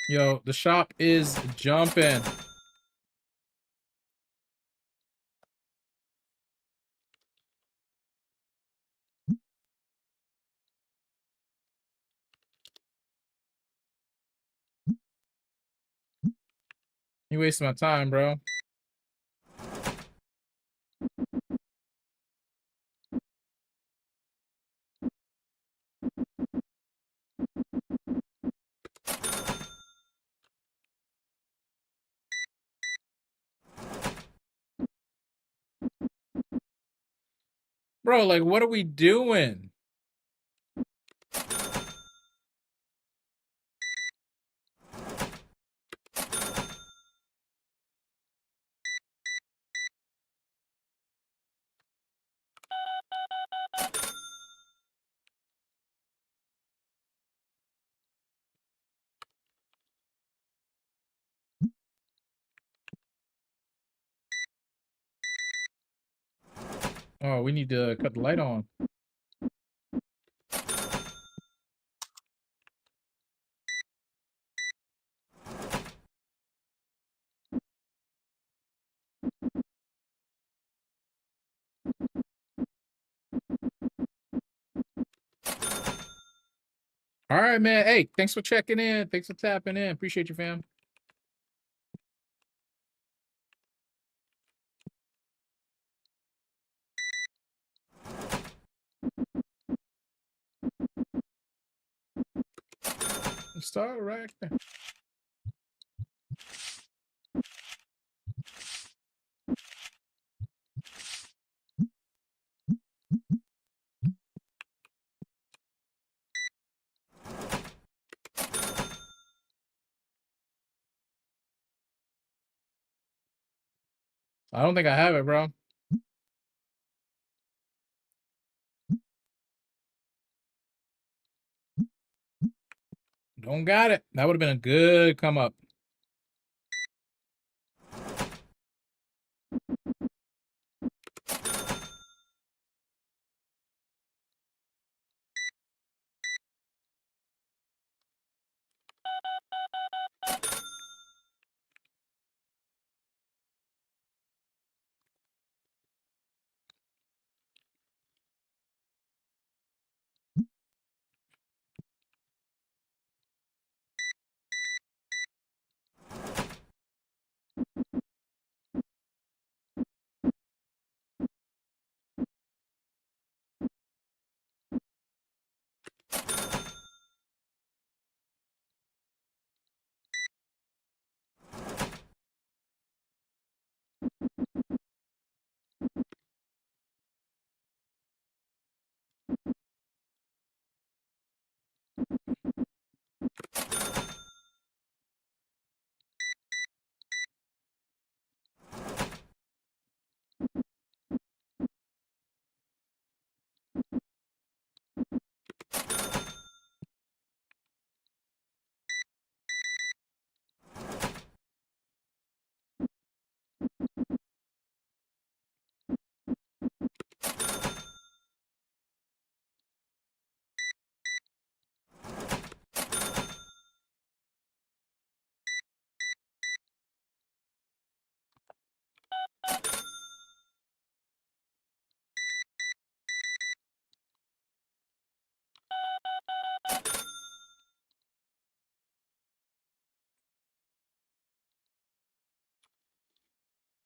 Yo, the shop is jumping. You wasting my time, bro. Bro, like, what are we doing? Oh, we need to cut the light on. All right, man. Hey, thanks for checking in. Thanks for tapping in. Appreciate you, fam. Start right there. I don't think I have it, bro. Don't got it. That would have been a good come up.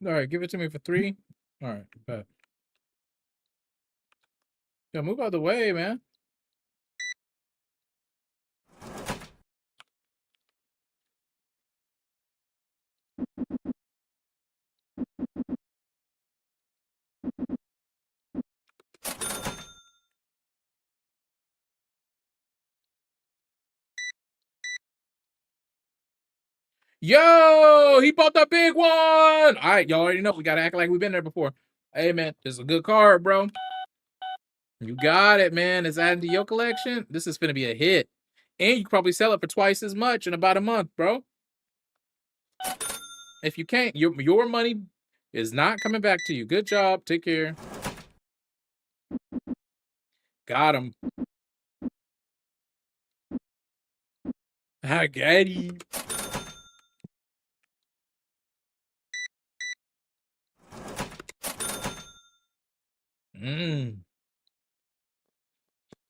All right, give it to me for 3. All right, bet. Yo, move out the way, man. Yo, he bought the big one. All right, y'all already know we gotta act like we've been there before. Hey, man, this is a good card, bro. You got it, man. It's adding to your collection. This is gonna be a hit, and you can probably sell it for twice as much in about a month, bro. If you can't, your money, is not coming back to you. Good job. Take care. Got him. I got him.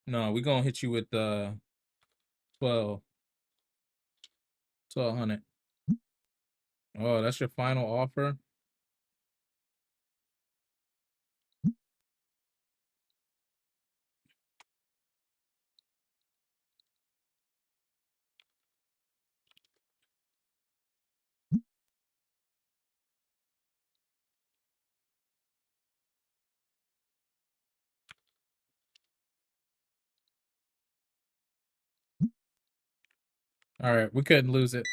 No, we're gonna hit you with 12. 1200. Oh, that's your final offer? All right, we couldn't lose it.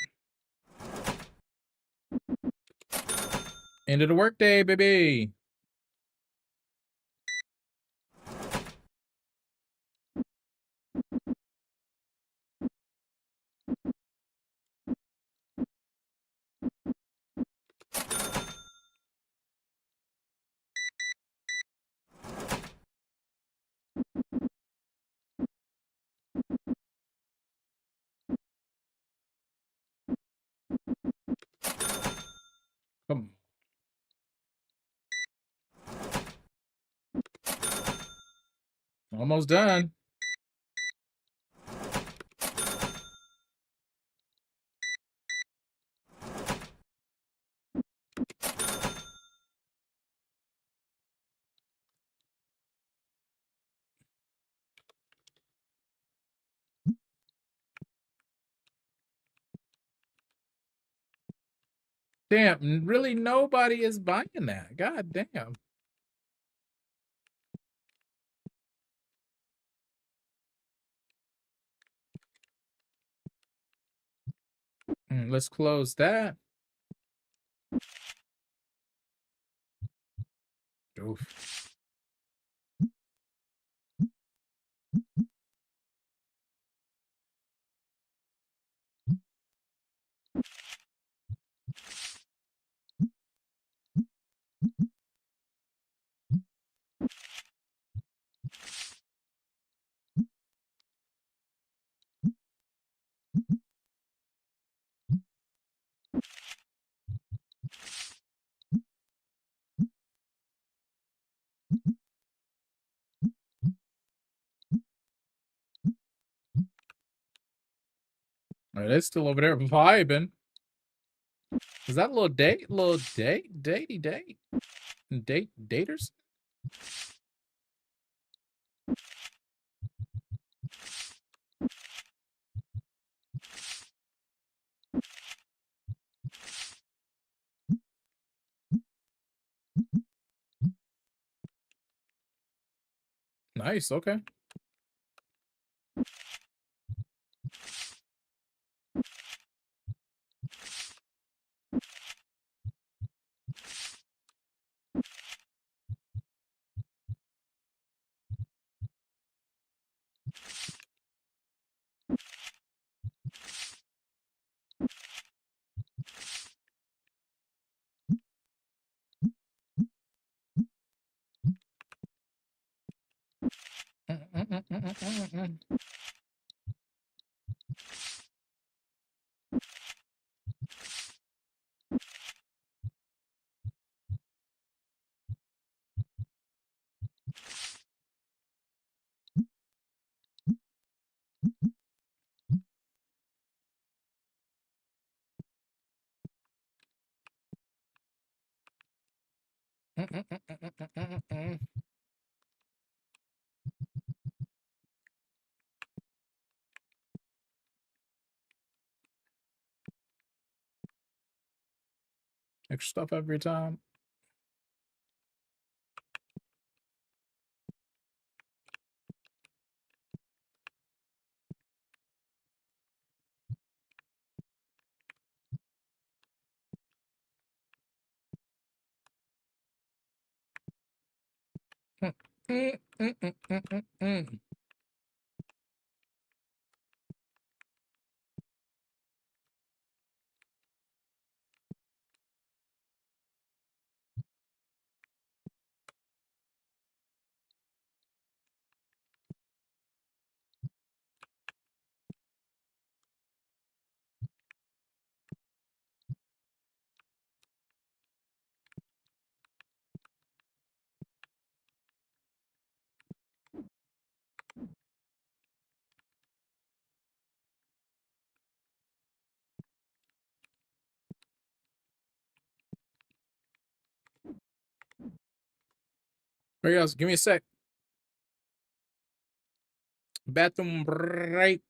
End of the workday, baby. Come on. Almost done. Damn, really nobody is buying that. God damn. Let's close that. Oof. All right, it's still over there vibing. Is that a little date? Daters? Nice, okay. Extra stuff every time. Hurry up, give me a sec. Bathroom break.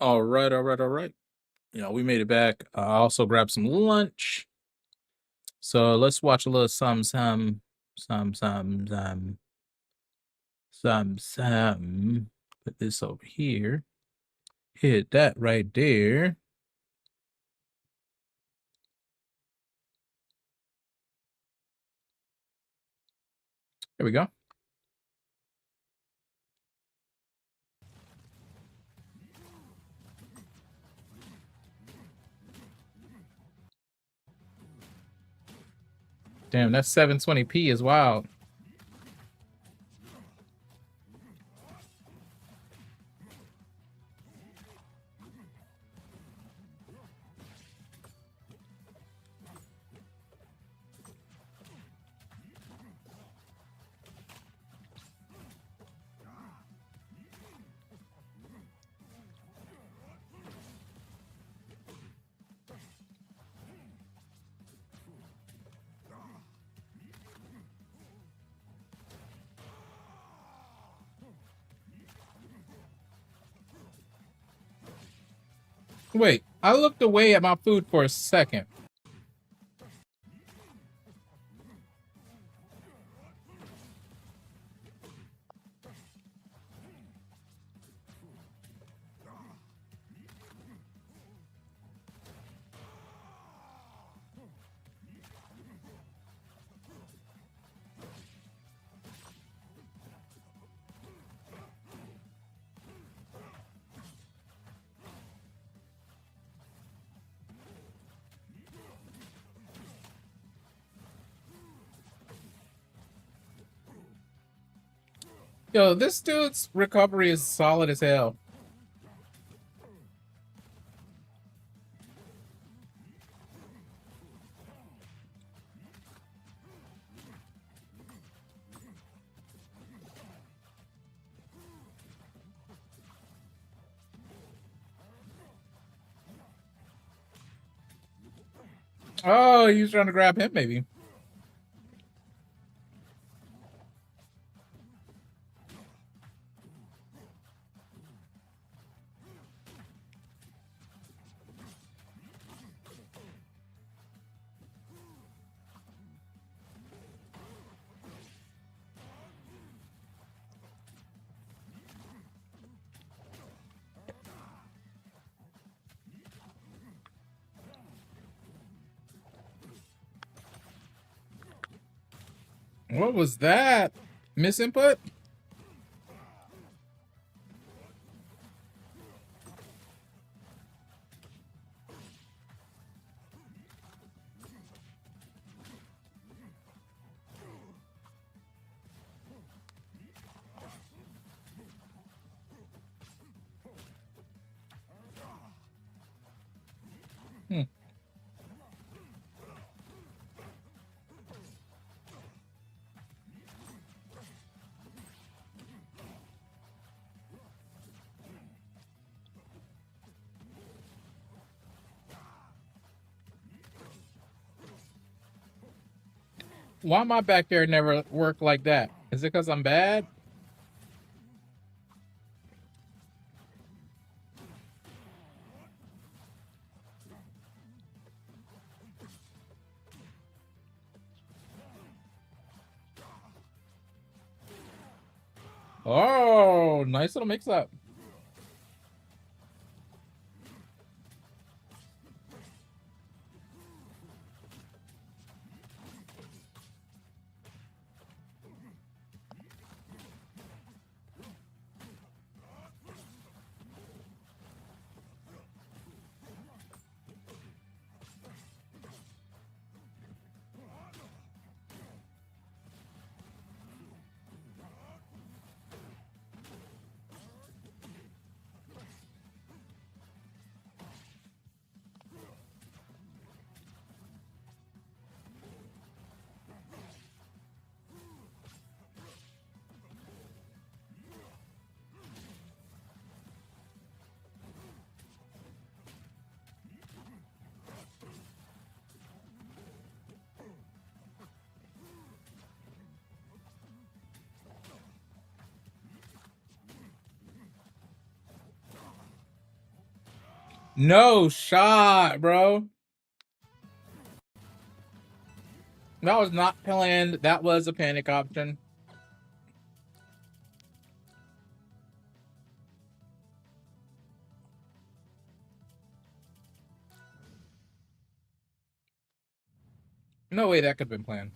All right, all right, all right. Yeah, we made it back. I also grabbed some lunch. So let's watch a little some. Put this over here. Hit that right there. There we go. Damn, that's 720p is wild. Wait, I looked away at my food for a second. Yo, this dude's recovery is solid as hell. Oh, he was trying to grab him, maybe. What was that? Misinput? Hmm. Why my back here never work like that? Is it because I'm bad? Oh, nice little mix up. No shot, bro. That was not planned. That was a panic option. No way that could have been planned.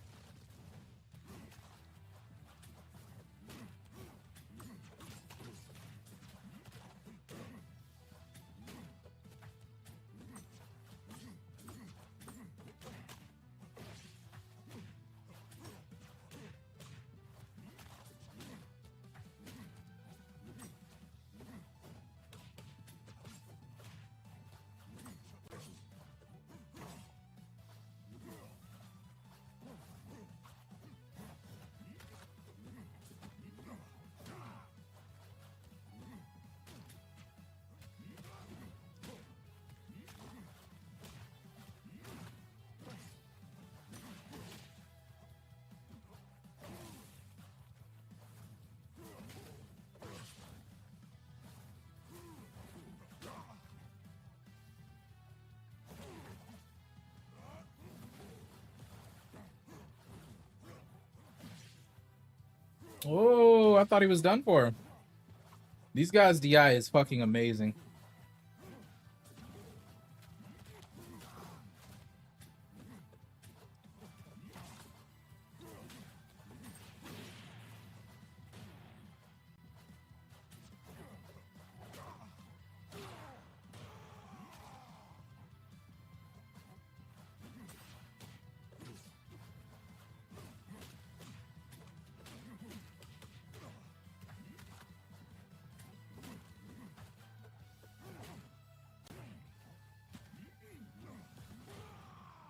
Oh, I thought he was done for. These guys' DI is fucking amazing.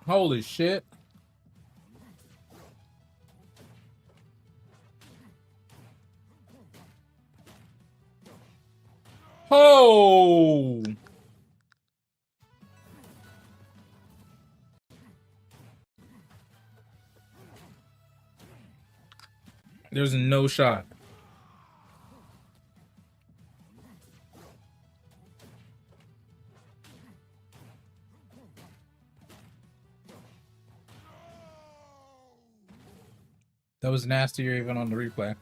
Holy shit. Oh! There's no shot. That was nastier even on the replay.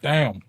Damn.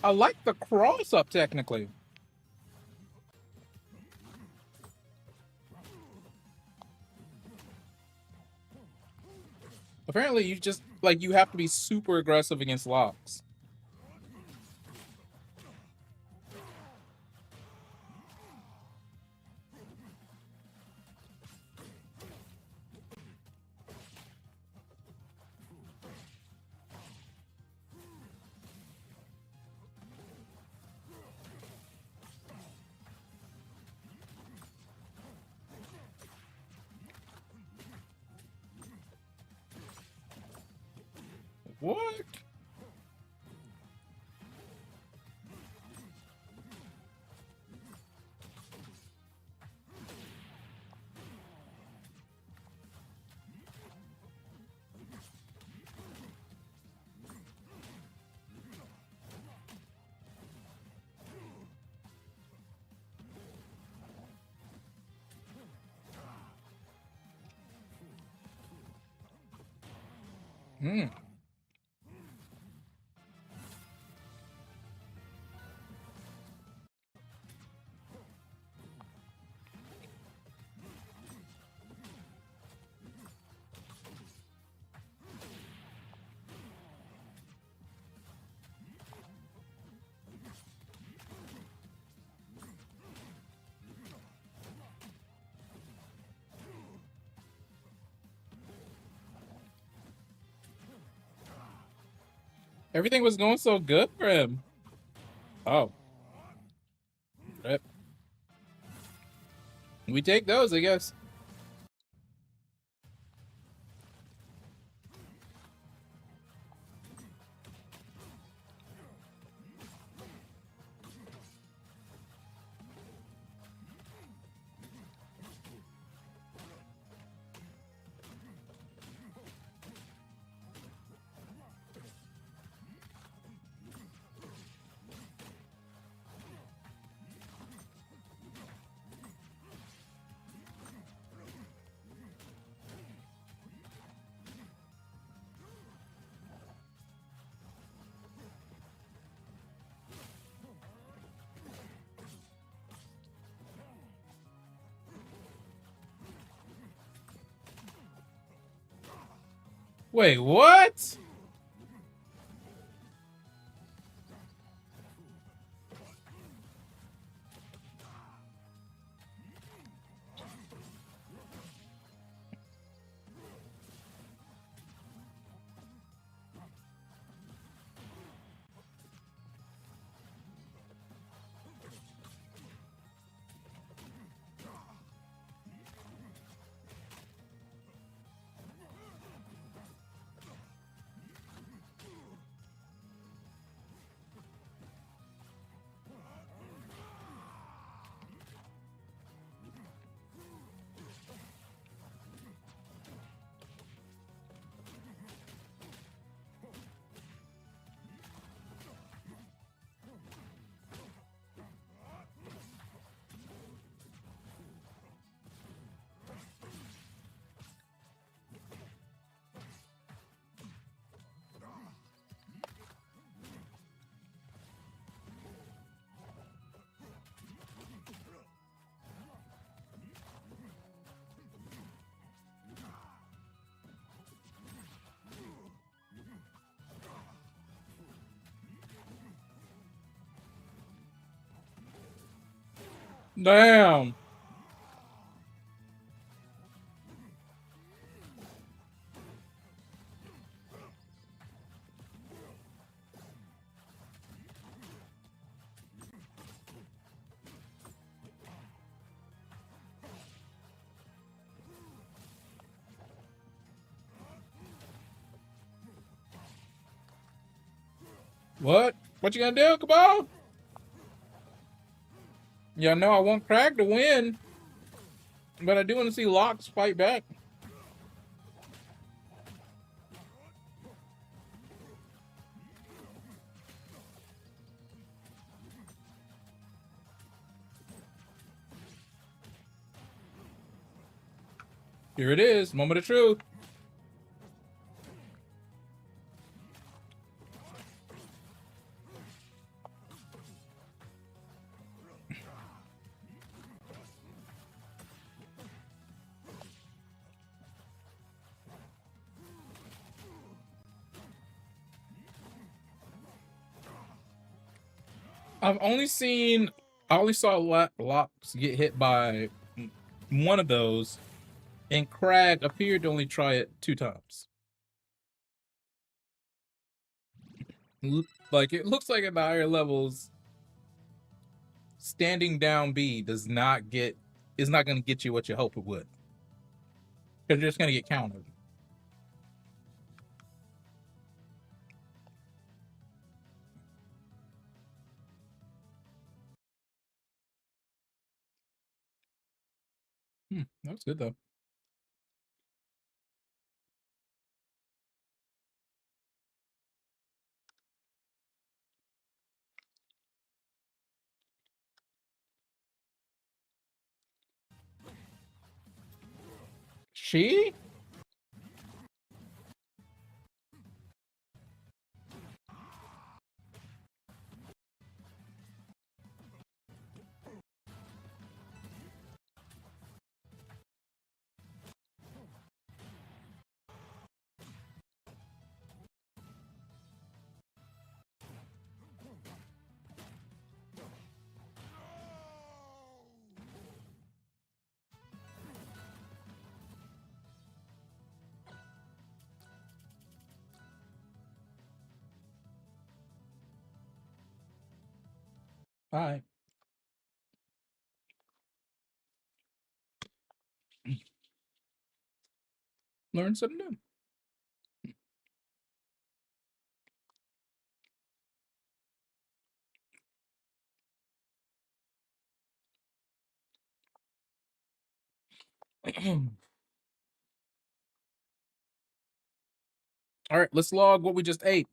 I like the cross up technically. Apparently you just like you have to be super aggressive against locks. What? Mm. Everything was going so good for him. Oh, rip. We take those, I guess. Wait, what? Damn. What? What you gonna do, Cabal? Yeah, no, I want Crag to win, but I do want to see Locks fight back. Here it is, moment of truth. I've only seen, I only saw Locks get hit by one of those, and Crag appeared to only try it 2 times. Like, it looks like at the higher levels, standing down B does not get, is not going to get you what you hope it would. Because you're just going to get countered. That was good though. She? All right. Learn something new. All right, let's log what we just ate.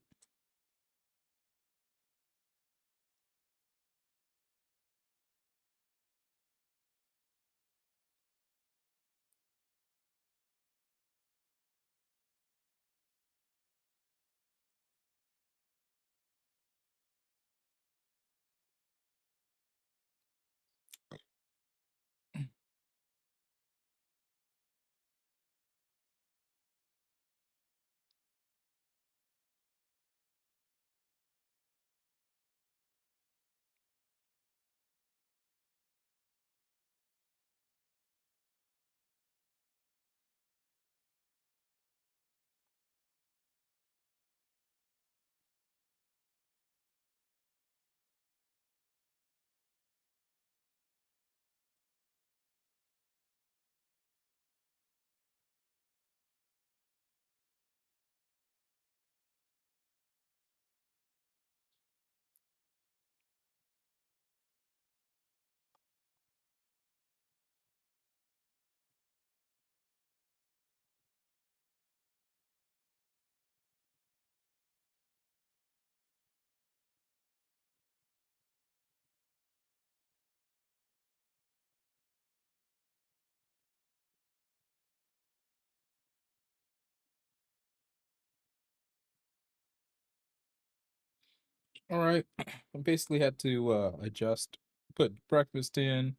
All right. I basically had to adjust, put breakfast in,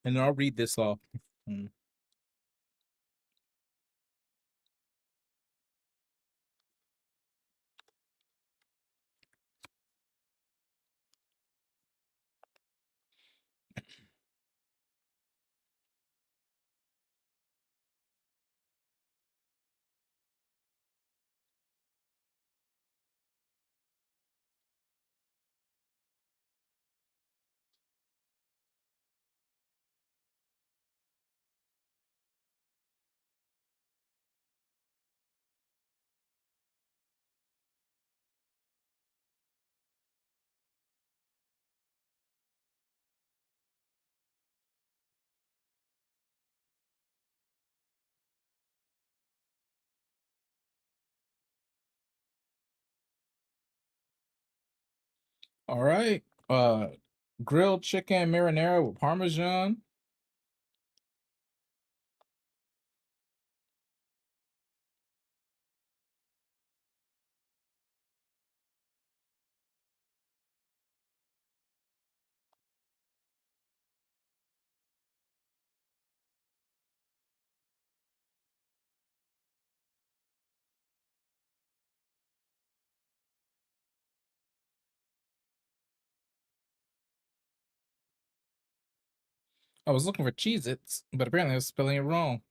and then I'll read this off. Mm. All right. Grilled chicken marinara with parmesan. I was looking for Cheez-Its, but apparently I was spelling it wrong.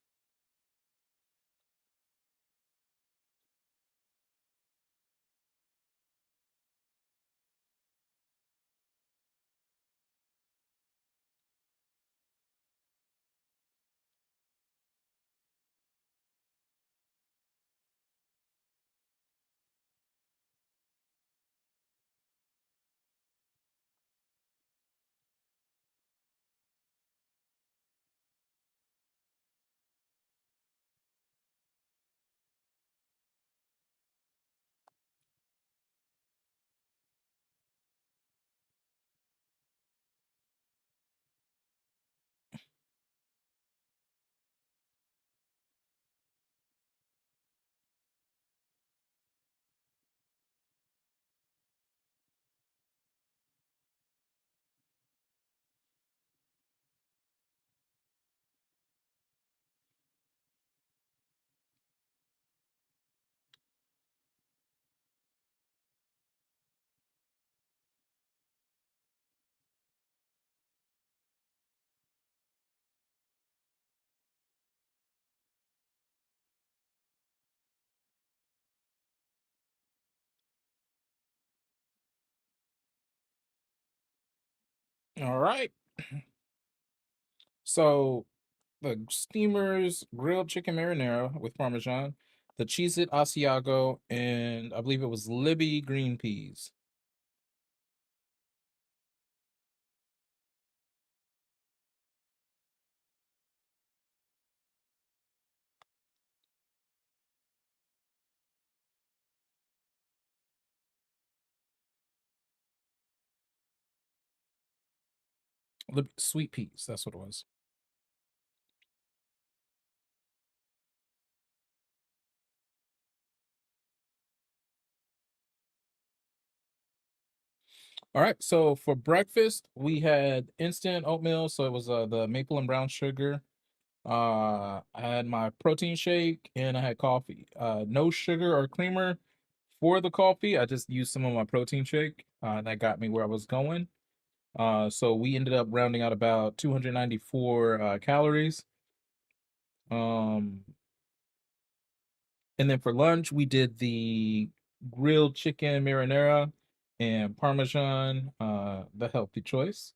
All right. So the steamers grilled chicken marinara with parmesan, the Cheez It Asiago, and I believe it was Libby green peas. Sweet peas, that's what it was. All right, so for breakfast, we had instant oatmeal, so it was the maple and brown sugar. I had my protein shake and I had coffee. No sugar or creamer for the coffee. I just used some of my protein shake, and that got me where I was going. So we ended up rounding out about 294 calories. Um, and then for lunch, we did the grilled chicken marinara and parmesan, the healthy choice.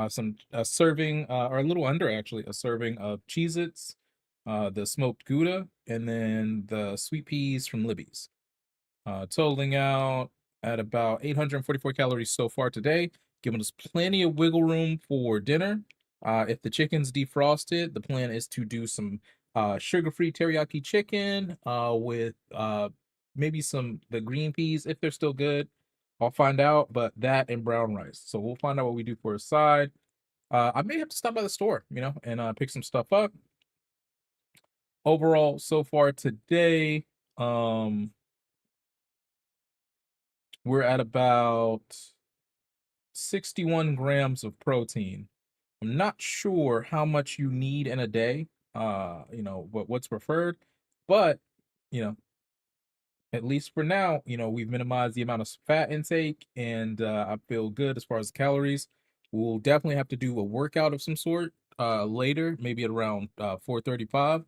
Some a serving, or a little under actually, a serving of Cheez Its, the smoked Gouda, and then the sweet peas from Libby's. Totaling out at about 844 calories so far today, giving us plenty of wiggle room for dinner. If the chicken's defrosted, the plan is to do some sugar-free teriyaki chicken with maybe some the green peas if they're still good. I'll find out, but that and brown rice. So we'll find out what we do for a side. I may have to stop by the store, and pick some stuff up. Overall, so far today, um, we're at about 61 grams of protein. I'm not sure how much you need in a day, what's preferred, but, you know, at least for now, we've minimized the amount of fat intake and I feel good as far as calories. We'll definitely have to do a workout of some sort later, maybe at around 4:35,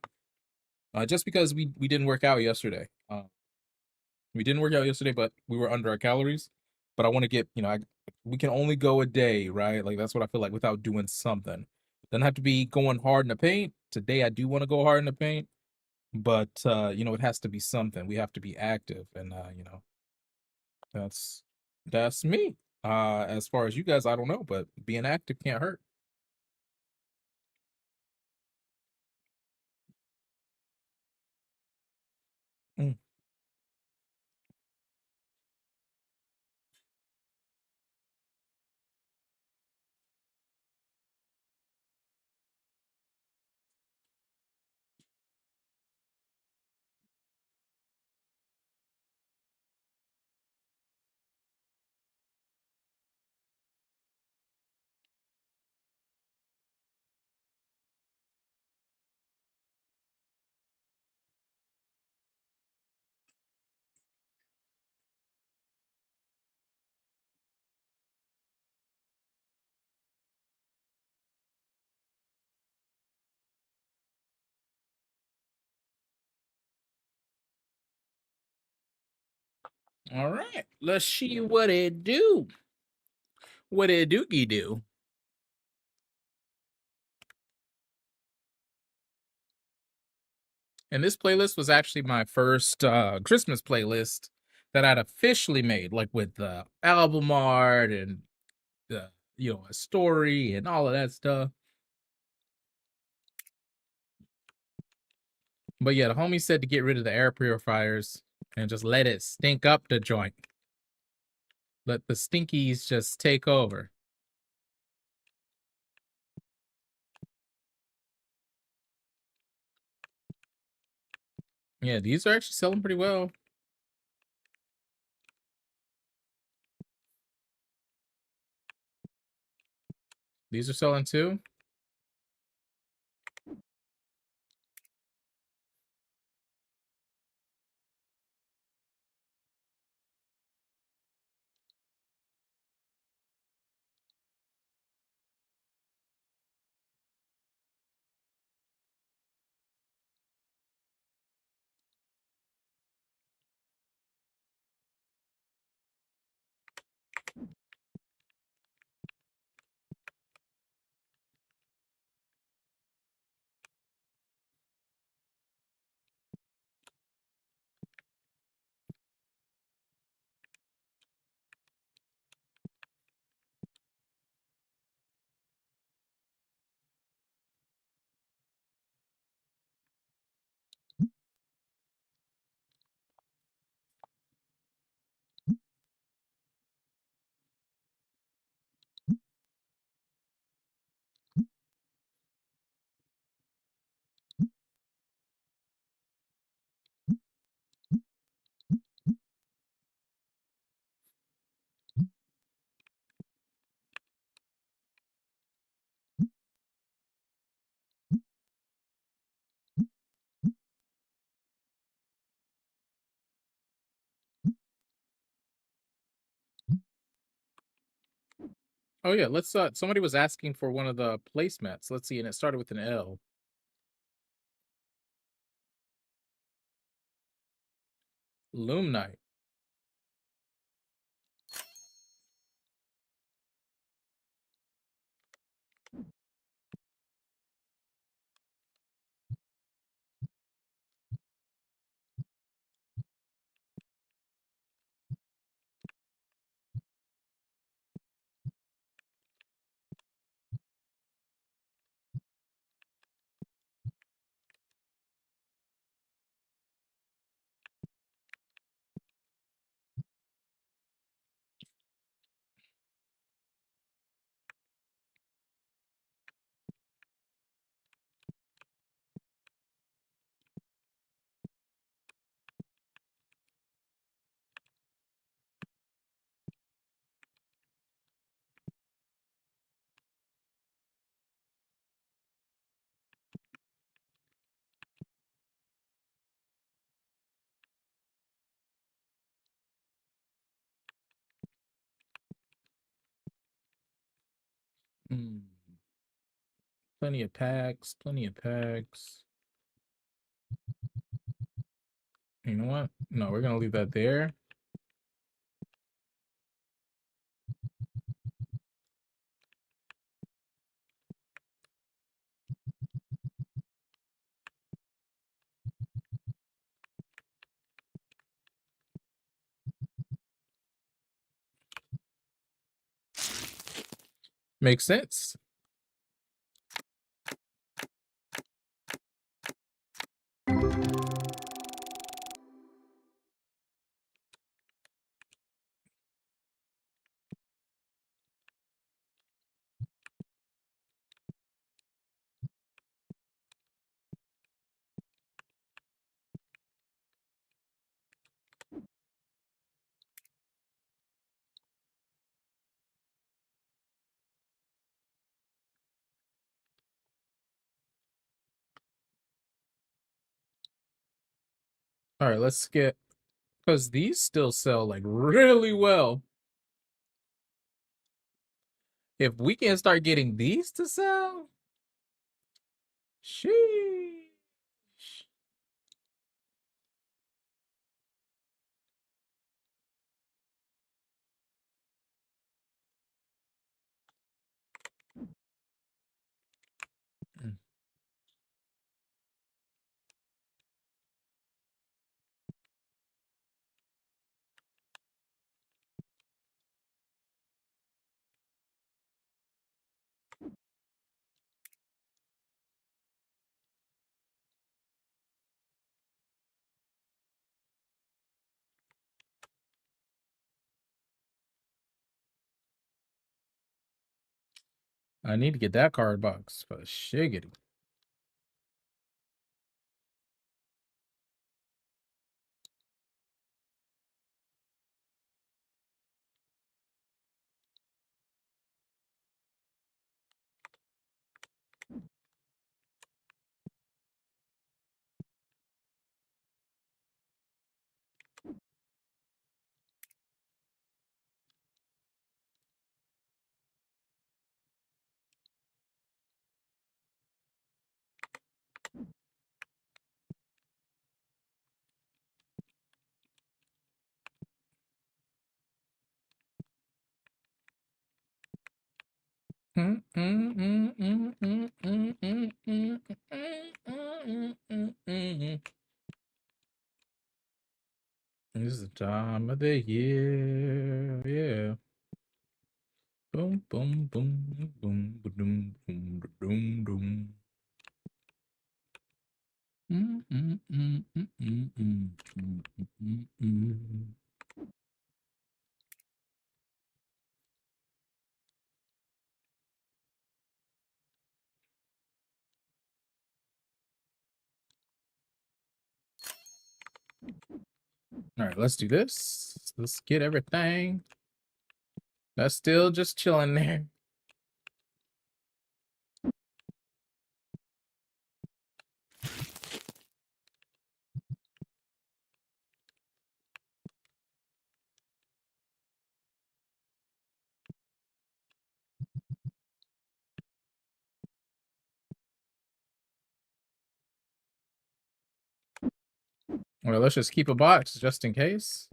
just because we didn't work out yesterday. We didn't work out yesterday, but we were under our calories. But I want to get, we can only go a day, right? Like that's what I feel like without doing something. Doesn't have to be going hard in the paint. Today I do want to go hard in the paint, but it has to be something. We have to be active, and that's that's me. As far as you guys, I don't know, but being active can't hurt. Mm. All right, let's see what it do. What it dookie do? And this playlist was actually my first Christmas playlist that I'd officially made, like with the album art and the a story and all of that stuff. But yeah, the homie said to get rid of the air purifiers and just let it stink up the joint. Let the stinkies just take over. Yeah, these are actually selling pretty well. These are selling too. Oh yeah, let's somebody was asking for one of the placemats. Let's see, and it started with an L. Loom Knight. Mm. Plenty of packs, plenty of packs. You know what? No, we're gonna leave that there. Makes sense. All right, let's get, because these still sell like really well. If we can start getting these to sell, sheesh. I need to get that card box for shiggity. This is the time of the year, yeah. Boom, boom, boom, boom, boom, boom, boom, boom. All right, let's do this. Let's get everything. That's still just chilling there. Well, let's just keep a box just in case.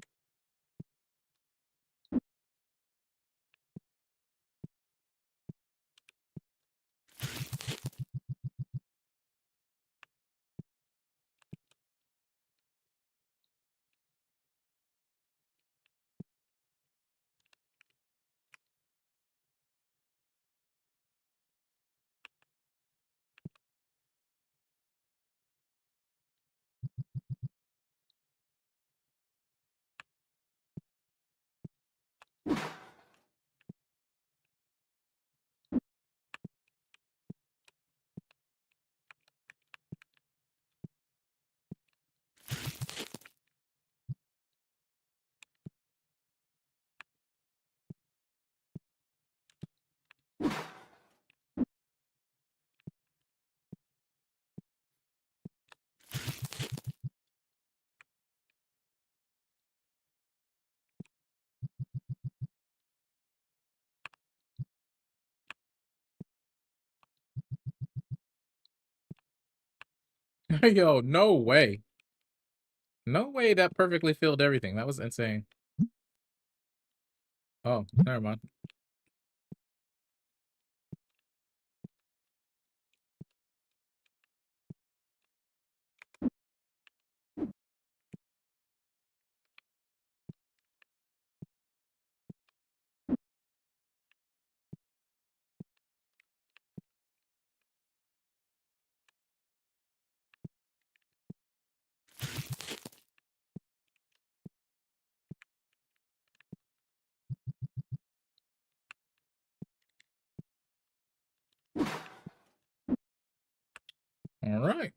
Yo, no way. No way that perfectly filled everything. That was insane. Oh, never mind. All right.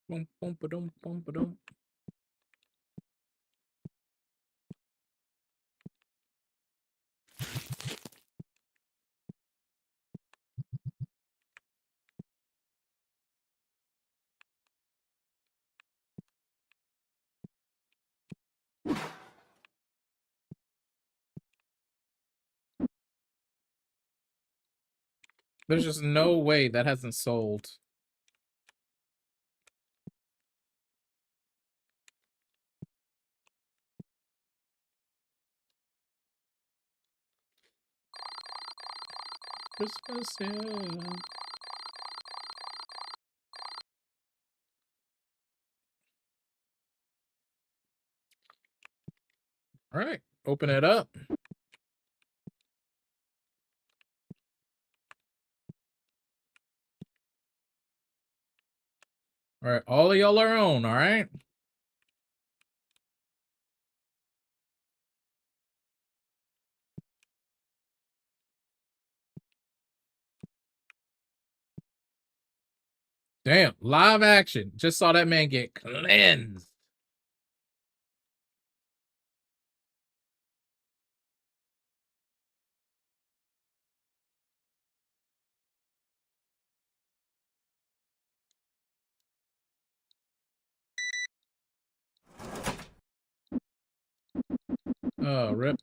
Boom, boom, ba-dum, boom, ba-dum. There's just no way that hasn't sold. Christmas, yeah. All right, open it up. All right, all of y'all are on, all right? Damn, live action. Just saw that man get cleansed. Oh, rip.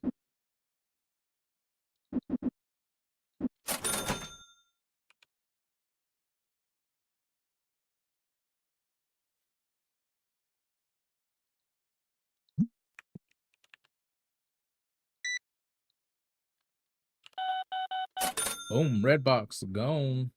Boom, red box gone.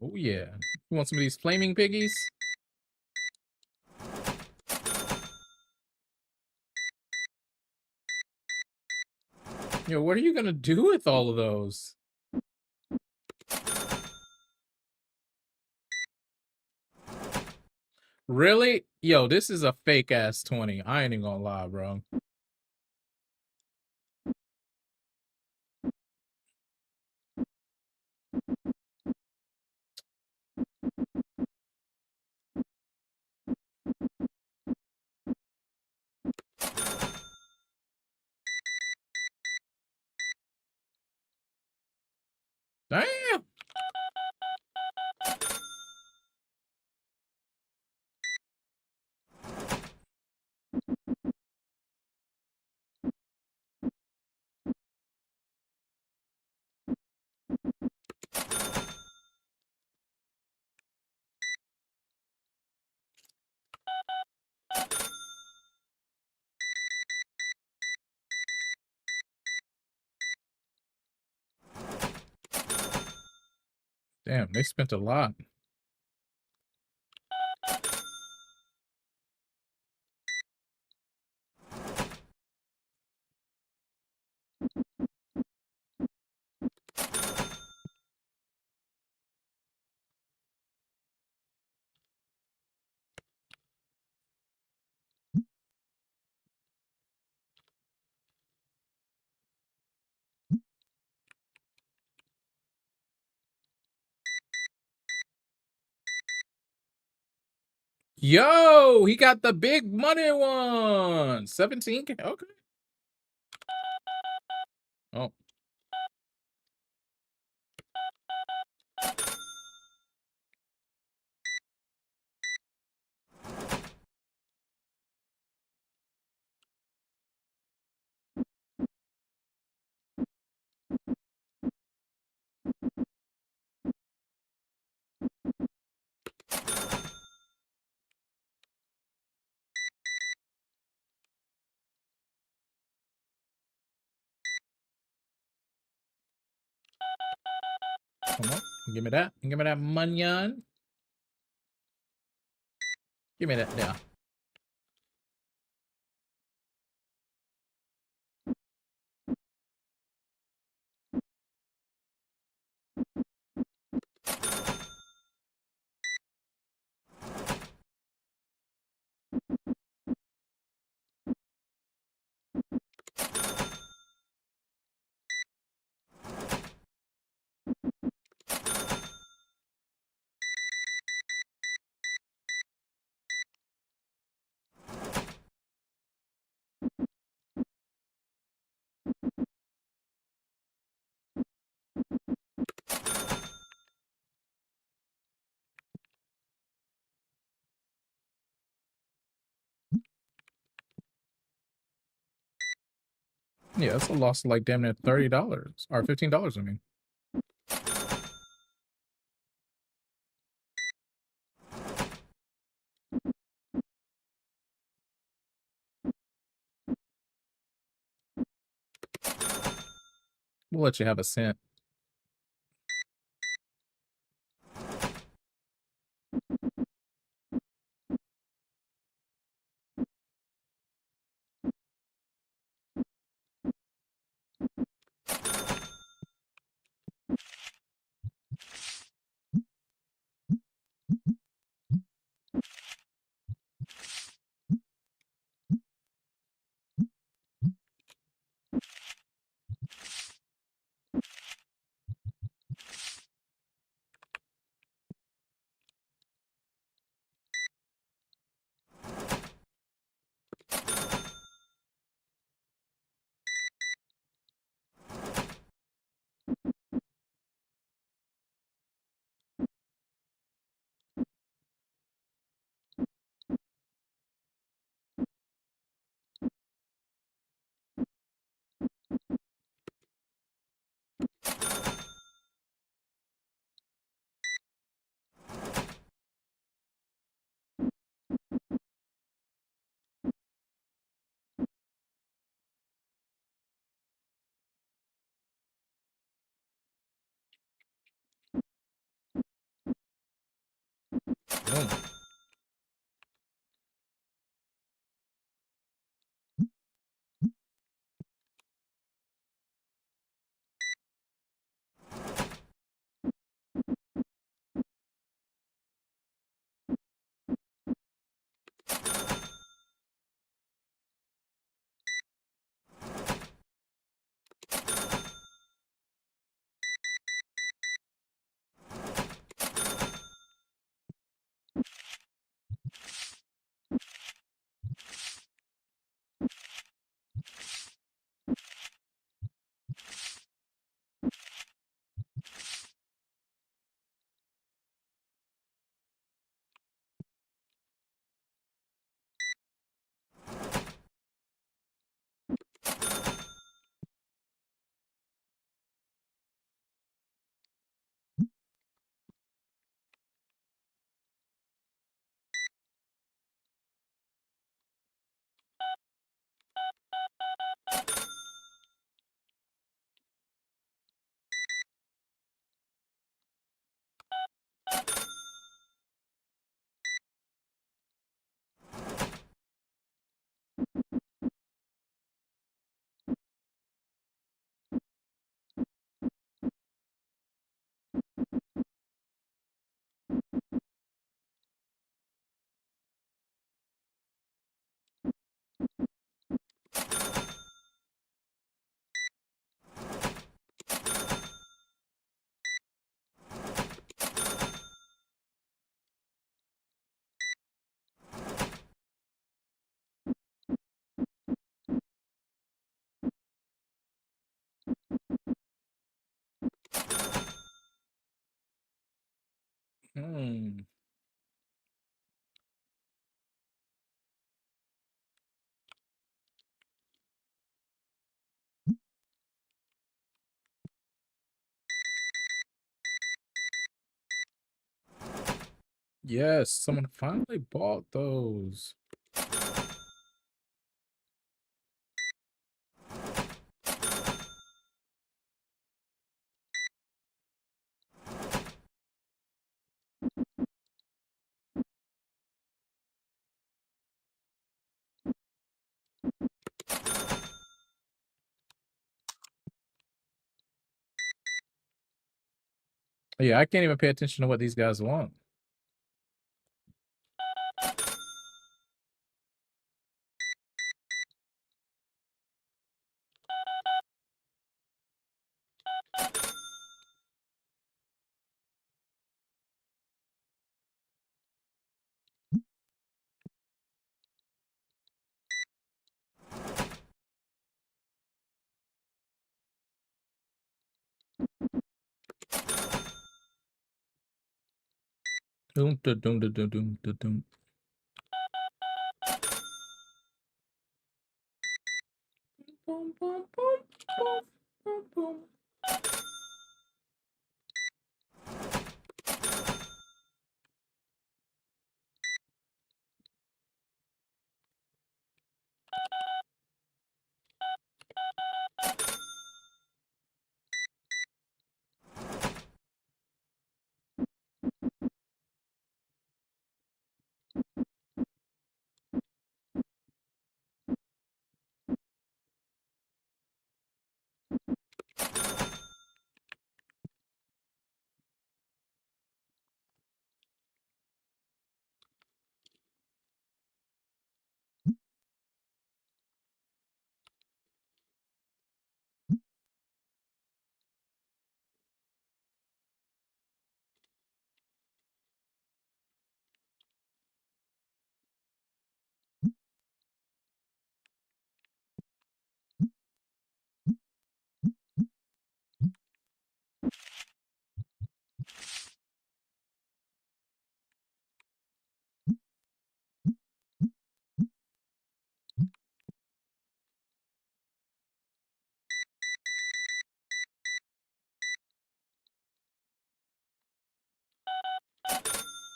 Oh yeah. You want some of these flaming piggies? Yo, what are you gonna do with all of those? Really? Yo, this is a fake ass 20. I ain't even gonna lie, bro. Damn. Damn, they spent a lot. Yo, he got the big money one. 17K. Okay. Oh. Come on. Give me that. Give me that munyon. Give me that there. Yeah, that's a loss of like damn near $30 or $15, I mean. We'll let you have a cent. Boom. Hmm. Yes, someone finally bought those. Yeah, I can't even pay attention to what these guys want. Doom, da, doom, da, doom, doom, da, doom. Boom, boom, boom, boom, boom, boom.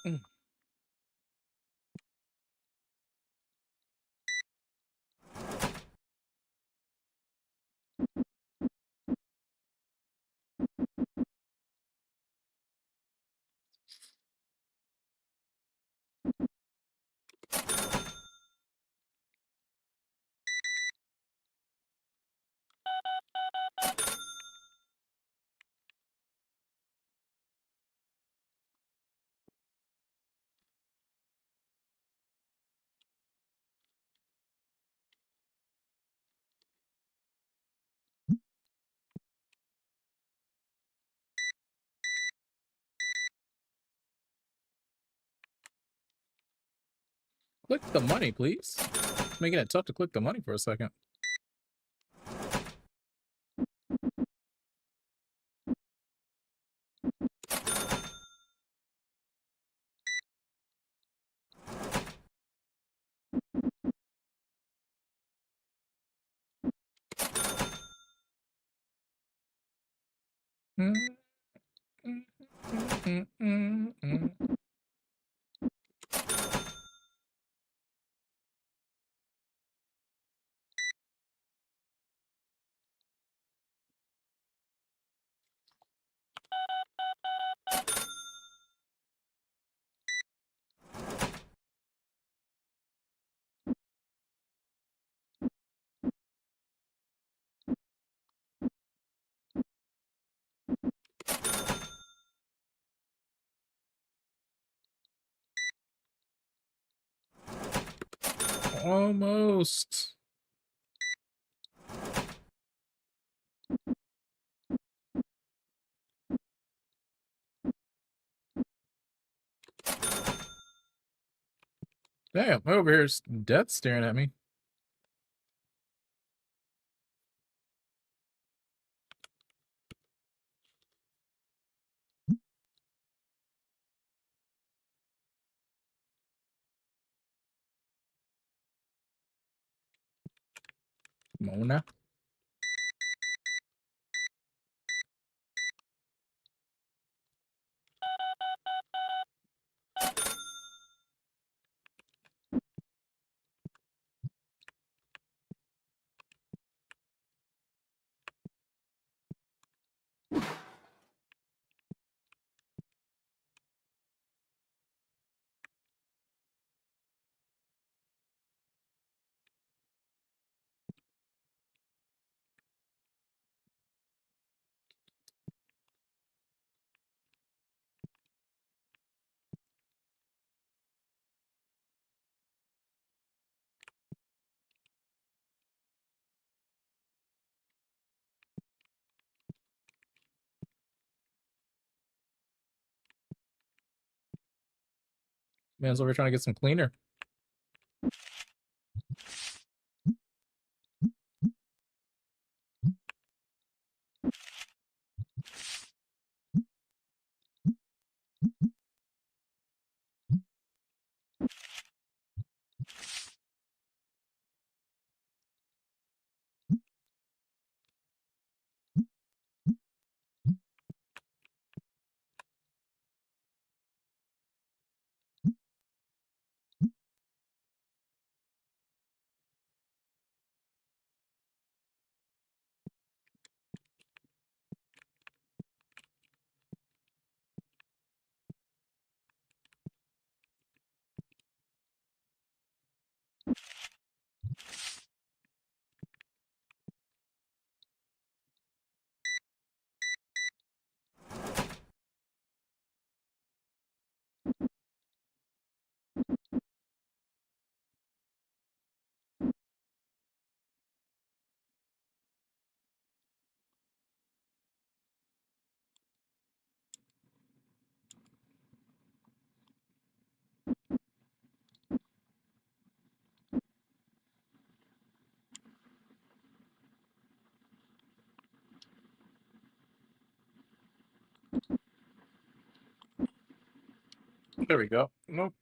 Mm. Click the money, please. Making it tough to click the money for a second. Almost. Damn, over here's death staring at me. Mona. Man's over trying to get some cleaner. There we go. Nope.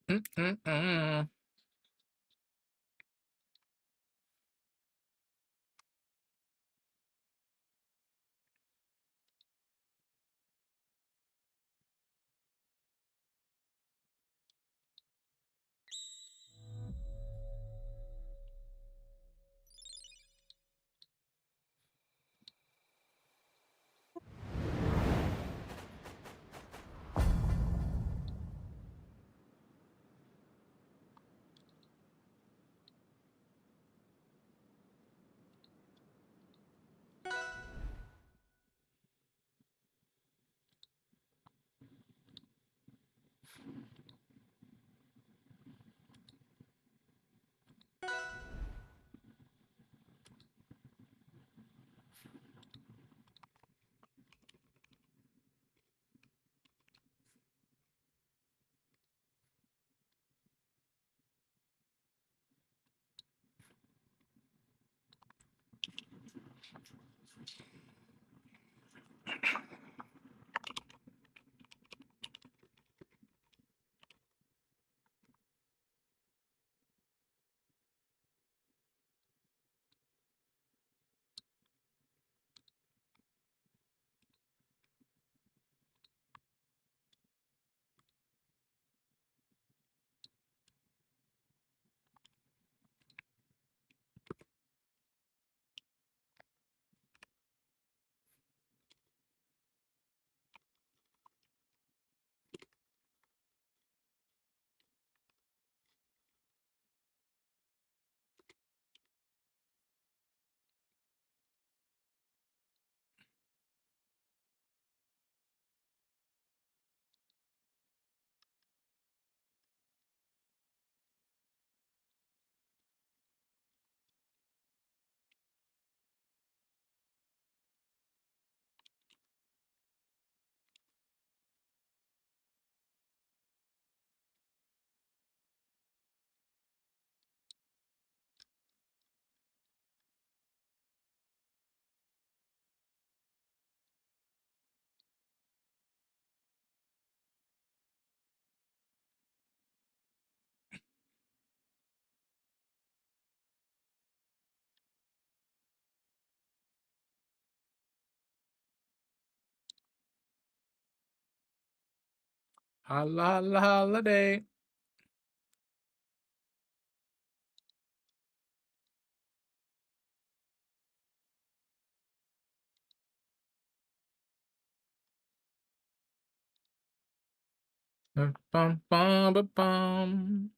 Mm-mm-mm. Holiday. Bum, bum, bum, bum, bum.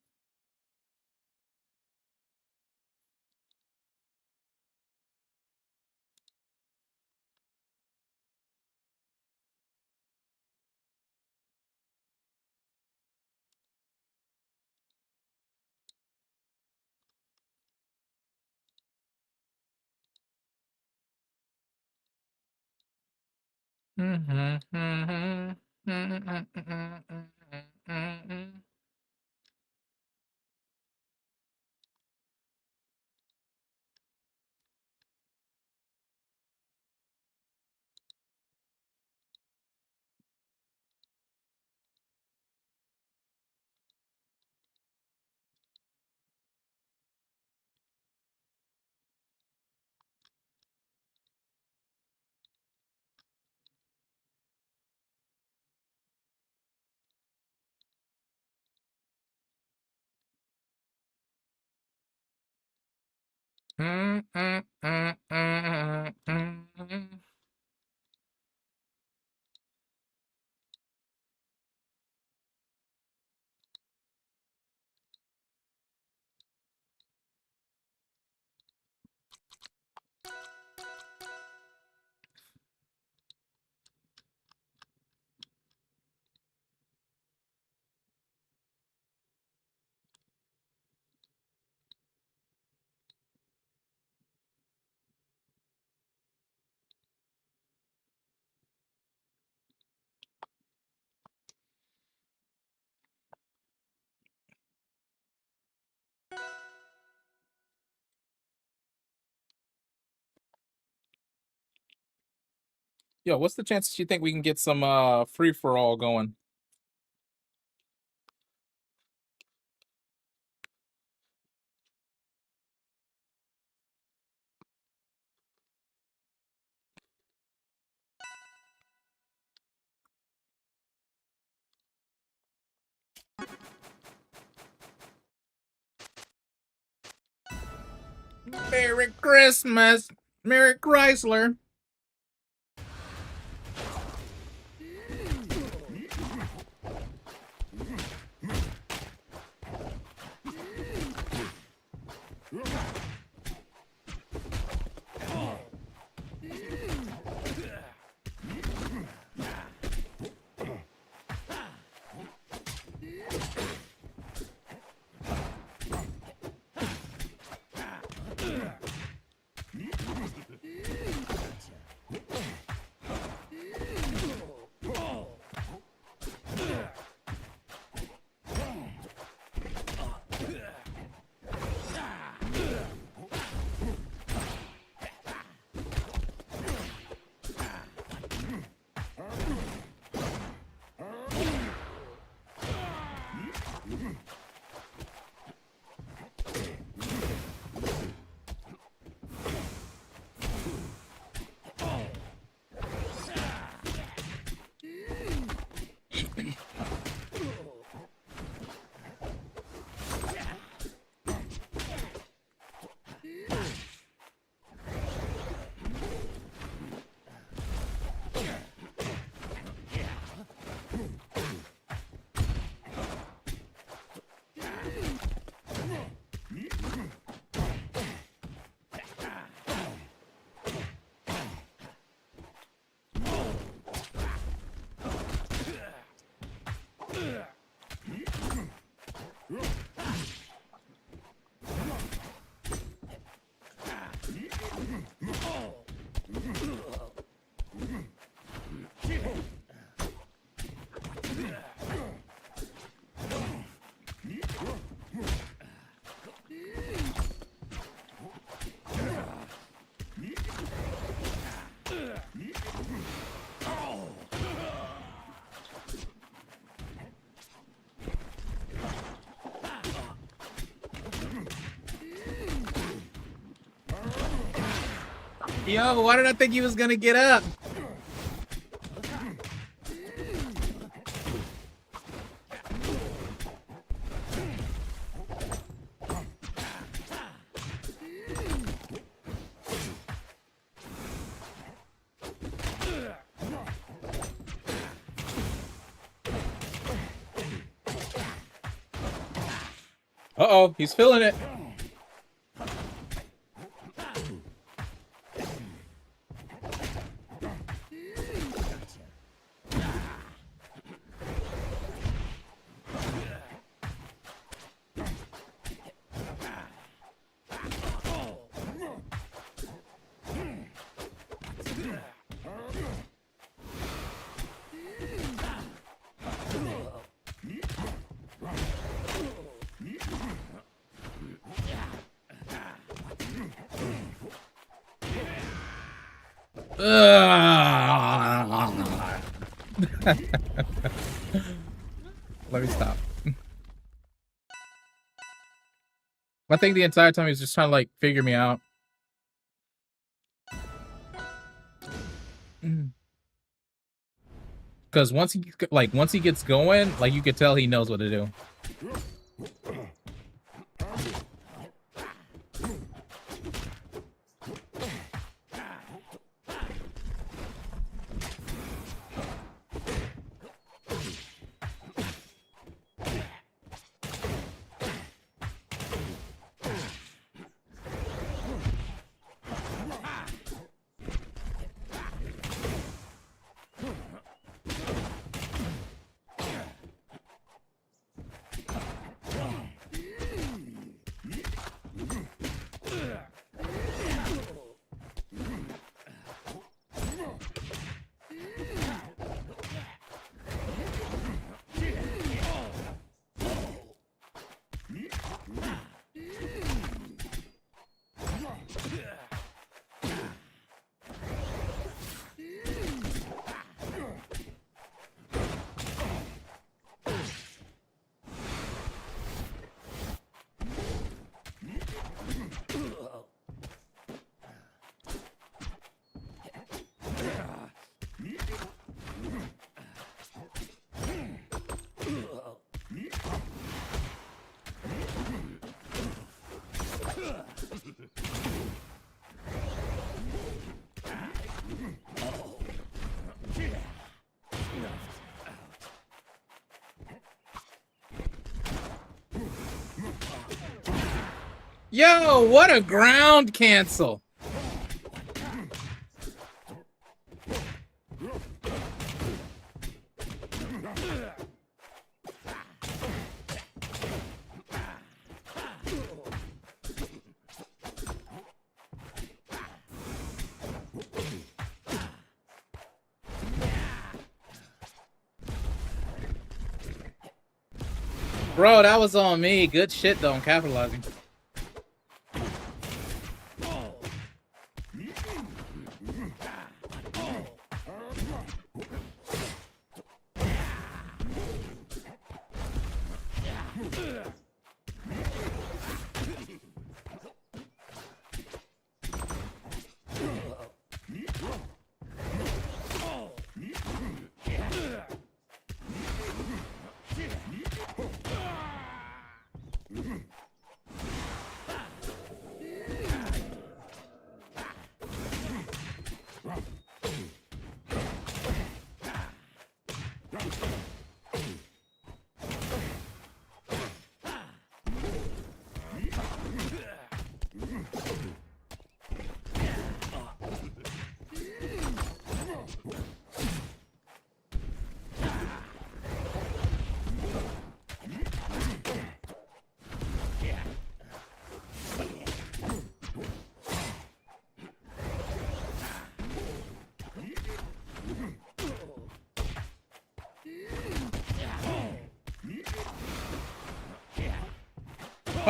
Yo, what's the chances you think we can get some free for all going? Merry Christmas, Merry Chrysler. Yo, why did I think he was gonna get up? Uh-oh, he's feeling it. Let me stop. I think the entire time he was just trying to like figure me out. Because once he gets going, like you could tell he knows what to do. Yo, what a ground cancel. Bro, that was on me. Good shit though, I'm capitalizing.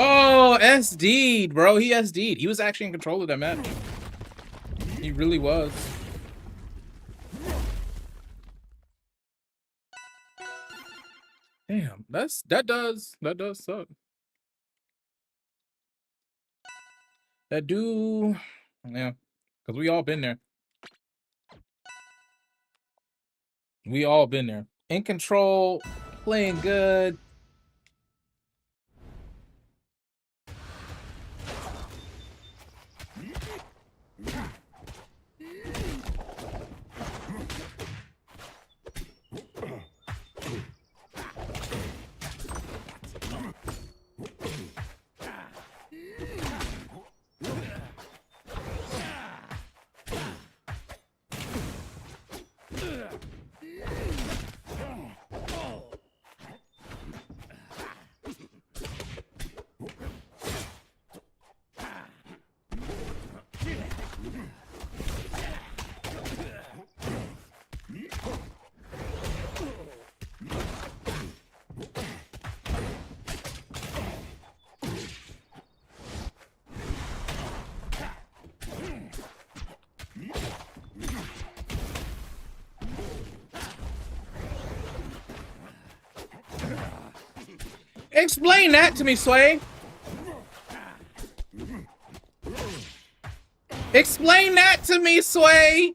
Oh, SD'd, bro. He SD'd. He was actually in control of that match. He really was. Damn, that does suck. That do, yeah, Because we all been there. We all been there. In control, playing good. Explain that to me, Sway. Explain that to me, Sway.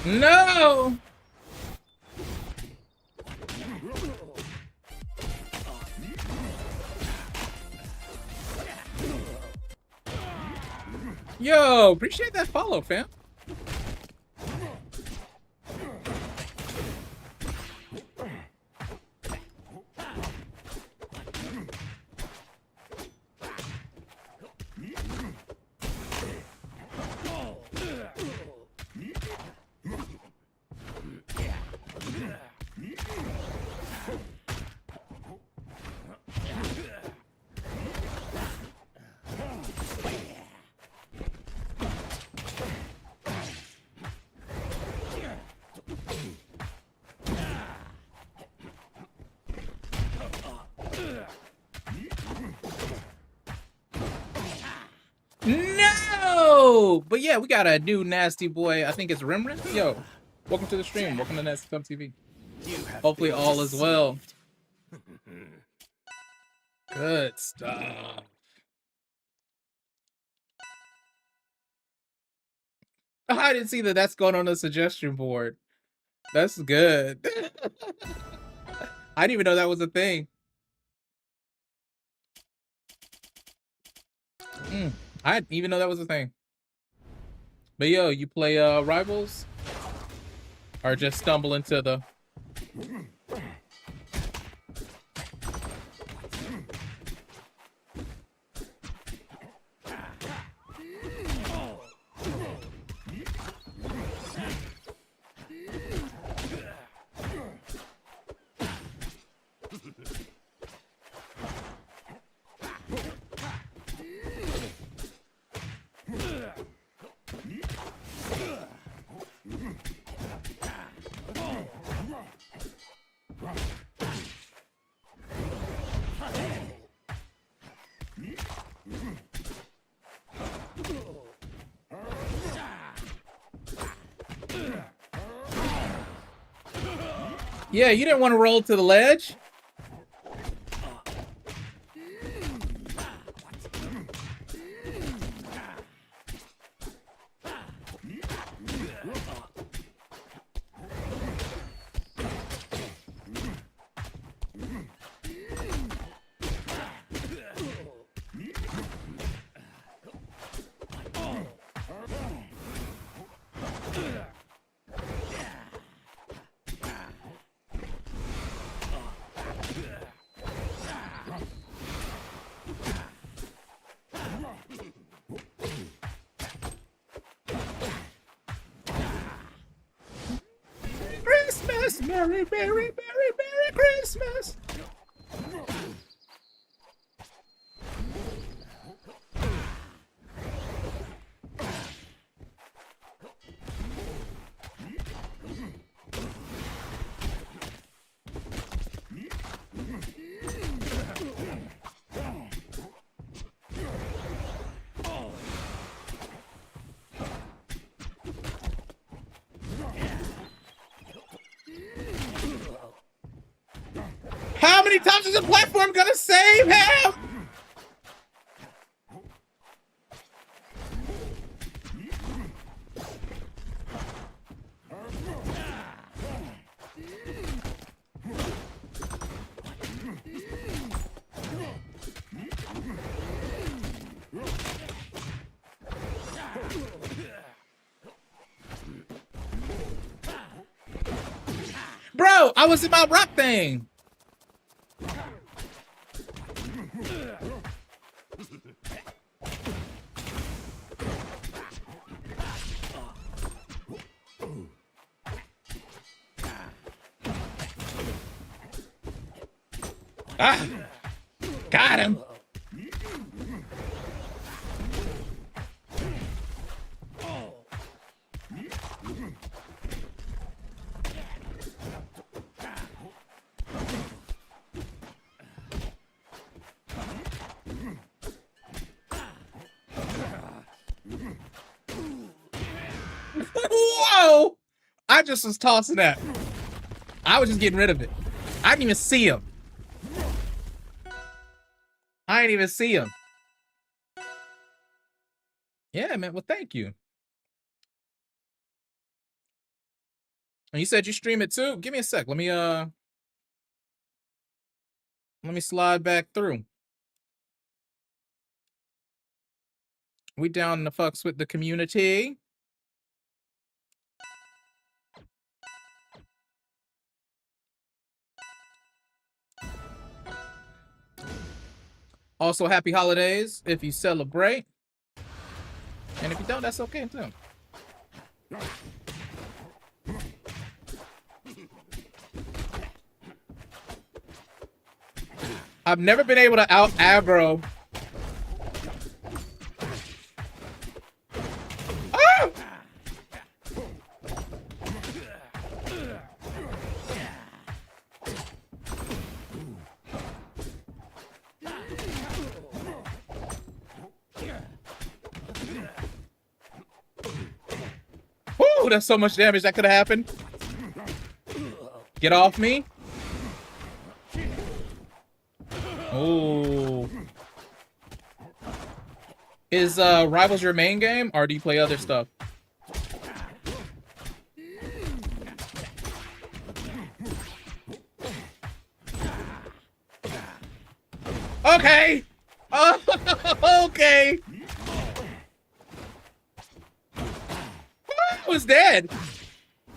No! Yo, appreciate that follow, fam. No! But yeah, we got a new nasty boy. I think it's Rimrin. Yo, welcome to the stream. Welcome to Nasty Club TV. Hopefully all is well. Good stuff. I didn't see that that's going on the suggestion board. That's good. I didn't even know that was a thing. I didn't even know that was a thing. But yo, you play Rivals? Or just stumble into the... Yeah, you didn't want to roll to the ledge. Christmas! Merry, Merry, Merry, Merry Christmas! How many times is the platform gonna save him? Bro, I was in my rock thing. Ah, got him. Whoa! I just was tossing that. I was just getting rid of it. I didn't even see him. I didn't even see him. Yeah, man. Well, thank you. And you said you stream it too? Give me a sec. Let me slide back through. We down in the fucks with the community. Also, happy holidays if you celebrate. And if you don't, that's okay too. I've never been able to out aggro. Ah! Woo, that's so much damage that could have happened. Get off me. Oh. Is Rivals your main game, or do you play other stuff? Okay. Okay. I was dead.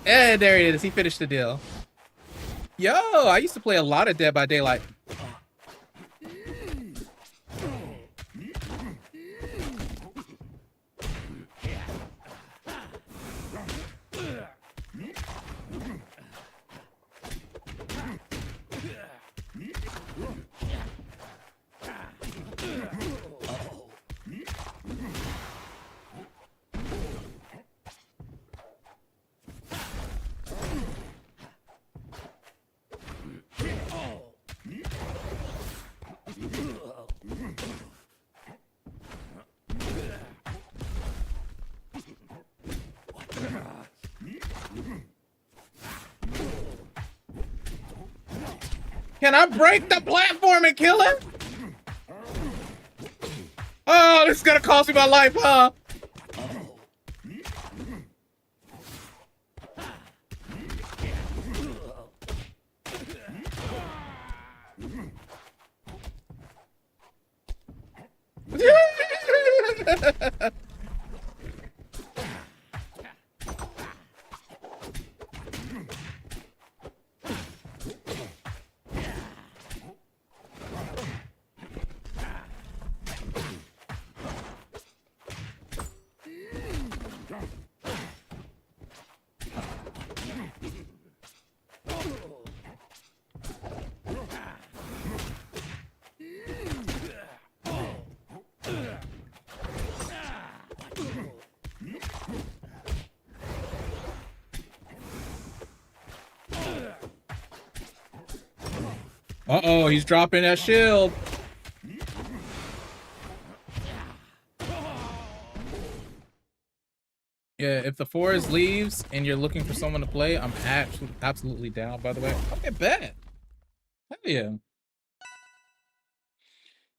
And there it is. He finished the deal. Yo, I used to play a lot of Dead by Daylight. Can I break the platform and kill him? Oh, this is gonna cost me my life, huh? Uh-oh, he's dropping that shield. Yeah, if the forest leaves and you're looking for someone to play, I'm actually absolutely down, by the way. Okay, bet. Hell yeah.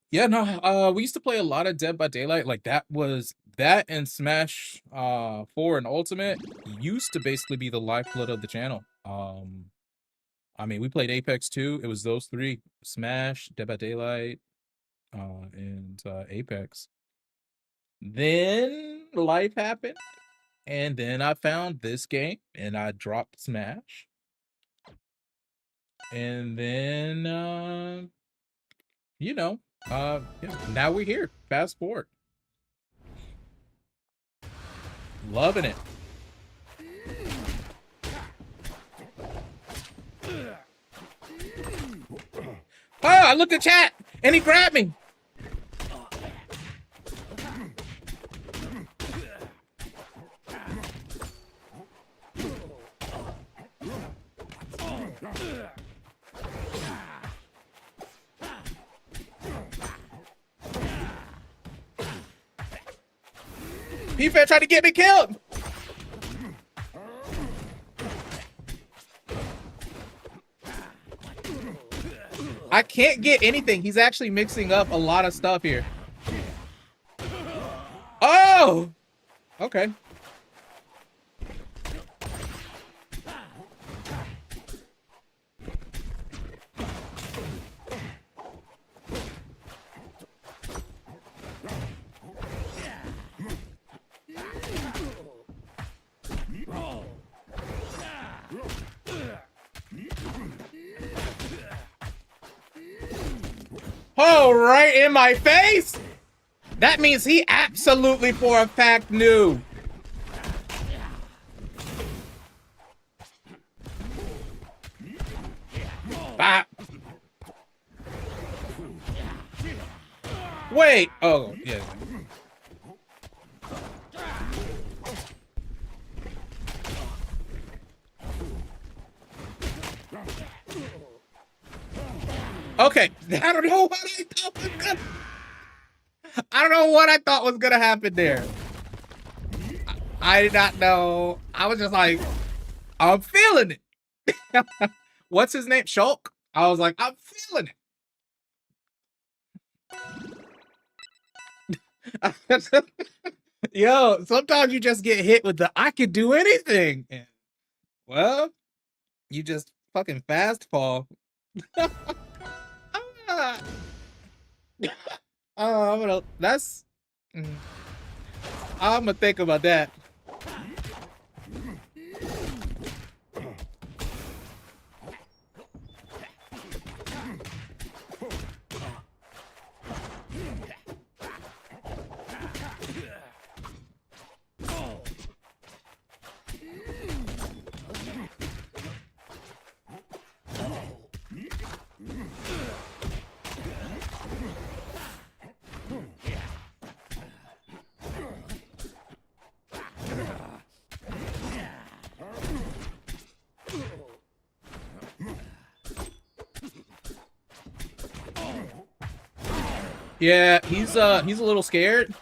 Yeah, no, we used to play a lot of Dead by Daylight. Like that and Smash 4 and Ultimate used to basically be the lifeblood of the channel. I mean, we played Apex too. It was those three: Smash, Dead by Daylight, and Apex. Then life happened, and then I found this game, and I dropped Smash, and then you know, yeah, now we're here. Fast forward, loving it. Oh, I looked at chat, and he grabbed me. He tried to get me killed. I can't get anything. He's actually mixing up a lot of stuff here. Oh! Okay. Oh, right in my face? That means he absolutely for a fact knew. Ah. Wait. Oh, yeah. Okay. I don't know what I thought was gonna... I don't know what I thought was gonna happen there. I did not know. I was just like, I'm feeling it. What's his name? Shulk? I was like, I'm feeling it. Yo, sometimes you just get hit with the I could do anything. And, well, you just fucking fast fall. Ah. Oh, I'm gonna think about that. Yeah, he's a little scared.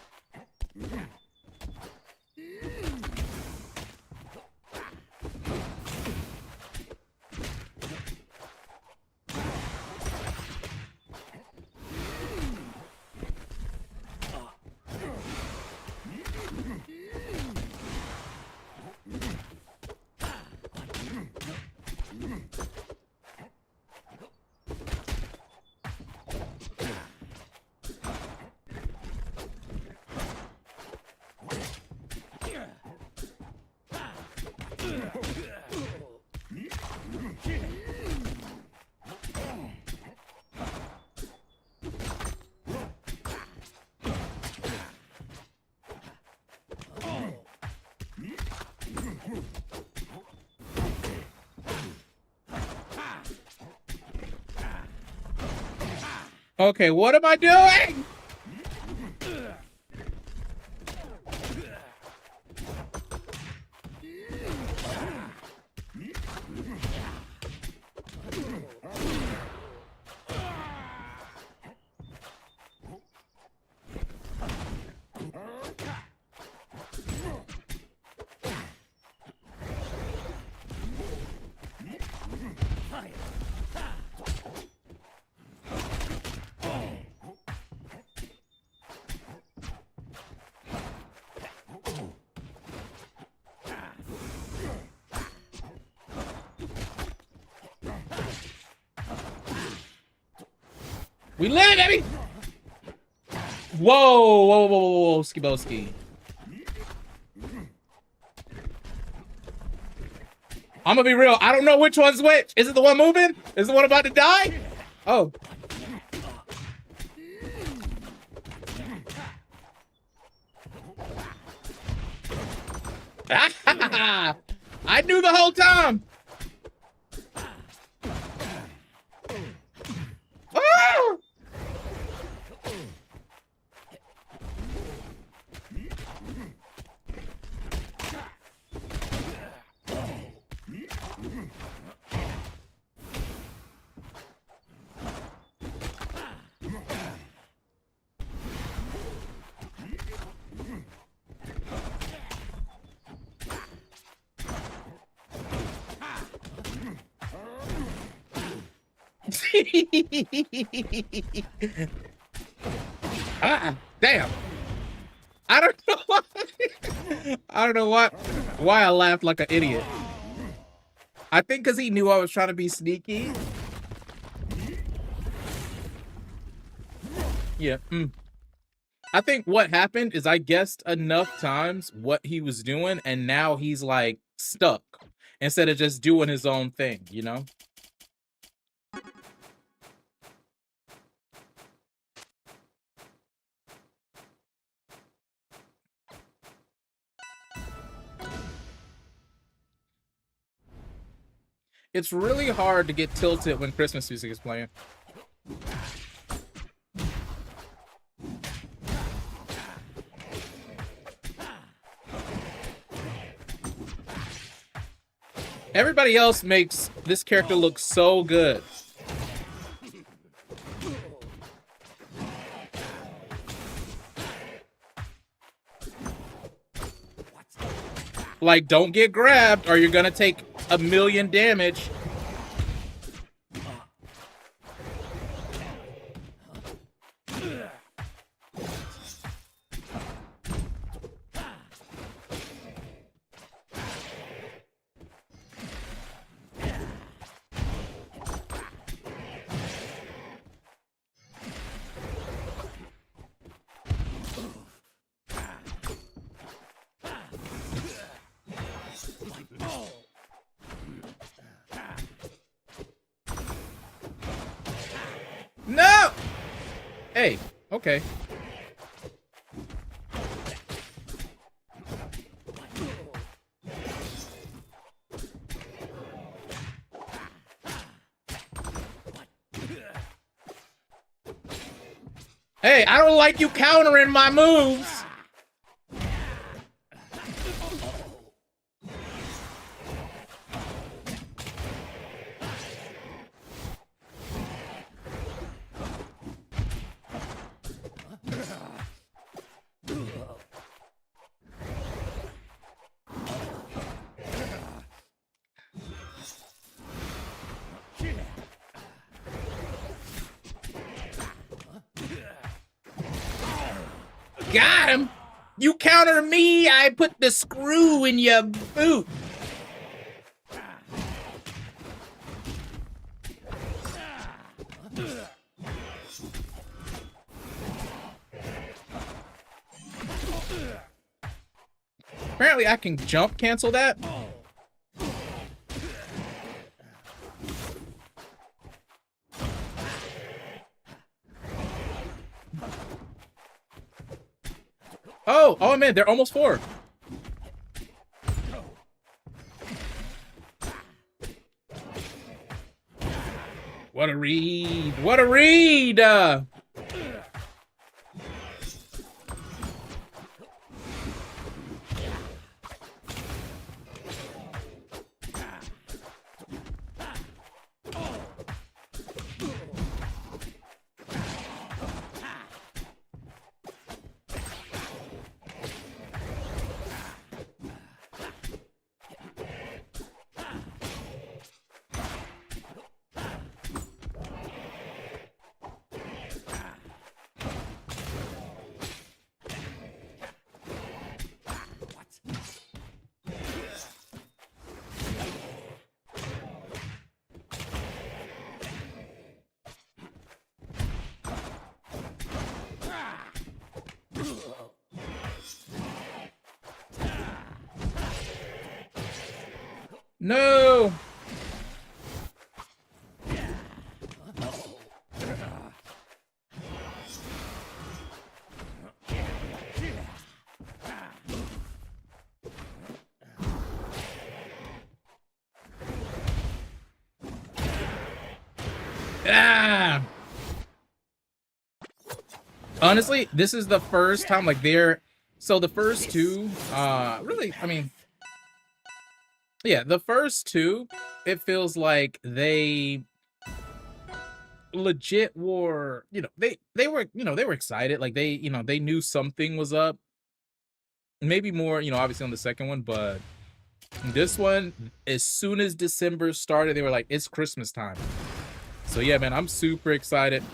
Okay, what am I doing? We live, baby! Whoa, whoa, whoa, whoa, whoa, Skiboski. I'm gonna be real. I don't know which one's which. Is it the one moving? Is it the one about to die? Oh. I knew the whole time. Oh! Damn. I don't know why. I don't know why I laughed like an idiot. I think because he knew I was trying to be sneaky. Yeah. I think what happened is I guessed enough times what he was doing, and now he's like stuck instead of just doing his own thing, you know? It's really hard to get tilted when Christmas music is playing. Everybody else makes this character look so good. Like, don't get grabbed or you're gonna take 1,000,000 damage. No! Hey, okay. Hey, I don't like you countering my moves. Got him. You counter me, I put the screw in your boot. Apparently I can jump cancel that. Oh man, they're almost 4. What a read! What a read! No. Ah. Honestly, this is the first time like they're so the first two really, I mean, yeah, the first two, it feels like they legit were, you know, they were, you know, they were excited, like they, you know, they knew something was up. Maybe more, you know, obviously on the second one, but this one, as soon as December started, they were like, it's Christmas time. So yeah, man, I'm super excited.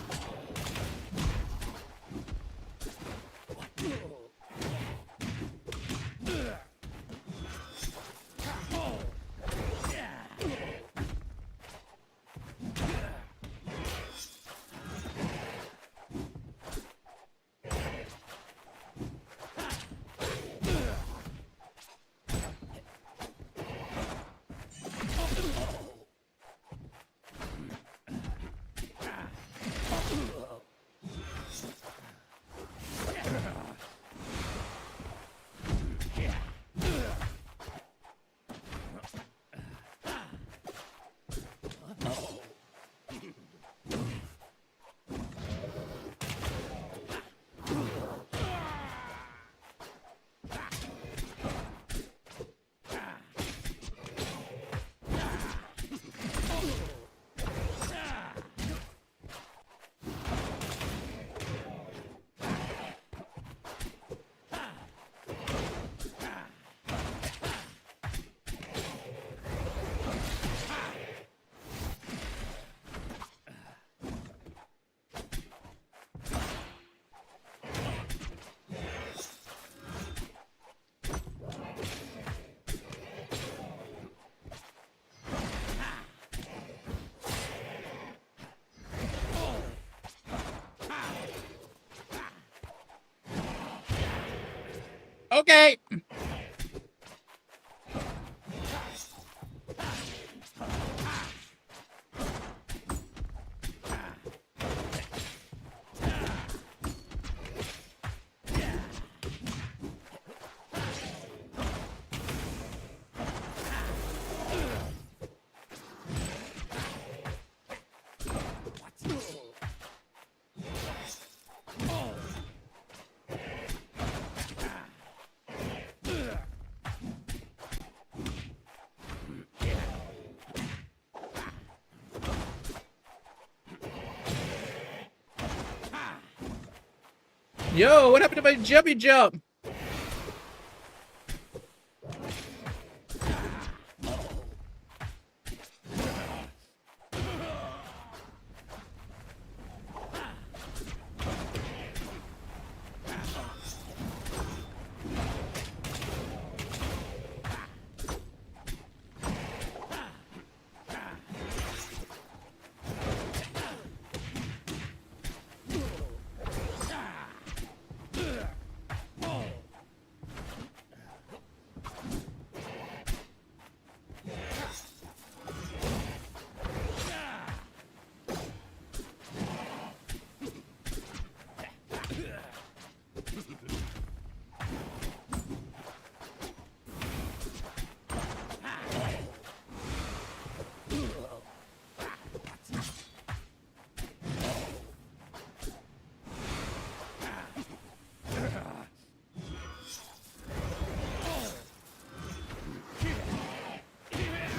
Okay. Yo, what happened to my jumpy jump?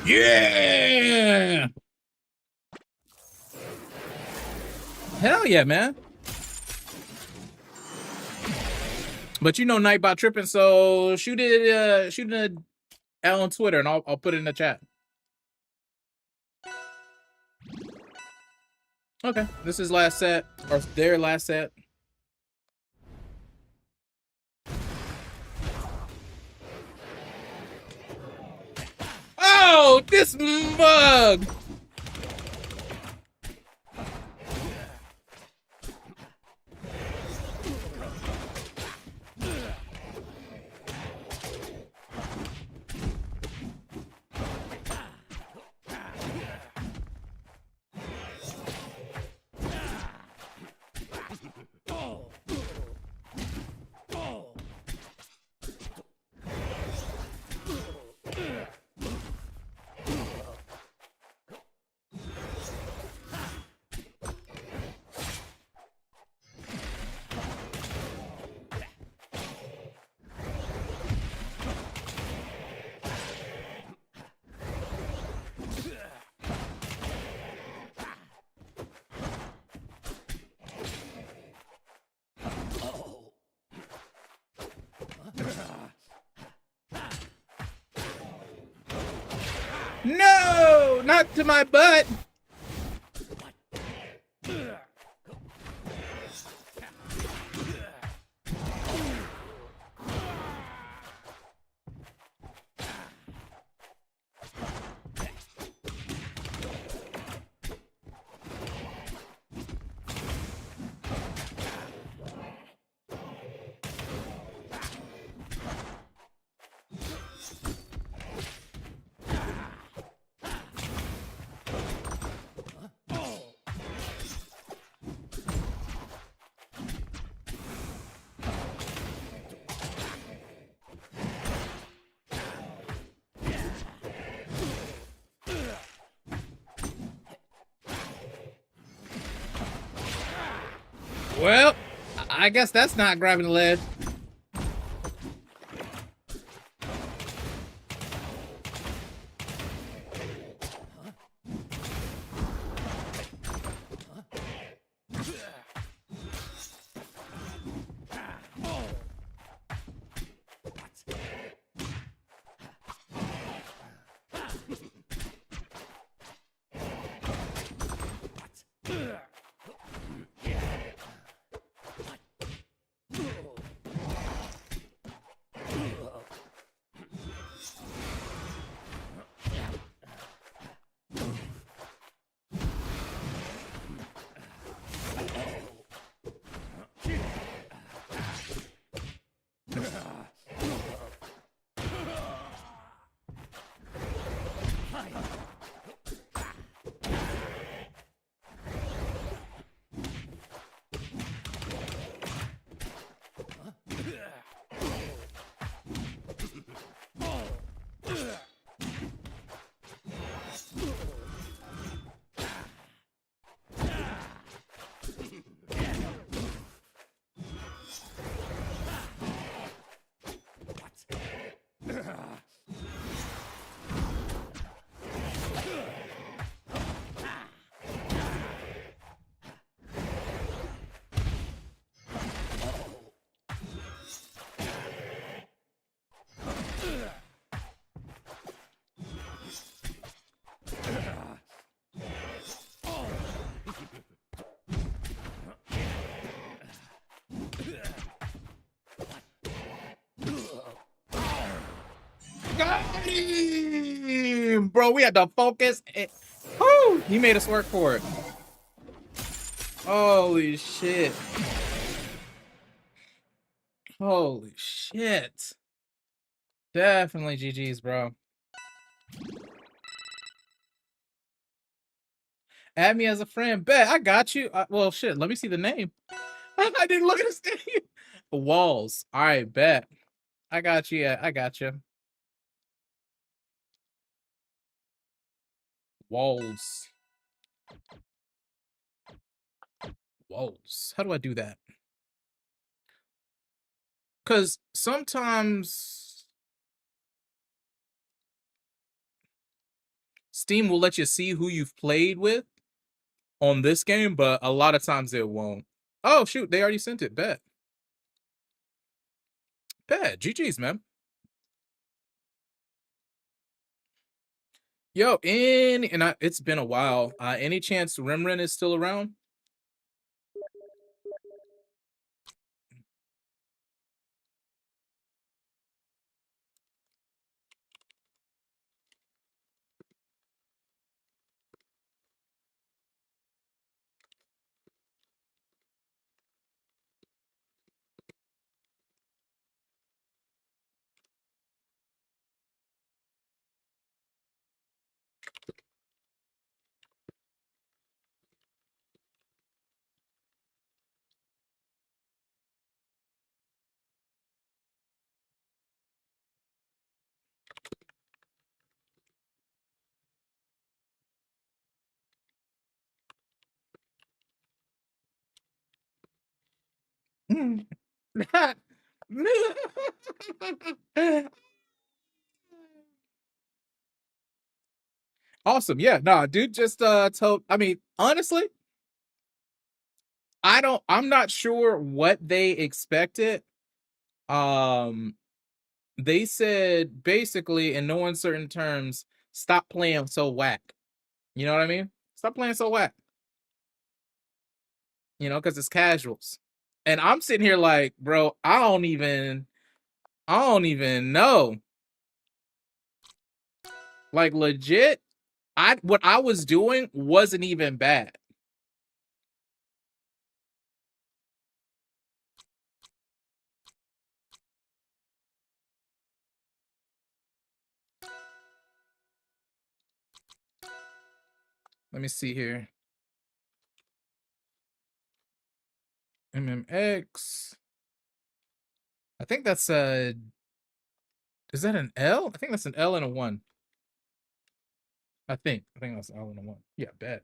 Yeah! Hell yeah, man. But you know Nightbot tripping, so shoot it out on Twitter and I'll put it in the chat. Okay, this is last set, or their last set. Oh, this mug! not to my butt. Well, I guess that's not grabbing the ledge. Bro, we had to focus. Whew, he made us work for it. Holy shit. Holy shit. Definitely GG's, bro. Add me as a friend. Bet, I got you. Well, shit, let me see the name. I didn't look at his name. Walls. All right, bet. I got you. Yeah, I got you. Walls. Walls. How do I do that? Because sometimes Steam will let you see who you've played with on this game, but a lot of times it won't. Oh, shoot. They already sent it. Bet. Bet. GG's, man. Yo, it's been a while. Any chance Rimrin is still around? Awesome. Yeah, no, dude just told, I mean, honestly, I'm not sure what they expected. They said basically in no uncertain terms, stop playing so whack. You know what I mean? Stop playing so whack. You know, because it's casuals. And I'm sitting here like, bro, I don't even know. Like legit, what I was doing wasn't even bad. Let me see here. MMX. I think that's a. Is that an L? I think that's an L and a 1. I think that's an L and a 1. Yeah, bet.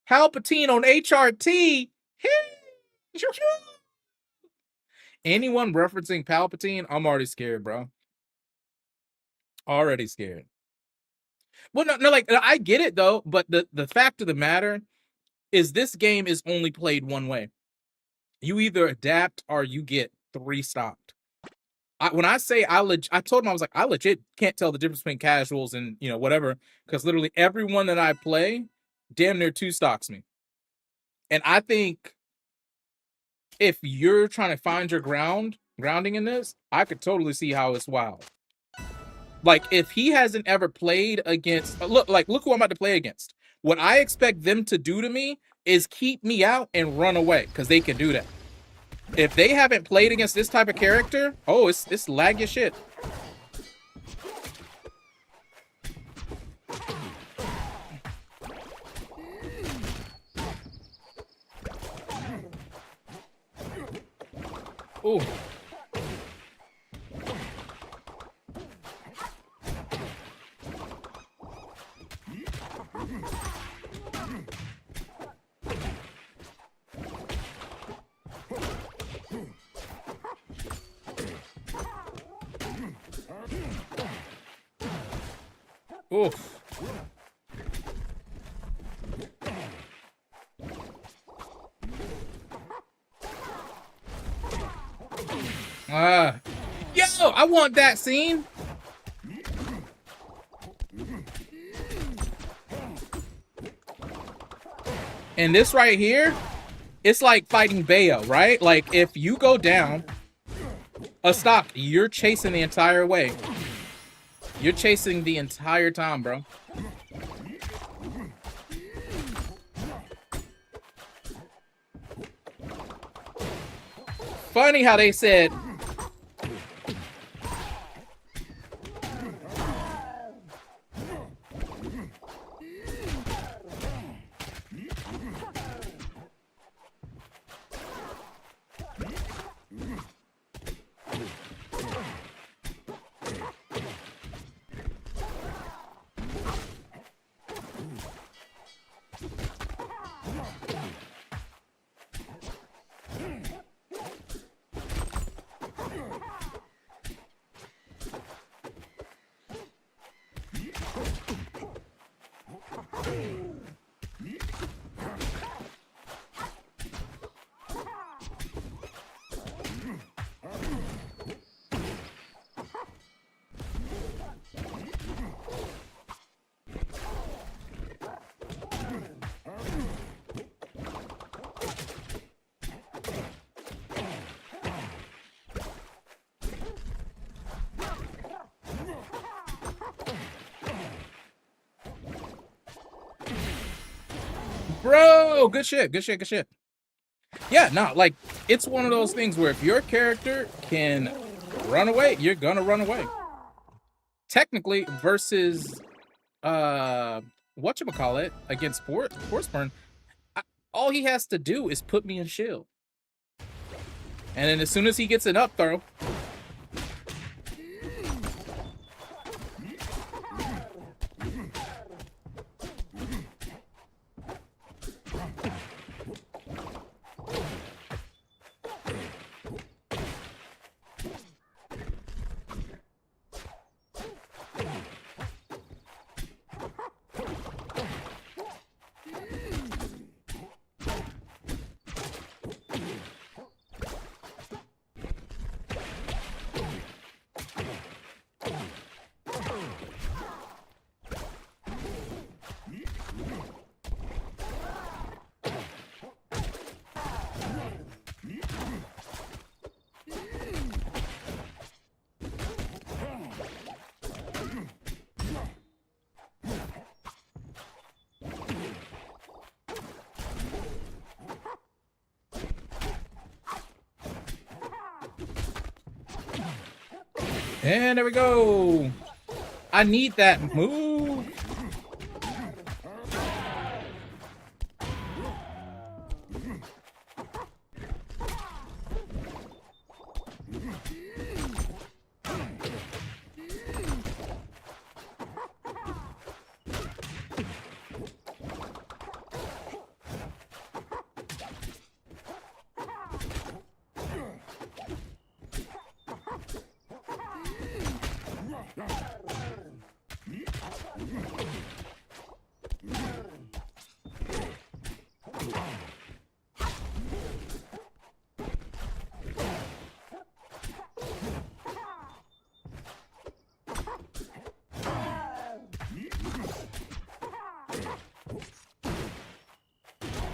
Palpatine on HRT. Anyone referencing Palpatine, I'm already scared, bro. Already scared. Well, no, like I get it though, but the fact of the matter is this game is only played one way. You either adapt or you get 3 stopped. When I say I told him I was like I legit can't tell the difference between casuals and whatever, because literally everyone that I play damn near 2 stocks me. And I think if you're trying to find your grounding in this, I could totally see how it's wild. Like if he hasn't ever played against look who I'm about to play against. What I expect them to do to me is keep me out and run away, because they can do that. If they haven't played against this type of character, oh, it's lag as shit. Ooh. Oof. Yo, I want that scene. And this right here, it's like fighting Bayo, right? Like if you go down a stock, you're chasing the entire way. You're chasing the entire time, bro. Funny how they said bro, good shit. Yeah, no, like it's one of those things where if your character can run away, you're gonna run away. Technically, versus whatchamacallit against Forceburn, all he has to do is put me in shield. And then as soon as he gets an up throw, And there we go. I need that move.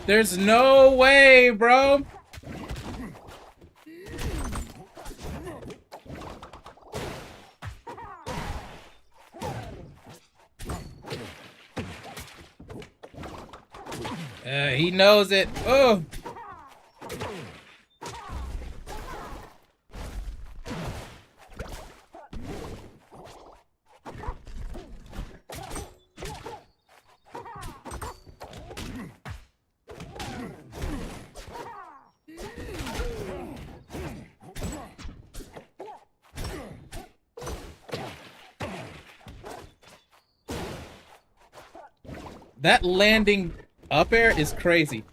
There's no way, bro. He knows it. Oh. That landing up air is crazy.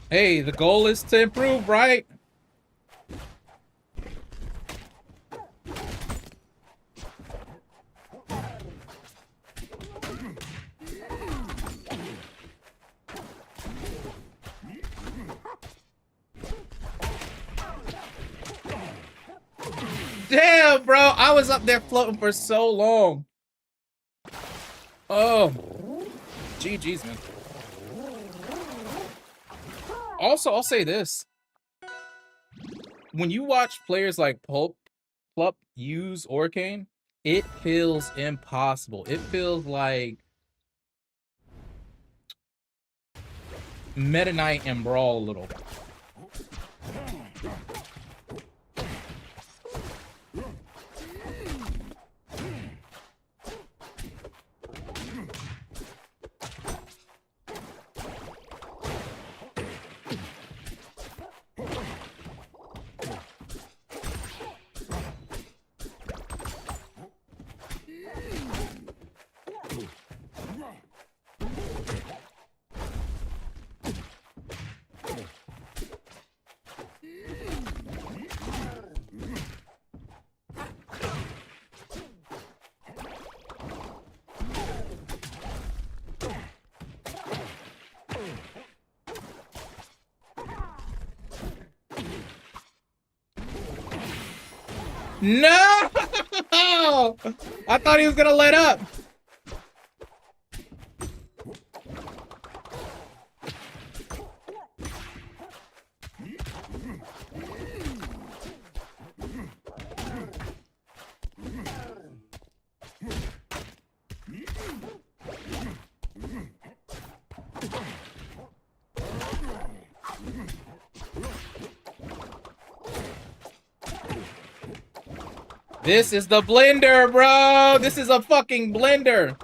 Hey, the goal is to improve, right? Damn, bro. I was up there floating for so long. Oh. GG's, man. Also, I'll say this. When you watch players like Plup use Orcane, it feels impossible. It feels like Meta Knight and Brawl a little. No! I thought he was gonna let up. This is the blender, bro. This is a fucking blender.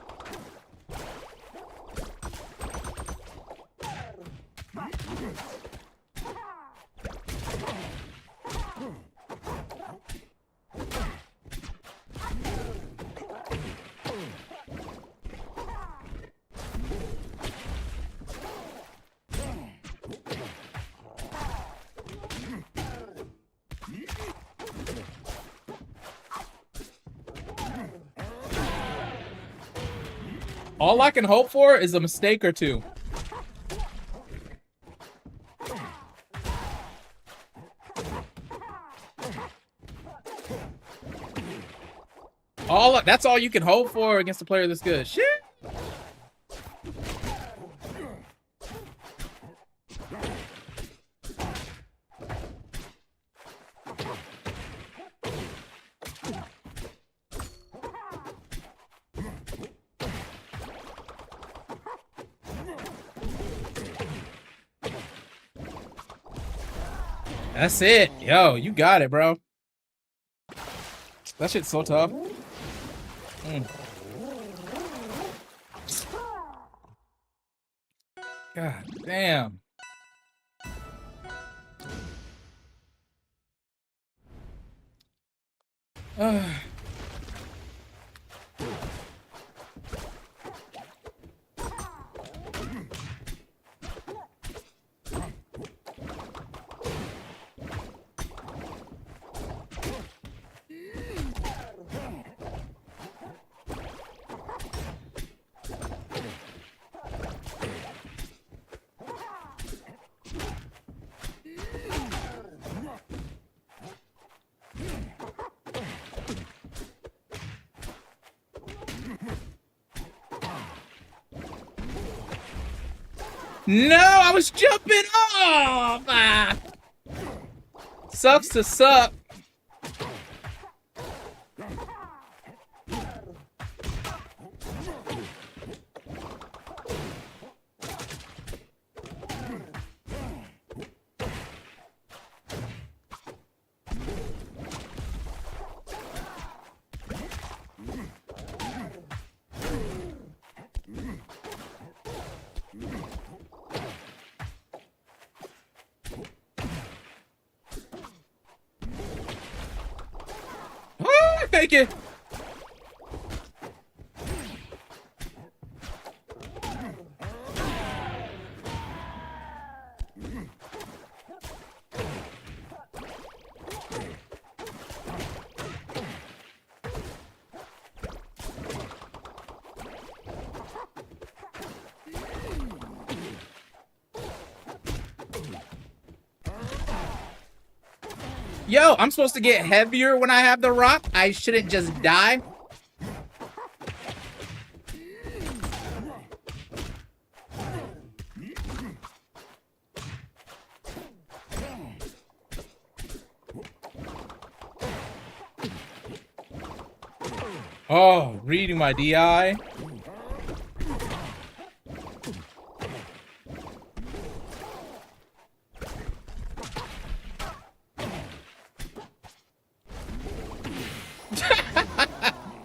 All I can hope for is a mistake or two. That's all you can hope for against a player this good. Shit. That's it. Yo, you got it, bro. That shit's so tough. God damn. No, I was jumping off. Ah. Sucks to suck. Take it. Yo, I'm supposed to get heavier when I have the rock. I shouldn't just die. Oh, reading my DI.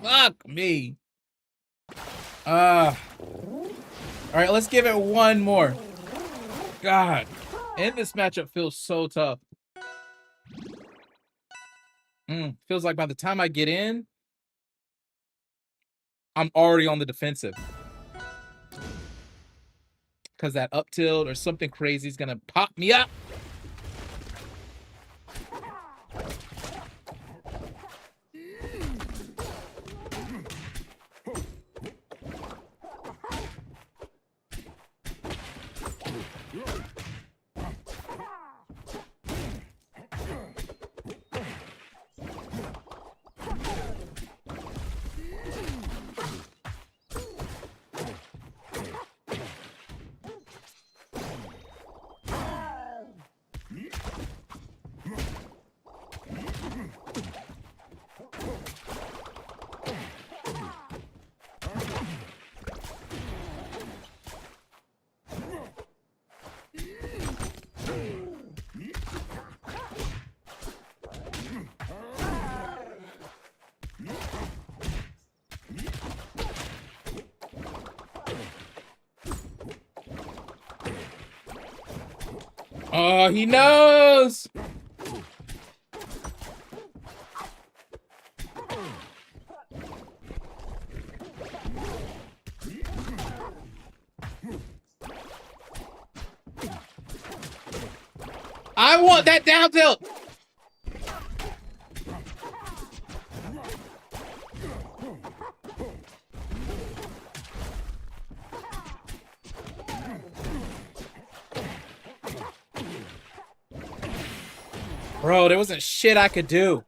Fuck me. All right, let's give it one more. God, and this matchup feels so tough. Feels like by the time I get in, I'm already on the defensive. Because that up tilt or something crazy is gonna pop me up. Oh, he knows. I want that down tilt. Bro, there wasn't shit I could do.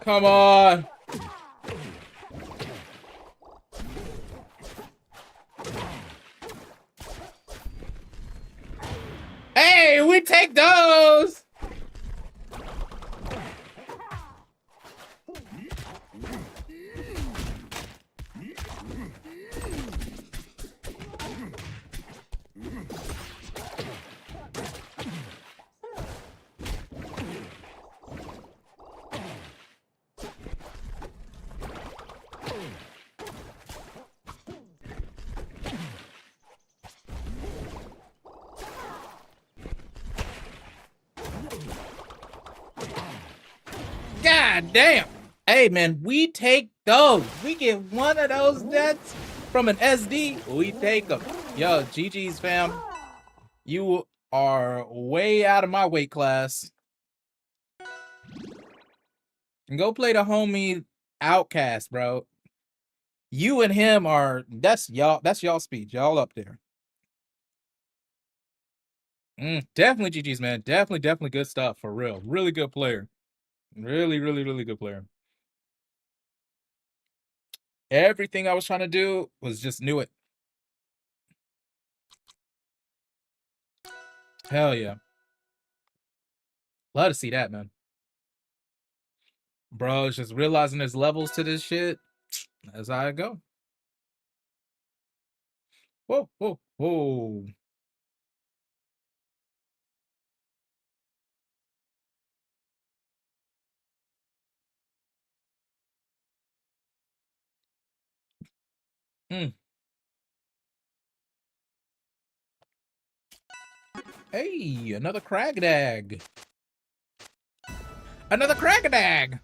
Come on. Hey, we take those. goes. God damn. Hey, man, we take those. We get one of those nets from an SD. We take them. Yo, GG's, fam. You are way out of my weight class. And go play the homie Outcast, bro. You and him are, that's y'all speed. Y'all up there. Definitely GG's, man. Definitely good stuff, for real. Really good player. Really good player. Everything I was trying to do was just knew it. Hell yeah. Love to see that, man. Bro, it's just realizing there's levels to this shit. That's how I go. Whoa, whoa, whoa. Hey, another Cragadag. Another Cragadag.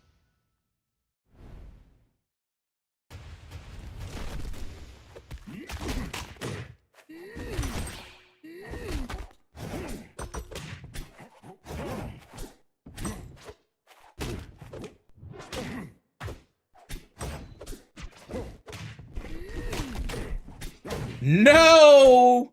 No!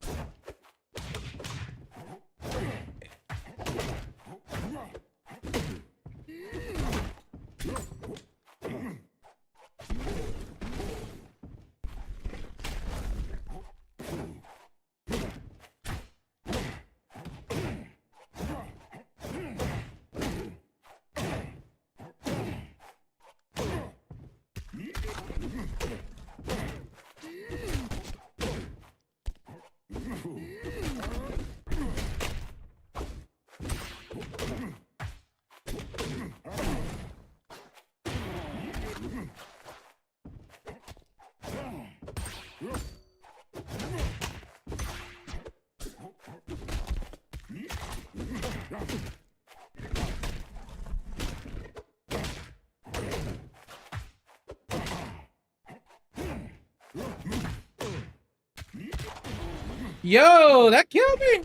Yo, that killed me.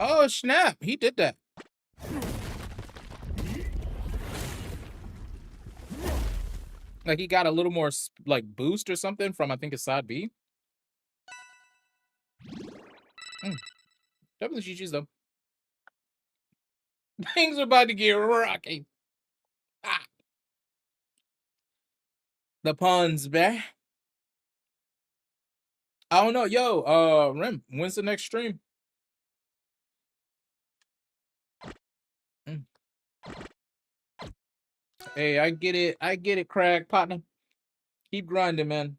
Oh, snap. He did that. Like, he got a little more, like, boost or something from, I think, his side B. Definitely GG's, though. Things are about to get rocky. Ah. The puns, bruh. I don't know. Yo, Rem, when's the next stream? Mm. Hey, I get it. I get it, Craig, partner. Keep grinding, man.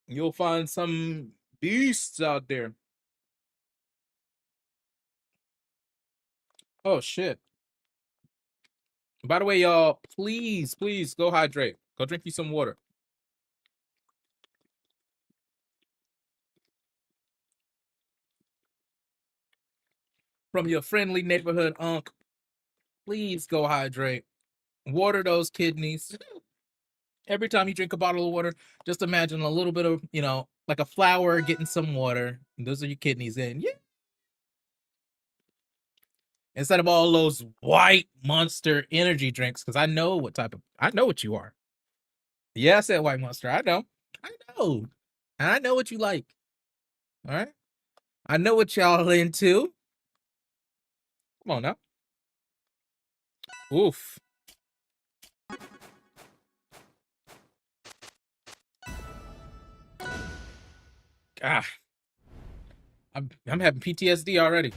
You'll find some beasts out there. Oh shit. By the way, y'all, please, please go hydrate. Go drink you some water. From your friendly neighborhood unk. Please go hydrate. Water those kidneys. Every time you drink a bottle of water, just imagine a little bit of, you know, like a flower getting some water. And those are your kidneys in. Yeah. Instead of all those white monster energy drinks, because I know what you are. Yeah, I said white monster. I know. I know. And I know what you like. All right. I know what y'all into. Come on now. Oof. Ah. I'm having PTSD already.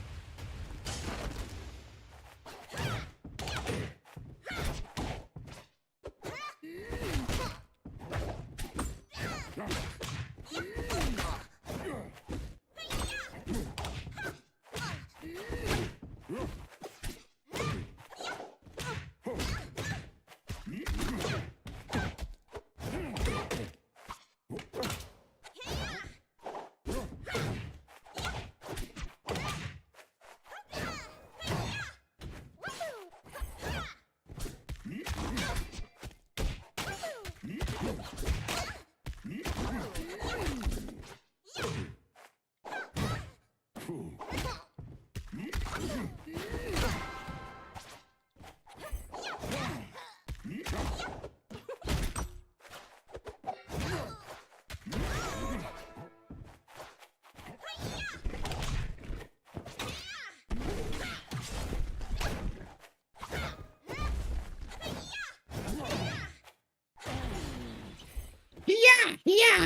Yeah, yeah.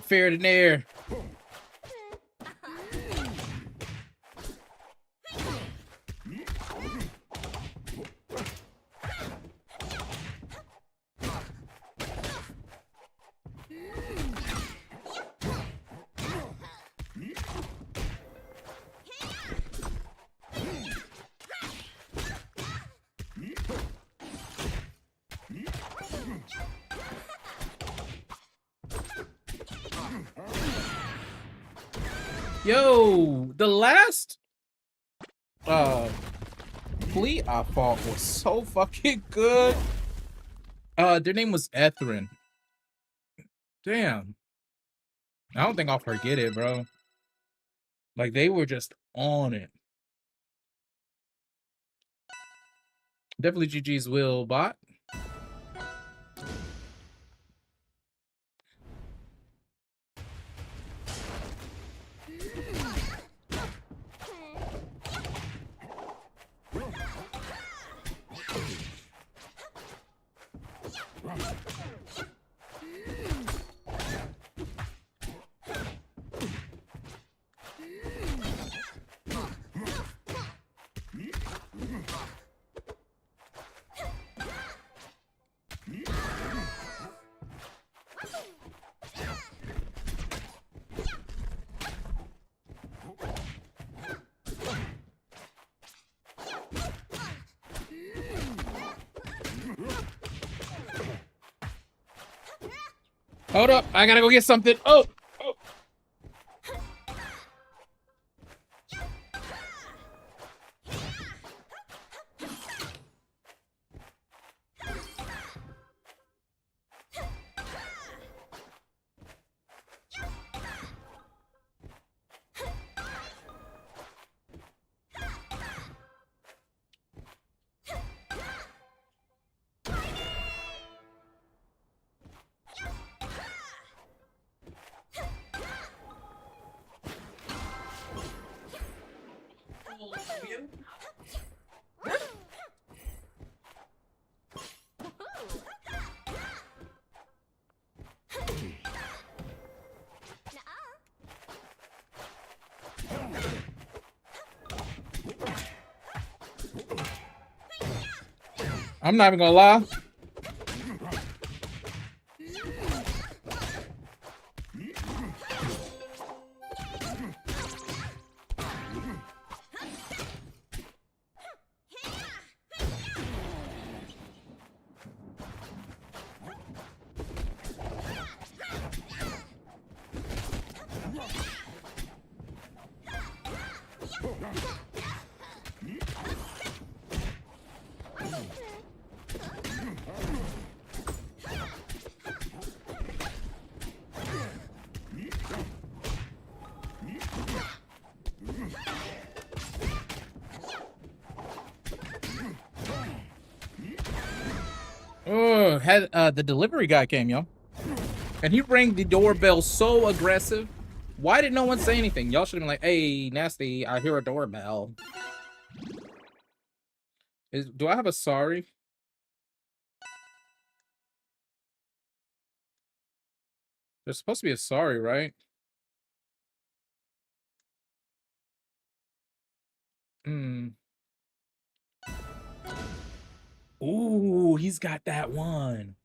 Fair than air. Yo, the last fleet I fought was so fucking good. Their name was Ethrin. Damn. I don't think I'll forget it, bro. Like, they were just on it. Definitely GG's Will Bot. Hold up, I gotta go get something. Oh. I'm not even gonna lie. Oh, had the delivery guy came, yo. And he rang the doorbell so aggressive. Why did no one say anything? Y'all should have been like, hey, Nasty, I hear a doorbell. Do I have a sorry? There's supposed to be a sorry, right? Hmm. Ooh, he's got that one.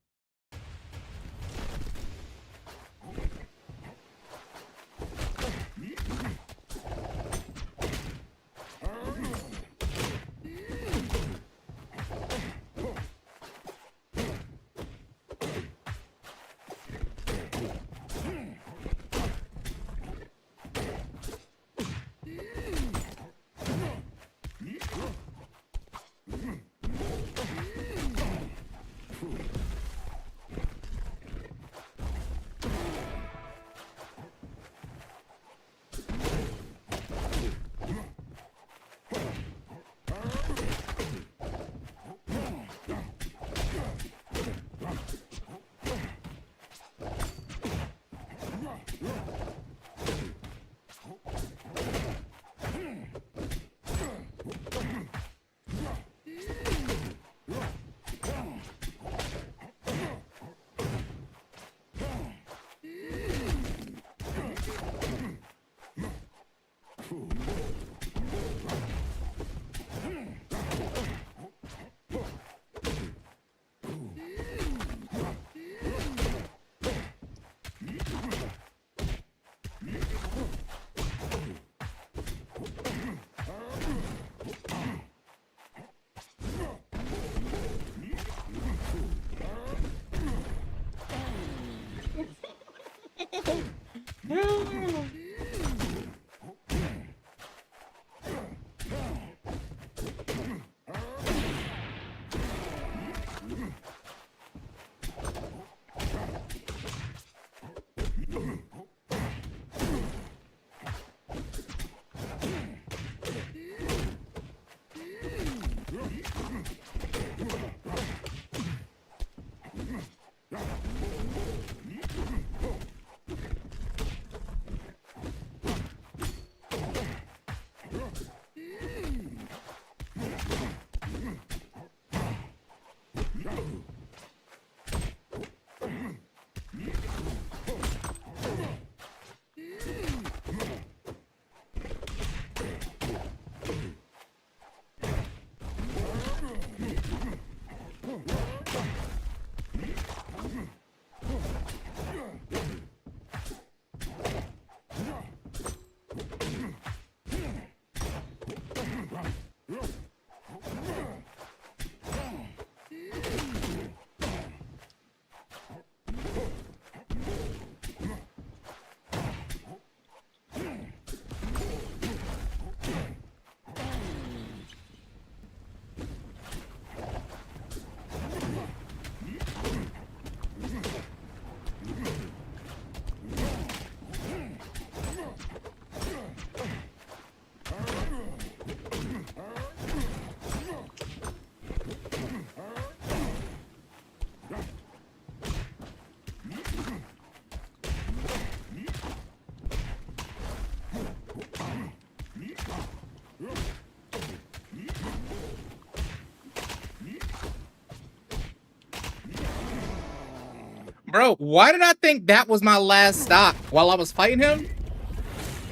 Bro, why did I think that was my last stock while I was fighting him?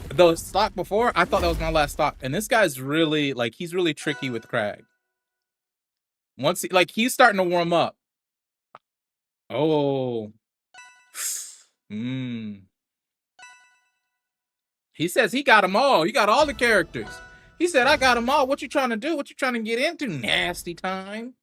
The stock before, I thought that was my last stock. And this guy's really, like, he's really tricky with Crag. Once, he's starting to warm up. Oh. He says he got them all. He got all the characters. He said, I got them all. What you trying to do? What you trying to get into? Nasty time.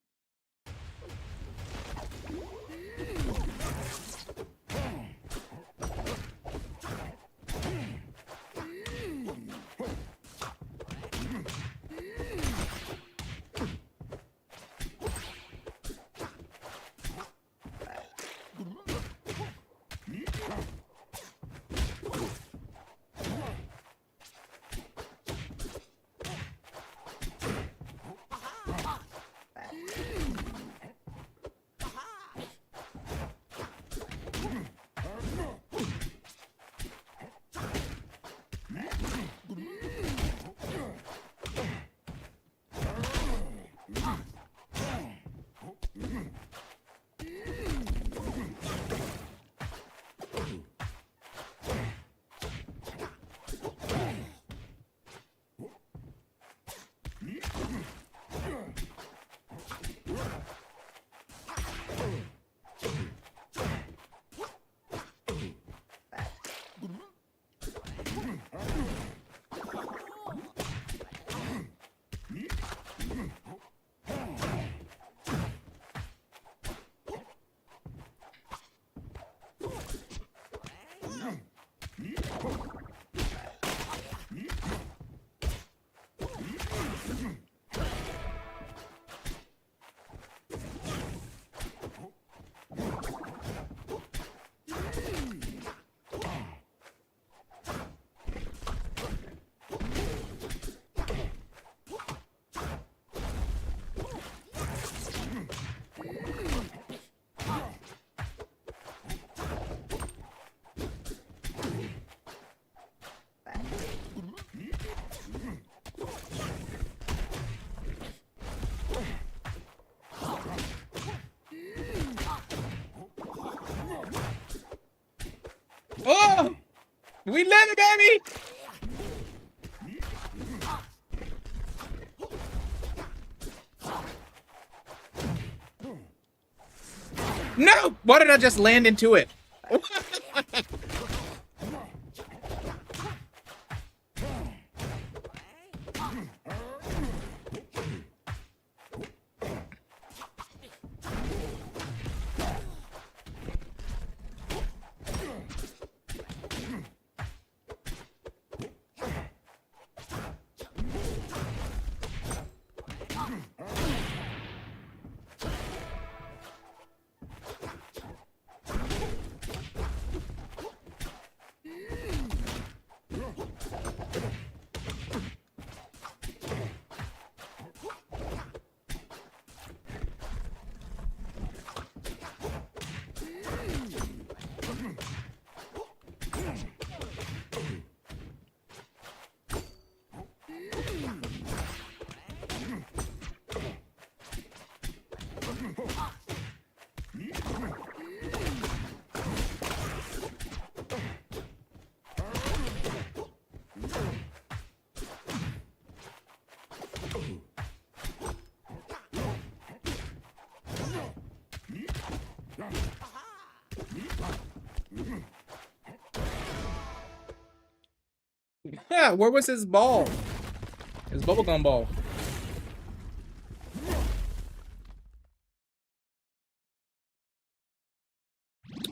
Oh, we live it, baby. No! Why did I just land into it? Yeah, where was his ball? His bubblegum ball.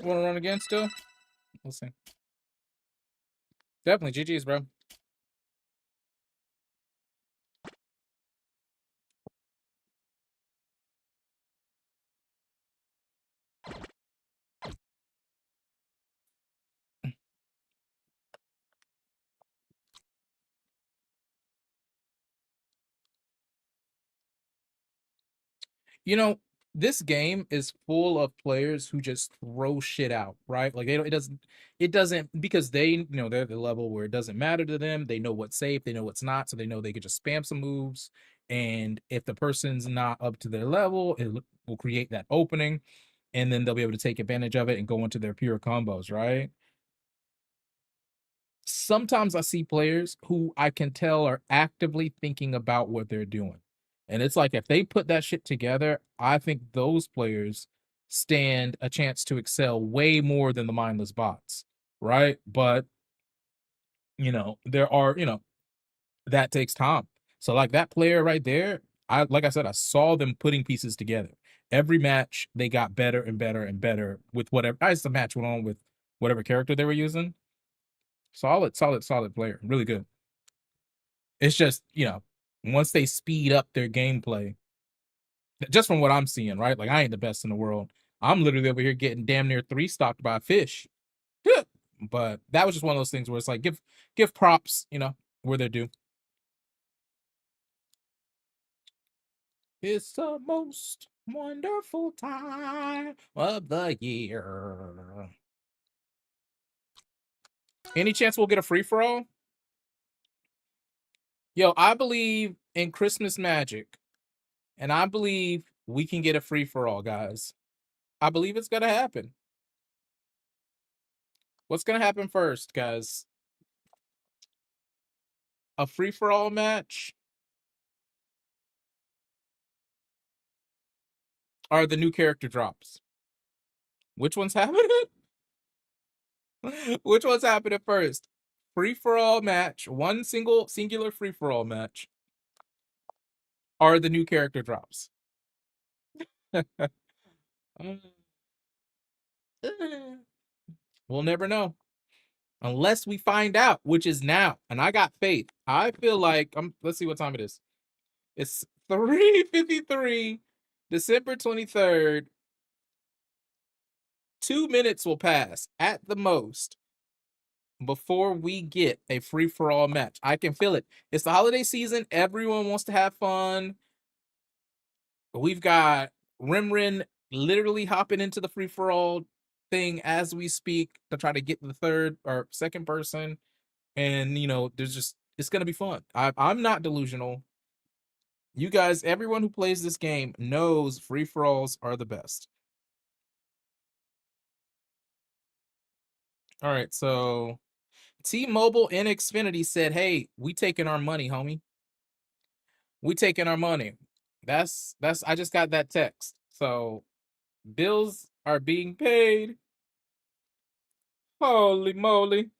Want to run again still? We'll see. Definitely GG's, bro. You know, this game is full of players who just throw shit out, right? Like it doesn't because they're at the level where it doesn't matter to them. They know what's safe, they know what's not, so they know they could just spam some moves. And if the person's not up to their level, it will create that opening. and then they'll be able to take advantage of it and go into their pure combos, right? Sometimes I see players who I can tell are actively thinking about what they're doing. And it's like if they put that shit together, I think those players stand a chance to excel way more than the mindless bots, right? But, there are, that takes time. So like that player right there, I like I said, I saw them putting pieces together. Every match they got better and better and better with whatever as the match went on with whatever character they were using. Solid, solid, solid player. Really good. It's just, once they speed up their gameplay, just from what I'm seeing, right? Like I ain't the best in the world. I'm literally over here getting damn near three stocked by a fish. But that was just one of those things where it's like give props, where they're due. It's the most wonderful time of the year. Any chance we'll get a free for all? Yo, I believe in Christmas magic, and I believe we can get a free for all, guys. I believe it's gonna happen. What's gonna happen first, guys? A free for all match or the new character drops? Which one's happening? Which one's happening first? Free for all match, one singular free for all match, or the new character drops? We'll never know unless we find out, which is now. And I got faith. I feel like let's see what time it is. It's 3:53, December 23rd. 2 minutes will pass at the most before we get a free for all match. I can feel it. It's the holiday season. Everyone wants to have fun. We've got Rimrin literally hopping into the free for all thing as we speak to try to get the third or second person. And there's just it's gonna be fun. I'm not delusional. You guys, everyone who plays this game knows free for alls are the best. All right, so T-Mobile and Xfinity said, "Hey, we taking our money, homie. We taking our money." That's I just got that text. So bills are being paid. Holy moly.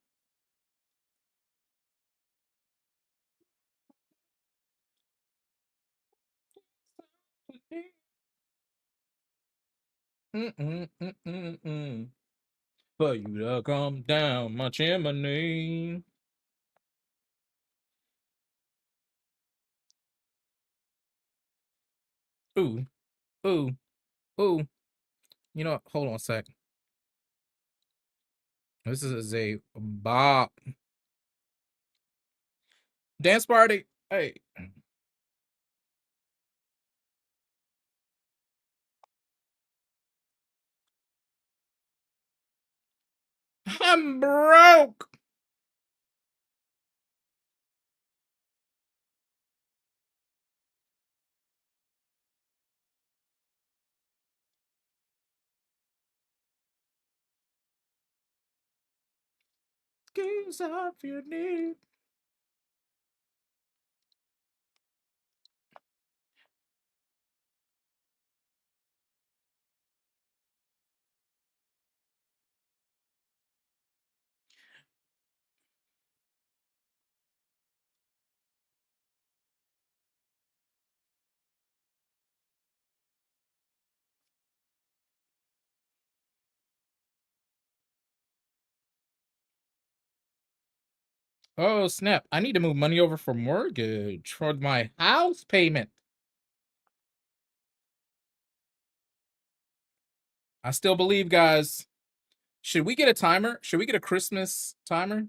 Mm-mm. For you to come down my chimney. Ooh, ooh, ooh. Hold on a sec. This is a bop. Dance party. Hey. I'm broke. Gaze off your knee. Oh, snap. I need to move money over for mortgage for my house payment. I still believe, guys. Should we get a timer? Should we get a Christmas timer?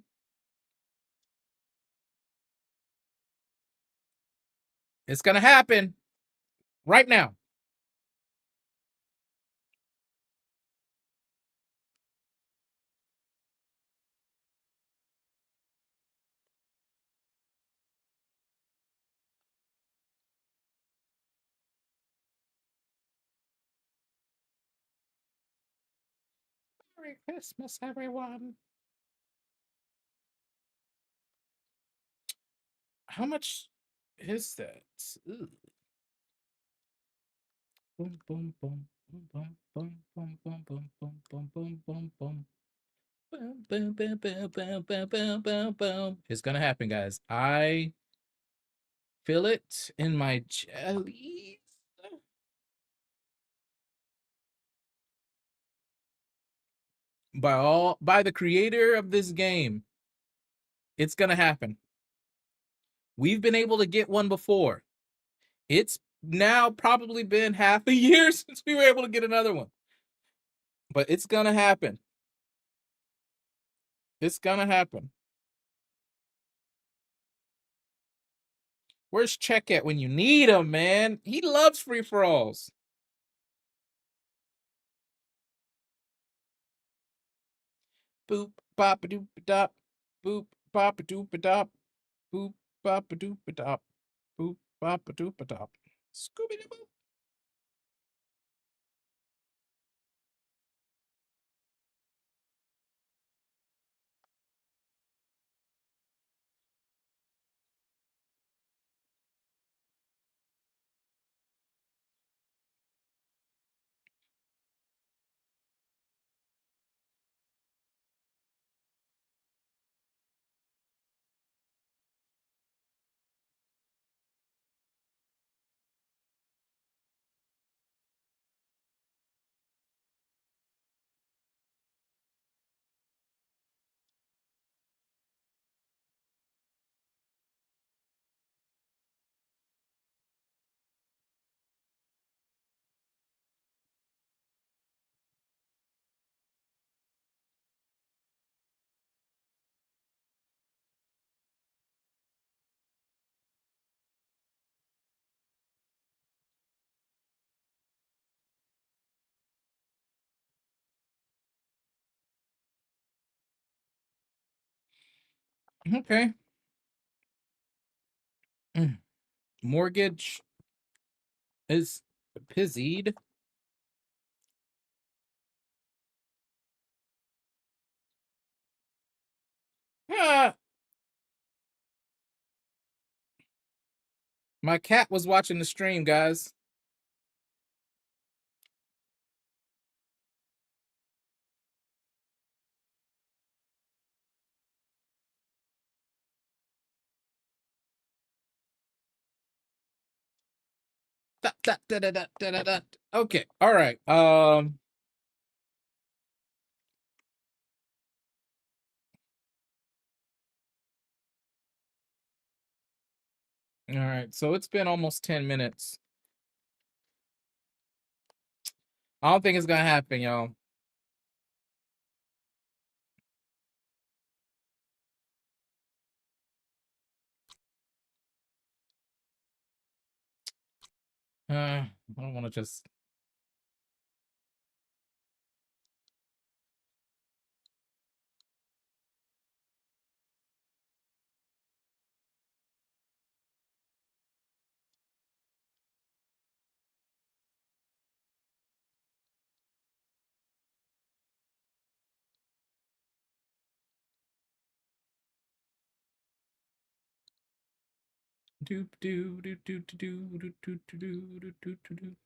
It's going to happen right now. Merry Christmas, everyone. How much is that? Ooh. Boom, boom, boom, boom, boom, boom, boom, boom, boom, boom, boom, boom, boom, boom. Boom, boom, boom, boom, boom, boom, boom, boom, boom. It's gonna happen, guys. I feel it in my jellies. By the creator of this game, it's gonna happen. We've been able to get one before. It's now probably been half a year since we were able to get another one. But it's gonna happen. It's gonna happen. Where's Check at when you need him, man? He loves free for alls. Boop, bop a doop a dop. Boop, bop a doop a dop. Boop, bop a doop a dop. Boop, bop a doop a dop. Scooby Doo boop. Okay. Mortgage is pizzied. Ah, my cat was watching the stream, guys. Okay, all right. All right. So it's been almost 10 minutes. I don't think it's gonna happen, y'all. I don't want to just. Doop doo doo doo doo doo doo doo doo doo doo doo doo.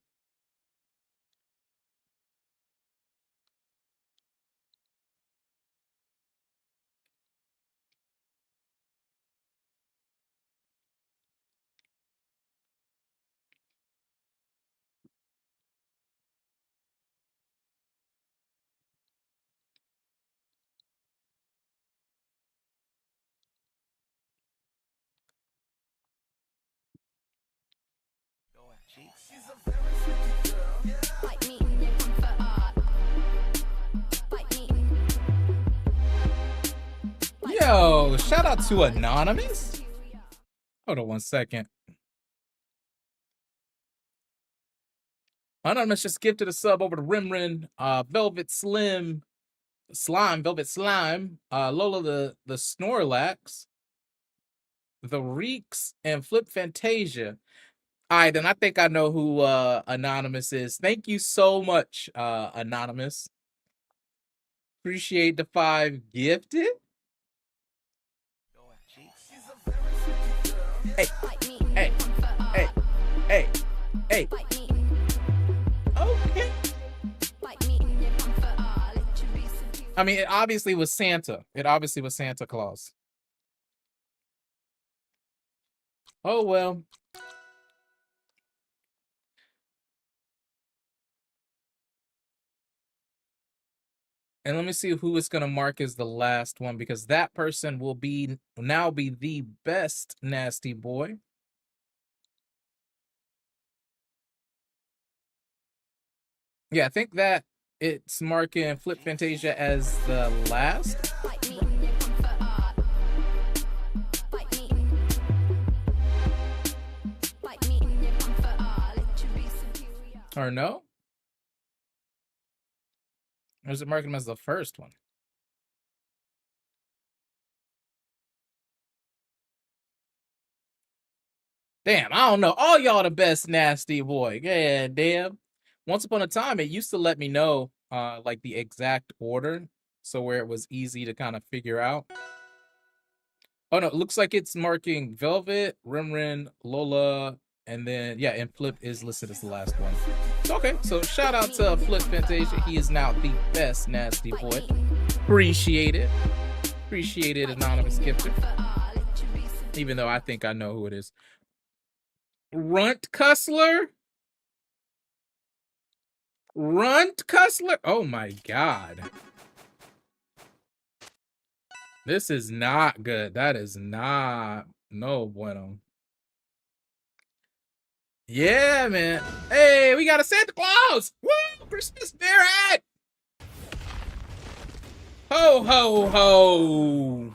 Yo, shout out to Anonymous. Hold on one second. Anonymous just gifted a sub over to Rimrin, Velvet Slim, Slime, Velvet Slime, Lola the Snorlax, the Reeks, and Flip Fantasia. All right, then I think I know who Anonymous is. Thank you so much, Anonymous. Appreciate the 5 gifted. Hey, hey, hey, hey, hey. Okay. I mean, it obviously was Santa. It obviously was Santa Claus. Oh, well. And let me see who is going to mark as the last one, because that person will now be the best nasty boy. Yeah, I think that it's marking Flip Fantasia as the last. Or no? Or is it marking him as the first one? Damn, I don't know. All y'all the best nasty boy. Yeah, damn. Once upon a time, it used to let me know like the exact order, so where it was easy to kind of figure out. Oh no, it looks like it's marking Velvet, Rimrin, Lola, and then yeah, and Flip is listed as the last one. Okay, so shout out to Flip Fantasia. He is now the best nasty boy. Appreciate it. Appreciate it, anonymous gifter. Even though I think I know who it is. Runt Cussler? Runt Cussler? Oh my god. This is not good. That is not no bueno. Yeah, man. Hey, we got a Santa Claus! Woo! Christmas spirit! Ho, ho, ho!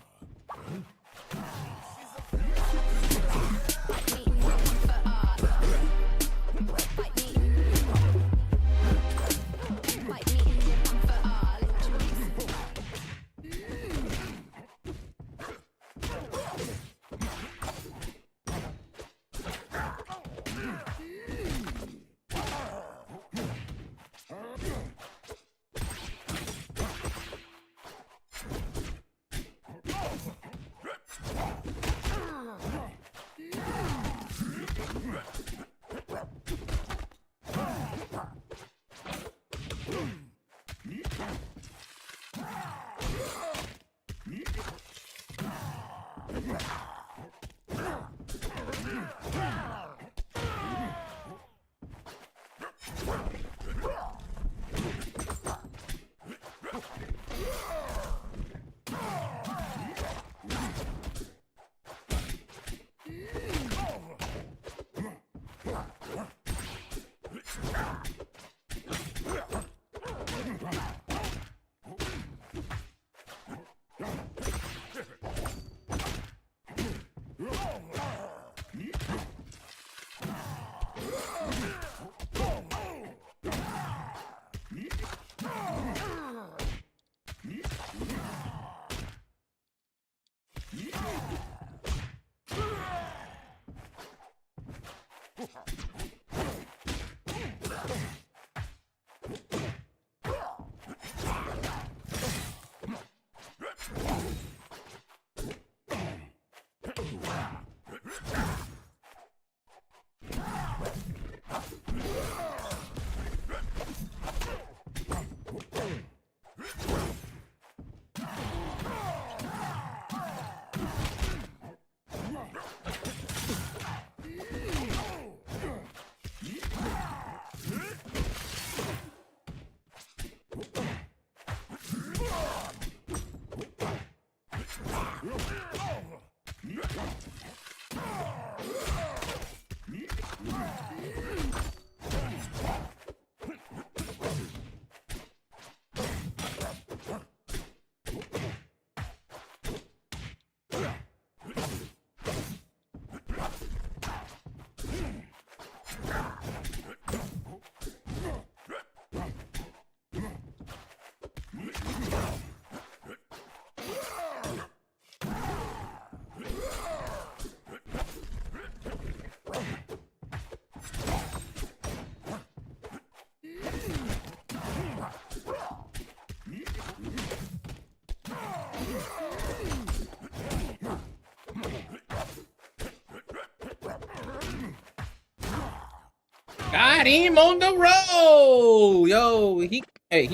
Got him on the roll. Yo, he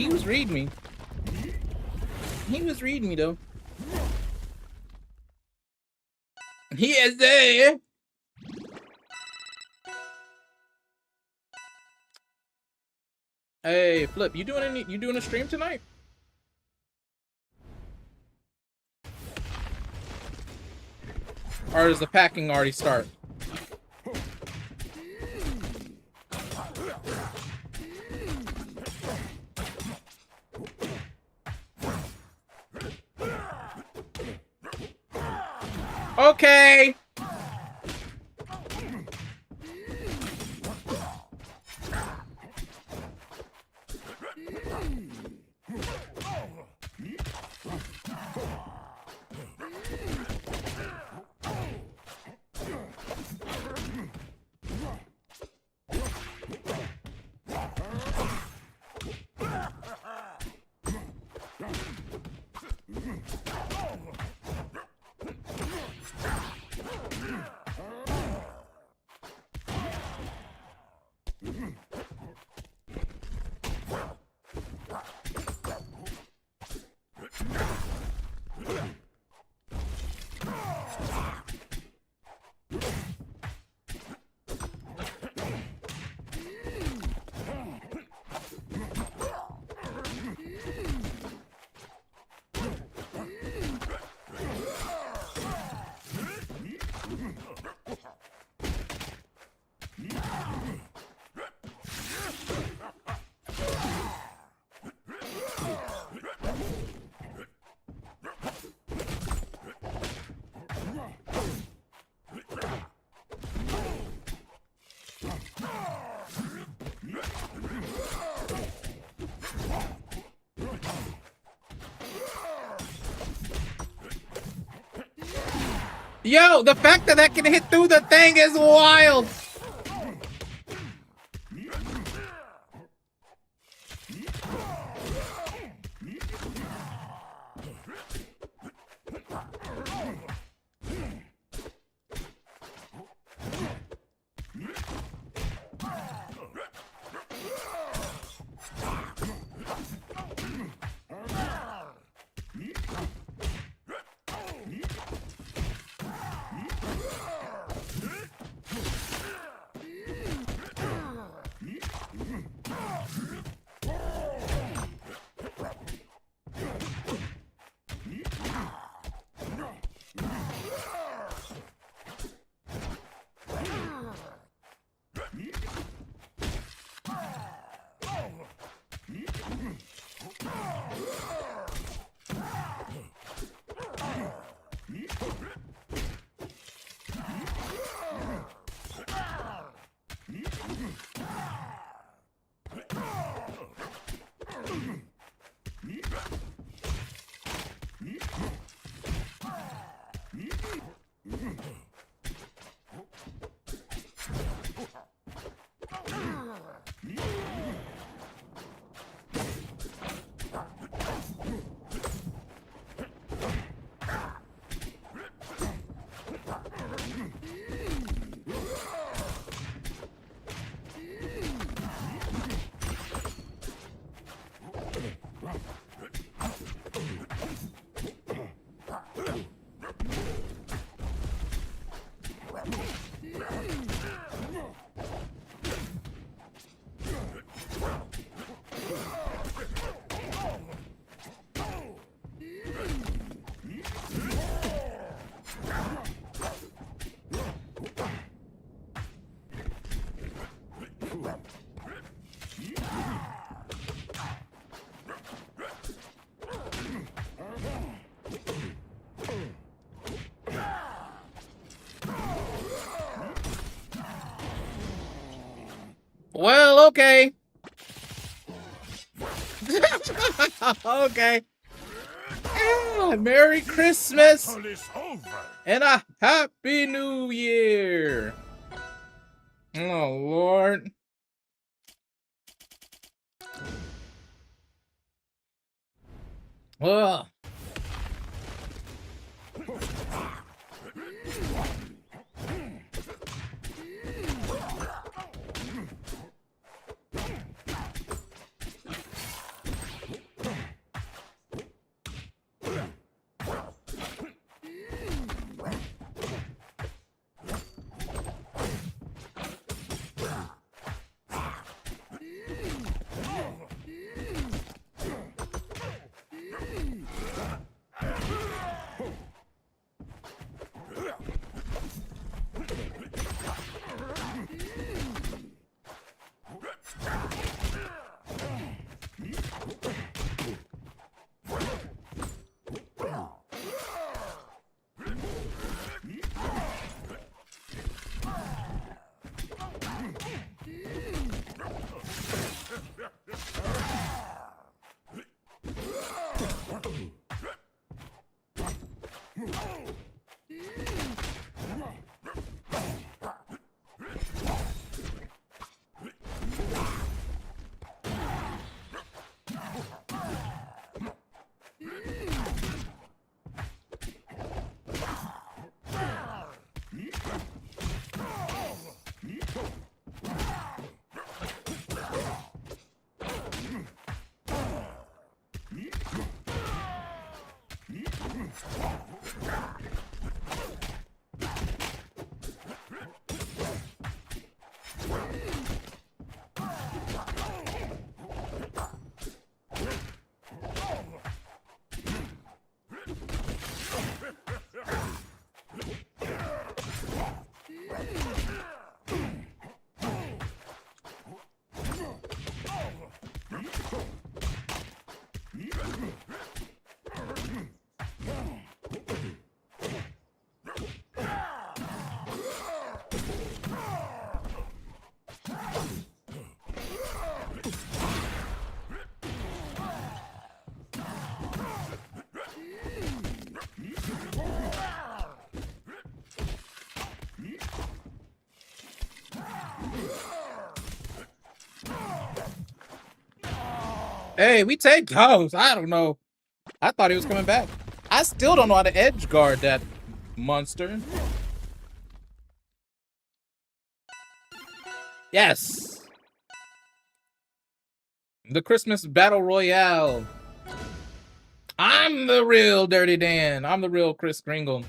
was reading me. He was reading me though. He is there. Hey, Flip, you doing a stream tonight? Or does the packing already start? Okay. Yo, the fact that that can hit through the thing is wild. Well, okay. Okay. Yeah, Merry Christmas and a Happy New Year. Oh, Lord. Well, Hey, we take those. I don't know. I thought he was coming back. I still don't know how to edge guard that monster. Yes. The Christmas Battle Royale. I'm the real Dirty Dan. I'm the real Kris Kringle.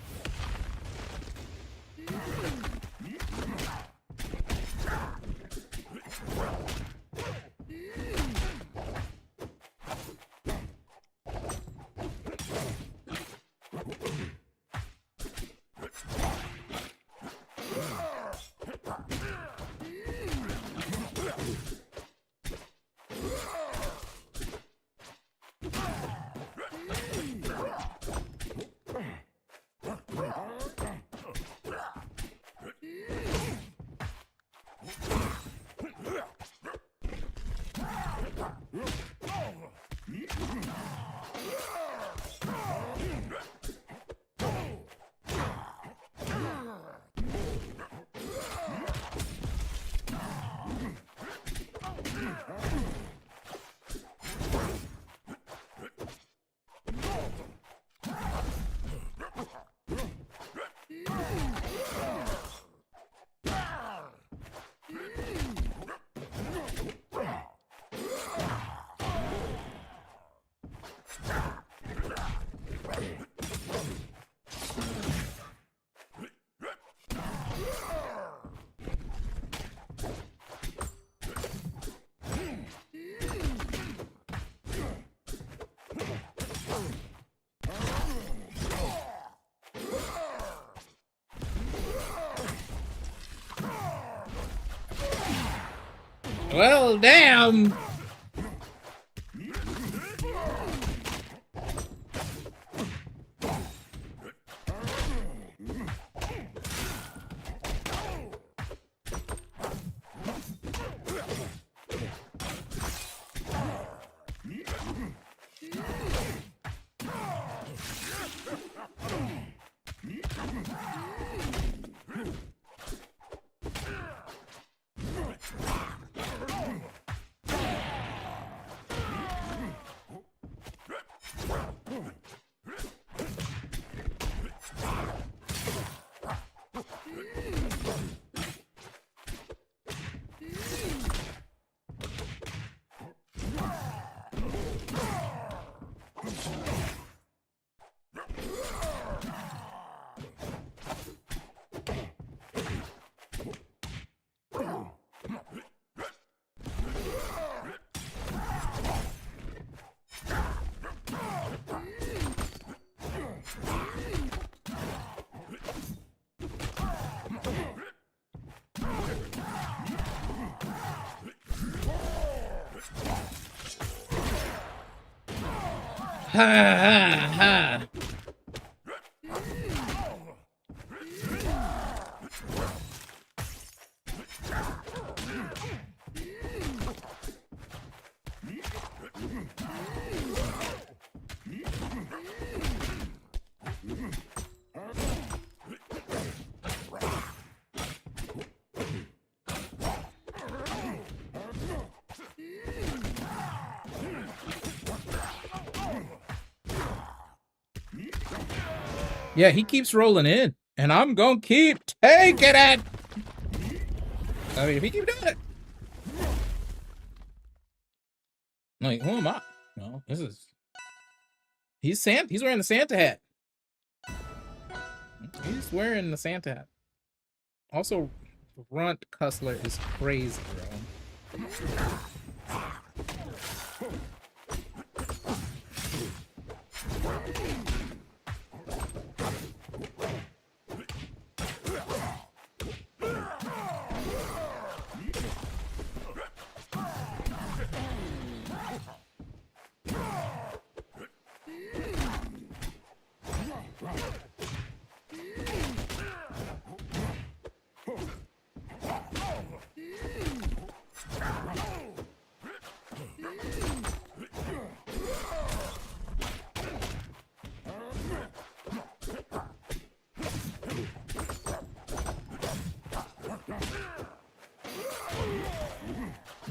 Well, damn. Ha ha ha. Yeah, he keeps rolling in, and I'm gonna keep taking it. I mean, if he keep doing it, like, who am I? No, this is he's Santa. He's wearing the Santa hat. He's wearing the Santa hat. Also, Runt Cussler is crazy, bro.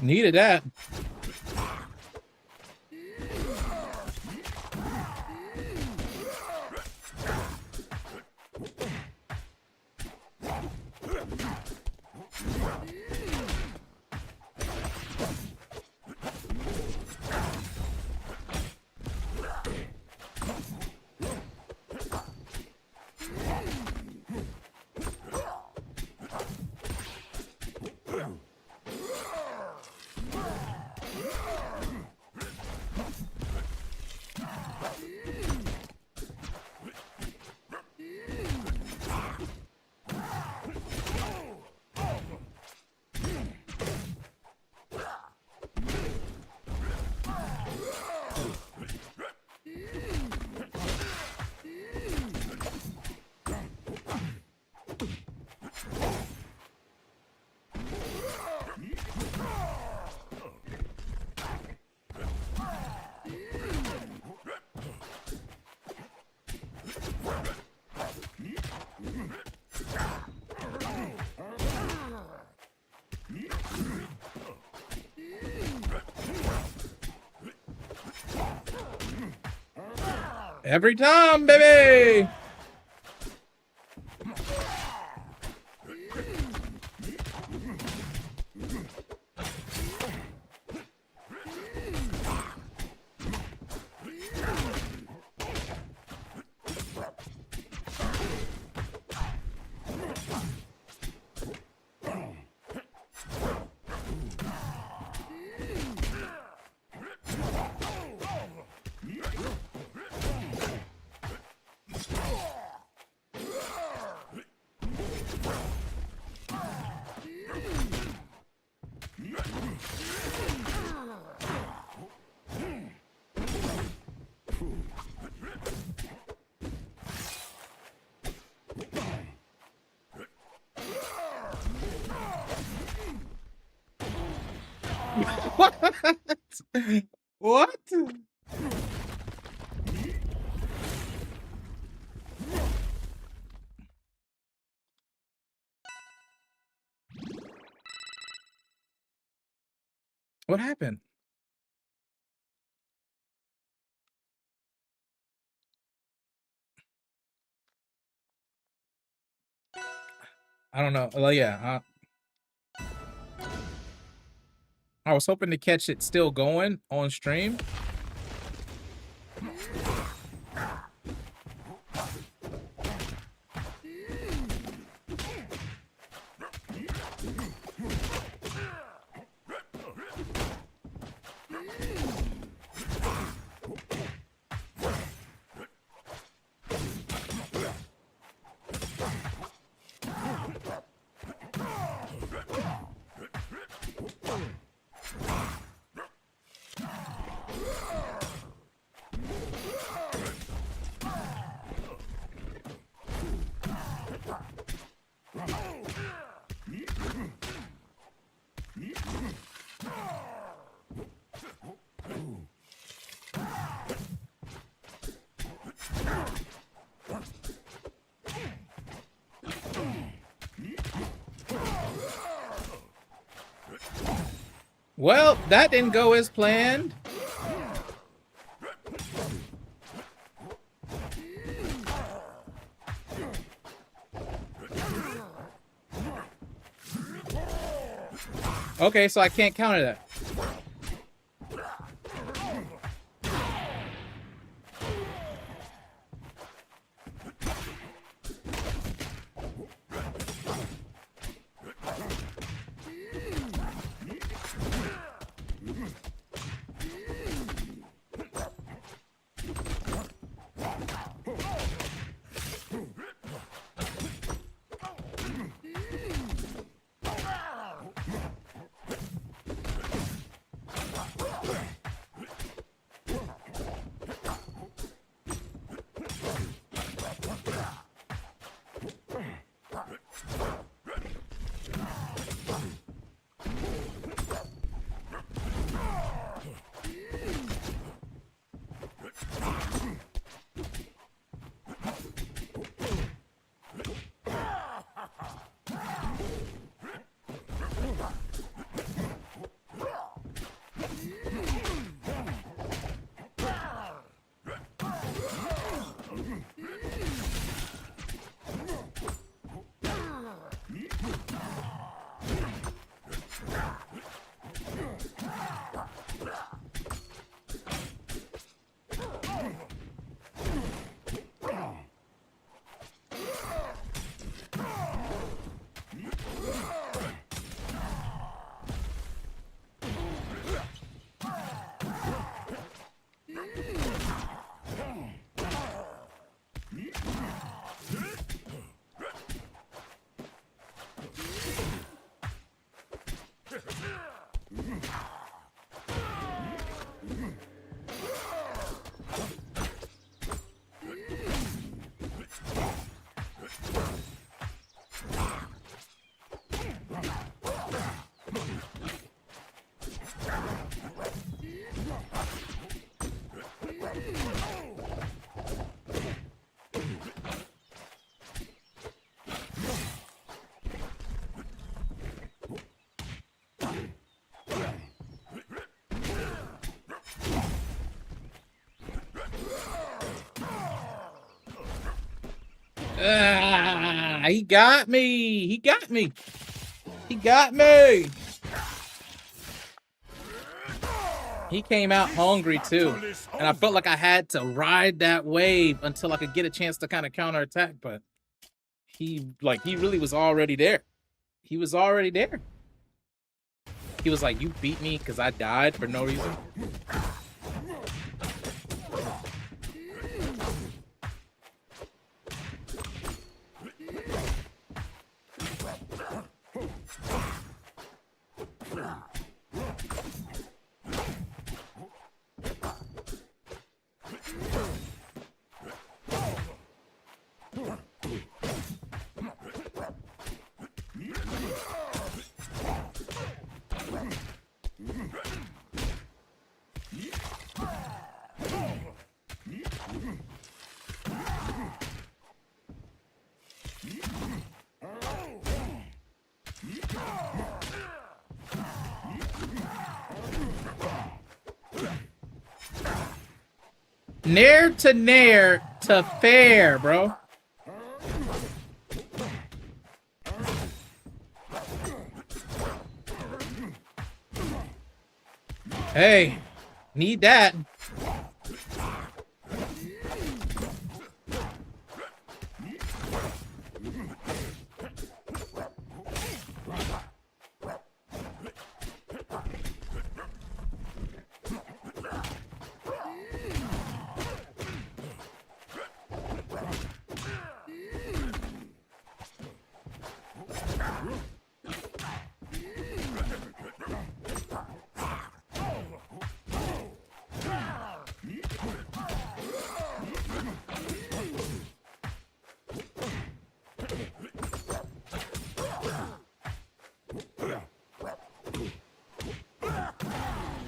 Needed that. Every time, baby! What? What? What happened? I don't know. Well, yeah. I was hoping to catch it still going on stream. Well, that didn't go as planned. Okay, so I can't counter that. He got me. He got me. He got me. He came out hungry too. And I felt like I had to ride that wave until I could get a chance to kind of counterattack, but he really was already there. He was already there. He was like, "You beat me because I died for no reason." Nair to fair, bro. Hey, need that.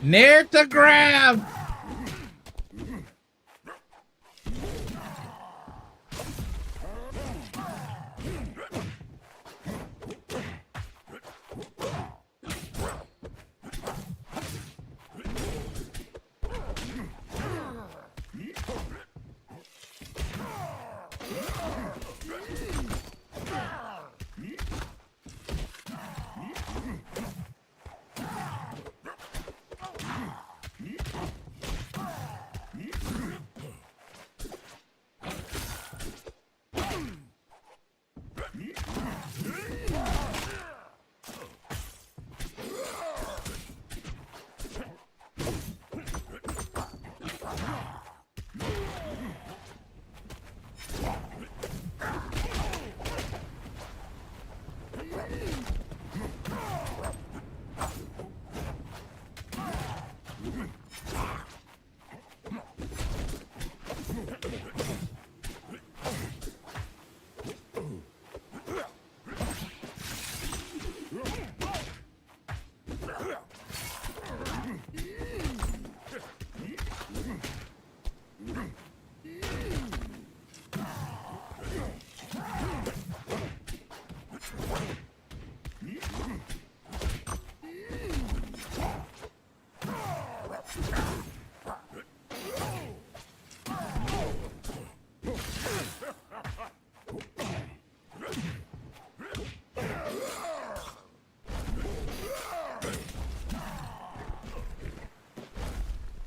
Nair to grab.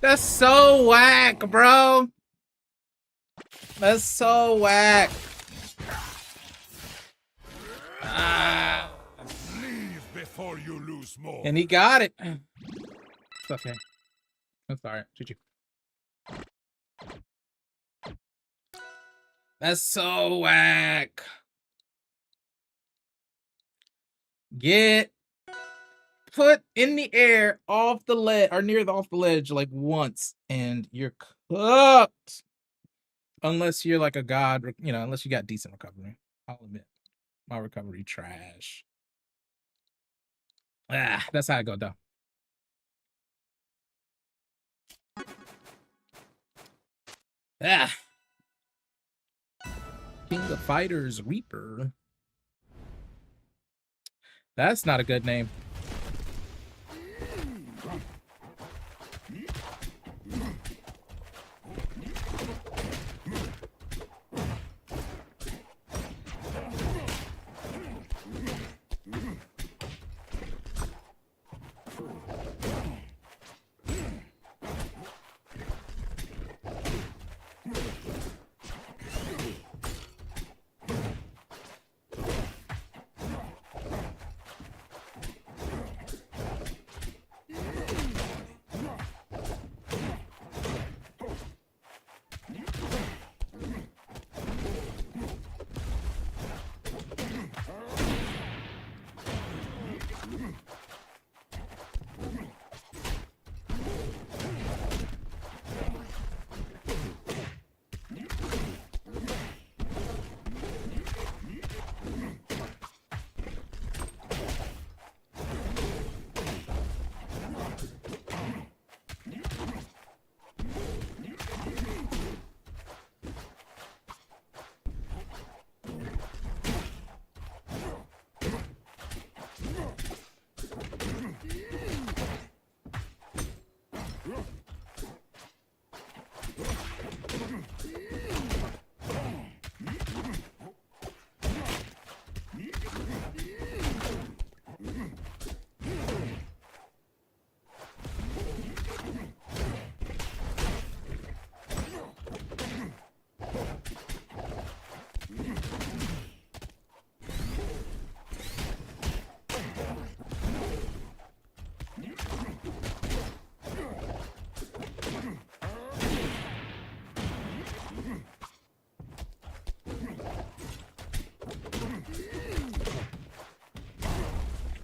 That's so whack, bro. That's so whack. Leave before you lose more. And he got it. It's okay. That's all right. GG. That's so whack. Get put in the air off the ledge or near the off the ledge like once, and you're cooked. Unless you're like a god, you know, unless you got decent recovery. I'll admit, my recovery trash. That's how I go down. King of Fighters Reaper. That's not a good name.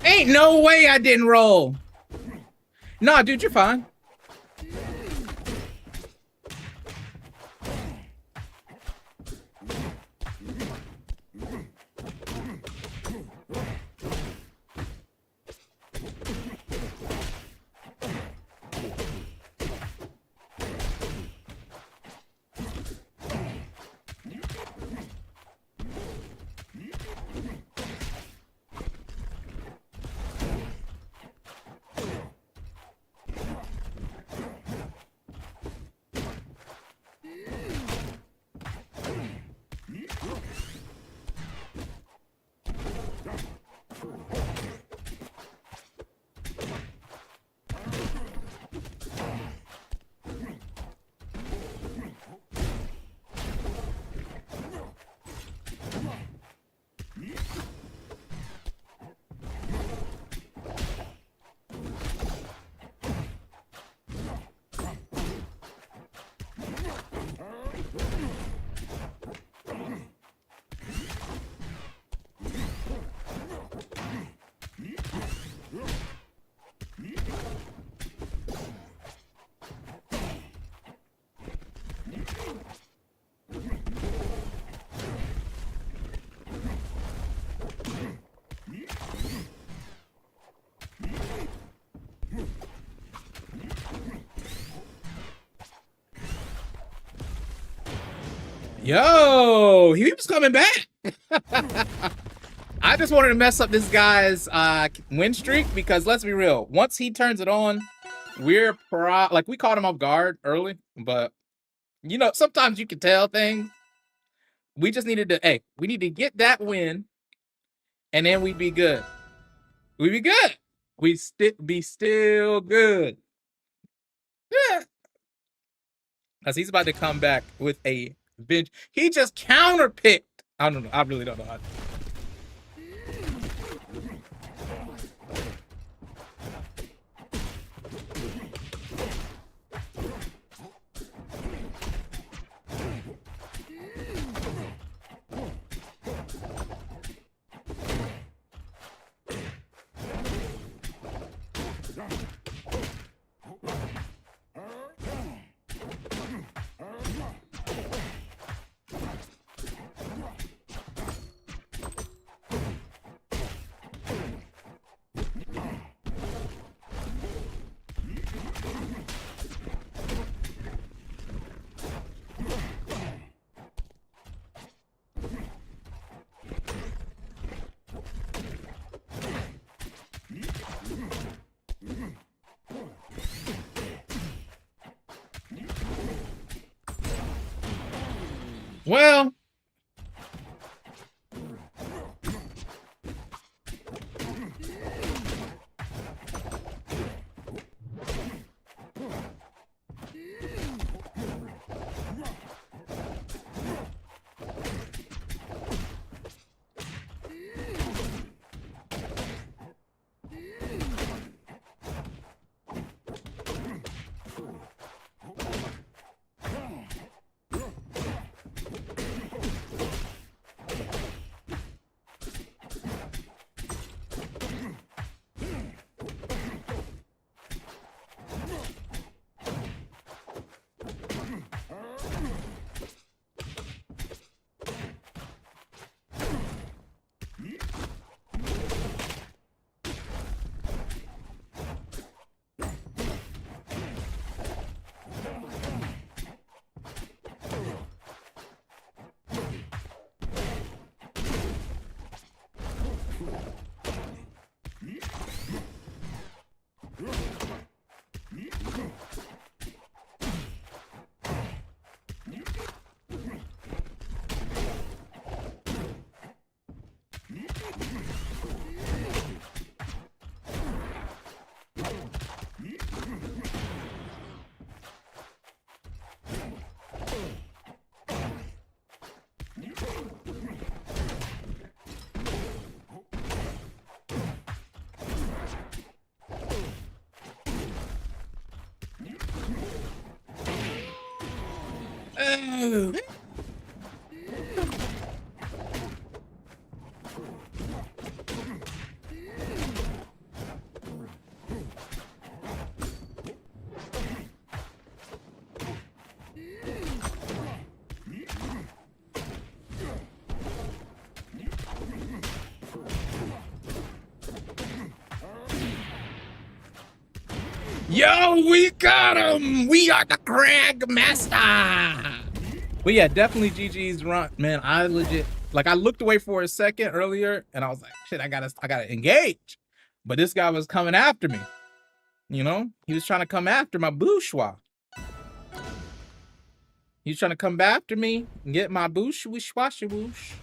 Ain't no way I didn't roll. Nah, dude, you're fine. Yo, he was coming back. I just wanted to mess up this guy's win streak because let's be real. Once he turns it on, we're like we caught him off guard early, but you know sometimes you can tell things. We just needed to we need to get that win, and then we'd be good. We'd be good. We'd be still good. Yeah. As he's about to come back with a bench. He just counterpicked. I don't know. I really don't know how. Well, oh. Yo, we got him! We are the Crag Master! But yeah, definitely GG's run. Man, I legit, like, I looked away for a second earlier, and I was like, shit, I gotta engage. But this guy was coming after me. You know? He was trying to come after my bourgeois. He was trying to come after me and get my bourgeois whoosh.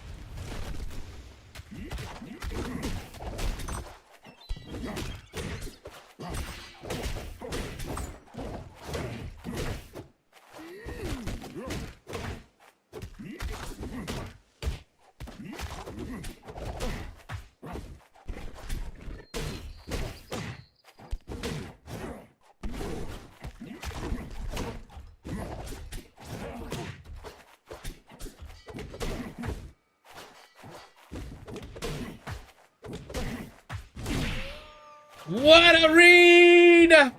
What a read!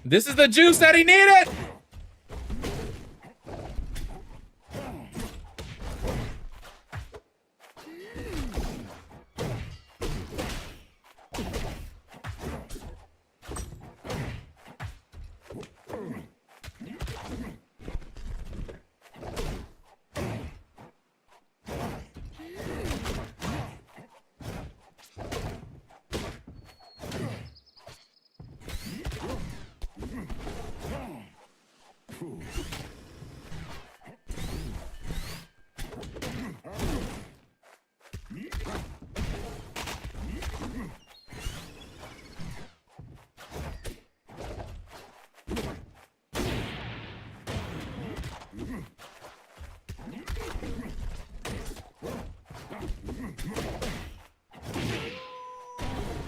This is the juice that he needed!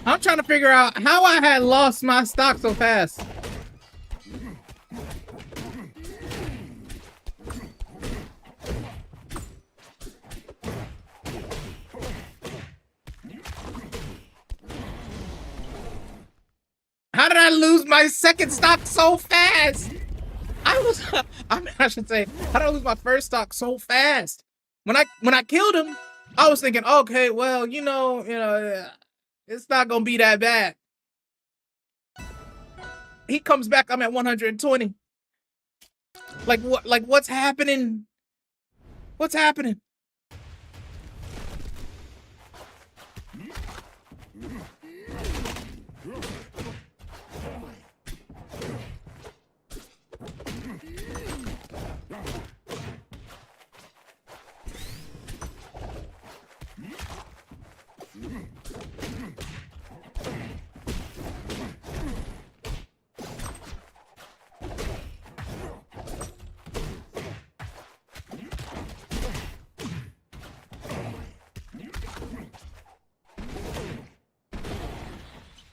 I'm trying to figure out how I had lost my stock so fast. How did I lose my second stock so fast? I should say, how did I lose my first stock so fast? When I killed him, I was thinking, okay, well, you know, it's not gonna be that bad. He comes back, I'm at 120. Like what? Like what's happening? What's happening?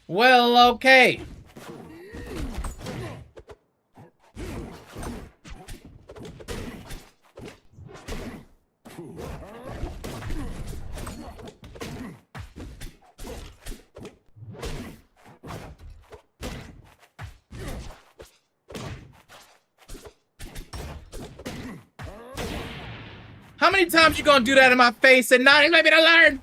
Well, okay. How many times you gonna do that in my face and not expect me to learn?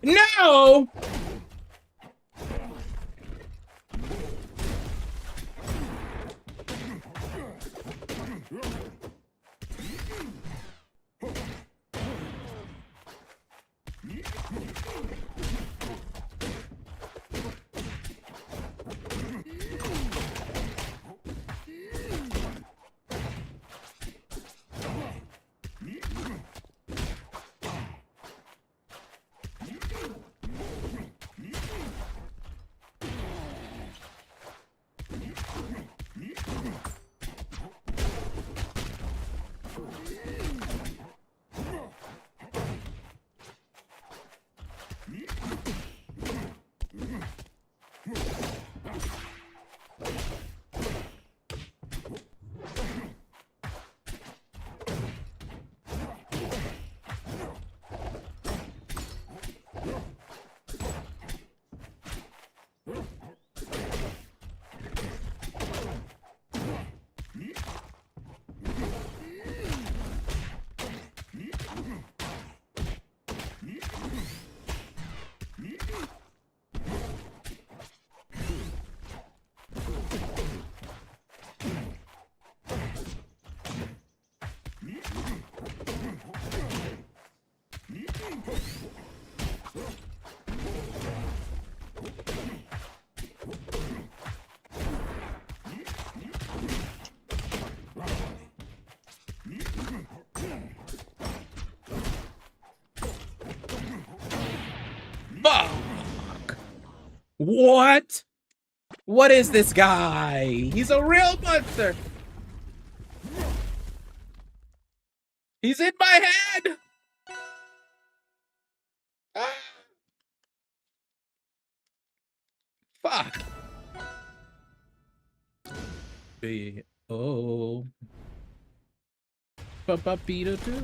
No! Fuck! What? What is this guy? He's a real monster. He's in my head. Ah, fuck. Oh. Ba-ba-be-da-doo.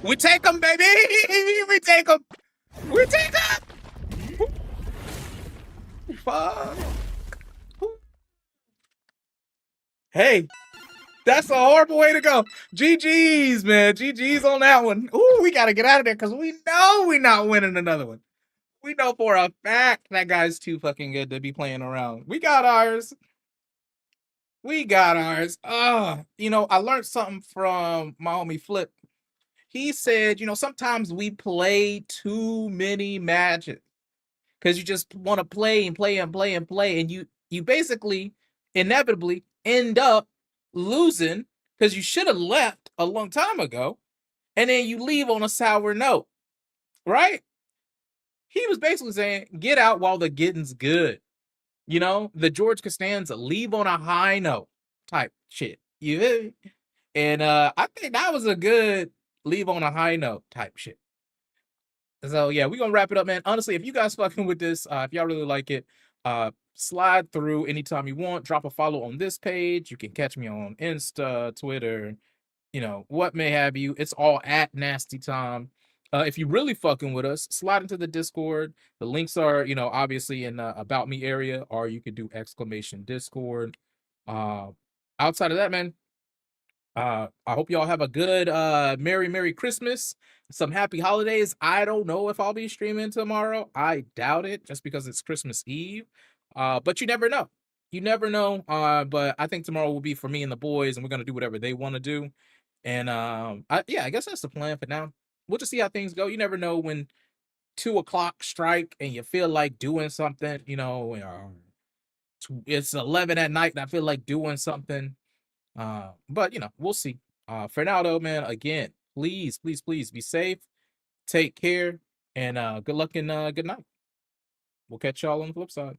We take him, baby. We take him. We take him. Fuck. Hey, that's a horrible way to go. GG's, man. GG's on that one. Ooh, we gotta get out of there because we know we're not winning another one. We know for a fact that guy's too fucking good to be playing around. We got ours. We got ours. I learned something from my homie Flip. He said, sometimes we play too many matches because you just want to play and play and play and play, and you basically inevitably end up losing because you should have left a long time ago, and then you leave on a sour note, right? He was basically saying, get out while the getting's good. The George Costanza, leave on a high note type shit. And I think that was a good leave on a high note type shit. So yeah, we're gonna wrap it up, man. Honestly, if you guys fucking with this, if y'all really like it, slide through anytime you want. Drop a follow on this page. You can catch me on Insta, Twitter, what may have you. It's all at Nasty Tom. If you really fucking with us, slide into the Discord. The links are, obviously in the About Me area, or you could do !Discord. Outside of that, man, I hope y'all have a good Merry Christmas. Some happy holidays. I don't know if I'll be streaming tomorrow. I doubt it, just because it's Christmas Eve. But you never know. You never know. But I think tomorrow will be for me and the boys, and we're gonna do whatever they want to do. And I guess that's the plan for now. We'll just see how things go. You never know when 2 o'clock strike and you feel like doing something. It's 11 at night and I feel like doing something. But we'll see. For now though, man, again, please be safe, take care, and good luck and good night. We'll catch y'all on the flip side.